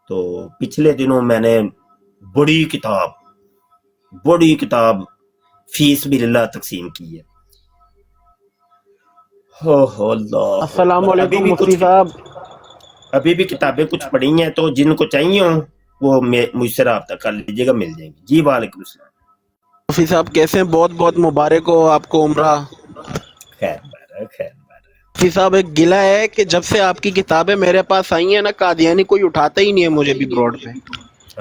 तो पिछले दिनों मैंने बड़ी किताब फीस बिल्लाह तकसीम की है। अस्सलाम वालेकुम मुफ्ती साहब, अभी भी किताबें कुछ पढ़ी हैं, तो जिनको चाहिए हो वो मुझसे रब्ता कर लीजिएगा, मिल जाएंगी जी। वालेकुम अस्सलाम मुफ्ती साहब कैसे हैं? बहुत बहुत मुबारक हो आपको उम्रा। खैर खैर। मुफ्ती साहब एक गिला है कि जब से आपकी किताबें मेरे पास आई हैं ना, कादियानी कोई उठाता ही नहीं है मुझे भी ब्रॉड पे।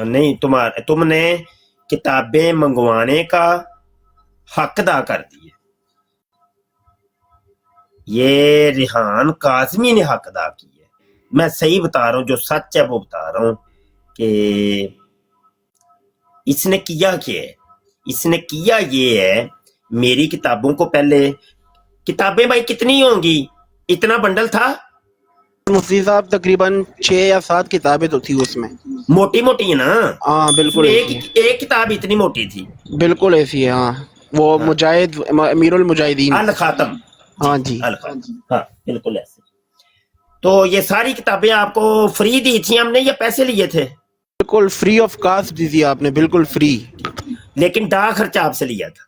नहीं, तुमने किताबें मंगवाने का हक अदा कर दिए, ये रिहान काज़मी ने हक अदा किया। मैं सही बता रहा हूँ, जो सच है वो बता रहा हूँ कि इसने किया क्या है। इसने किया ये है, मेरी किताबों को पहले, किताबें भाई कितनी होंगी, इतना बंडल था मुफ्ती साहब, तकरीबन 6 या 7 किताबें तो थी उसमें, मोटी मोटी है ना। हाँ बिल्कुल, एक किताब इतनी मोटी थी, बिल्कुल ऐसी है। हाँ वो मुजाहिद अमीरुल मुजाहिदीन अल खातम, हाँ जी, अल खातम, हाँ बिल्कुल ऐसे। तो ये सारी किताबें आपको फ्री दी थी हमने या पैसे लिए थे? बिल्कुल फ्री ऑफ कॉस्ट दी थी आपने, बिल्कुल फ्री, लेकिन डाक खर्चा आपसे लिया था।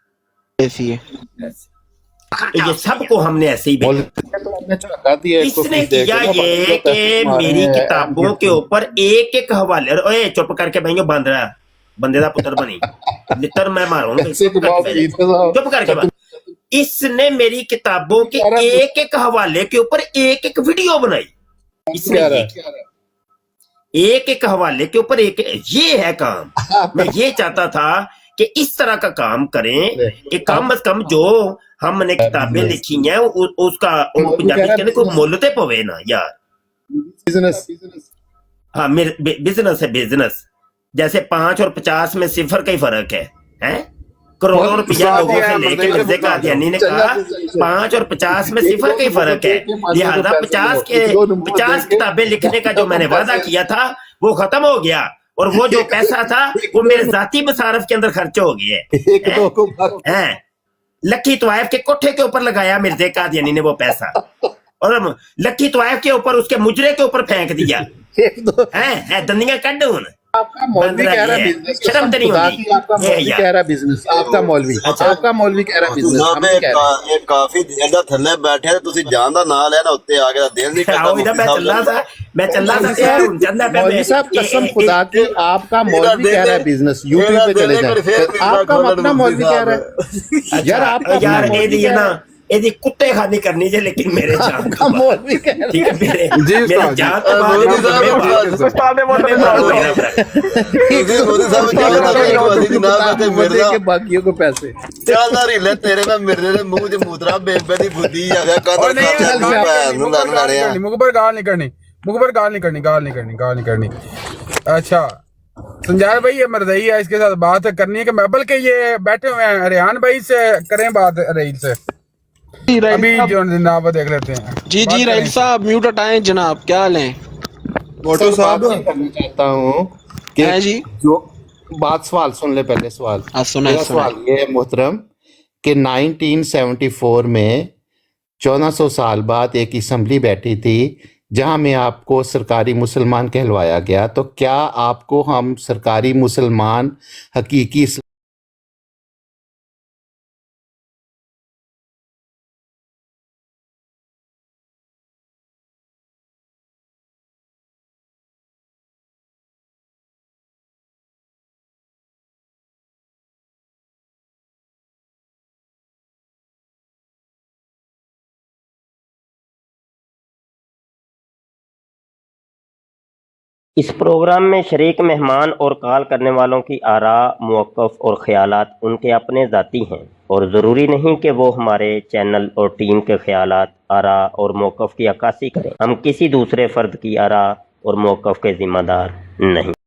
ऐसी है, तो ये सबको हमने ऐसे ही इसने किया ये कि मेरी किताबों के ऊपर एक एक हवाले, ओए चुप करके भाइयों, बंदरा बंदे दा पुत्र बनी लितर मैं मारूंगा, चुप करके। इसने मेरी किताबों के एक एक हवाले के ऊपर एक एक वीडियो बनाई, इसने एक एक हवाले के ऊपर एक, ये है काम। मैं ये चाहता था कि इस तरह का काम करें कि कम अज कम जो हमने किताबें लिखी हैं उसका पंजाबी कहते कोई मुल ते पवे ना यार। बिजनेस, हाँ बिजनेस है, बिजनेस। जैसे 5 और 50 में सिफर का ही फर्क है? करोड़ों रुपया लोगों से लेके मिर्ज़ा कादियानी ने कहा 5 और 50 में सिफर का ही फर्क है, लिहाजा 50 किताबें लिखने का जो मैंने वादा किया था वो खत्म हो गया, और वो जो पैसा था वो मेरे जाती मसारफ के अंदर खर्च हो गया है। लक्की तवाइफ के कोठे के ऊपर लगाया मिर्ज़ा कादियानी ने वो पैसा, और लक्की तवाइफ के ऊपर उसके मुजरे के ऊपर फेंक दिया है। दंदियां कट हूं, आपका मौलवी कह रहा बिजनेस, शर्म तो नहीं होती। आपका मौलवी कह रहा बिजनेस, आपका मौलवी कह रहा बिजनेस। ਇਹ ਕਾਫੀ ਦੇਰ ਦਾ ਥੱਲੇ ਬੈਠਿਆ, ਤੁਸੀਂ ਜਾਣ ਦਾ ਨਾਂ ਲੈਣਾ, ਉੱਤੇ ਆ ਕੇ ਦਿਲ ਨਹੀਂ ਕਰਦਾ। मैं चलना था मौलवी साहब, कसम खुदा की आपका मौलवी कह रहा है बिजनेस, यूट्यूब पे चले जाए, आपका अपना मौलवी कह रहा है यार, आपका यार ये ना ਇਹਦੀ ਕੁੱਤੇ ਖਾਨੀ ਕਰਨੀ ਜੇ, लेकिन मेरे जान का मौलवी कह रहा है, ठीक है मेरे जान तो के बाकियों को पैसे ਚੱਲਦਾ ਰੀਲੇ ਤੇਰੇ ਮੈਂ ਮਿਰਦੇ ਦੇ ਮੂੰਹ 'ਚ ਮੂਤਰਾ ਬੇਬੇ ਦੀ ਬੁੱਧੀ ਆ ਗਿਆ ਕਦਰ मुखबर गाल नहीं करनी, मुखबर गाल नहीं करनी। अच्छा संजय भाई, ये मरदई है, इसके साथ बात करनी है कि मैं, बल्कि ये बैठे हुए हैं रेहान भाई से करें बात, रहील से अभी जो जनाब देख लेते हैं। जी जी रहील साहब म्यूट हटाएं जनाब, क्या हाल है? मोटो साहब करना चाहता हूँ कि जी जो बात, सवाल सुन ले पहले। सवाल सवाल ये है मोहतरम कि 1974 में 1400 साल बाद एक असम्बली बैठी थी जहां में आपको सरकारी मुसलमान कहलवाया गया, तो क्या आपको हम सरकारी मुसलमान हकीकी इस प्रोग्राम में शरीक मेहमान और कॉल करने वालों की आरा, मौक़िफ़ और ख़यालात उनके अपने ज़ाती हैं और ज़रूरी नहीं कि वो हमारे चैनल और टीम के ख़यालात, आरा और मौक़िफ़ की अक्कासी करें। हम किसी दूसरे फ़र्द की आरा और मौक़िफ़ के ज़िम्मेदार नहीं।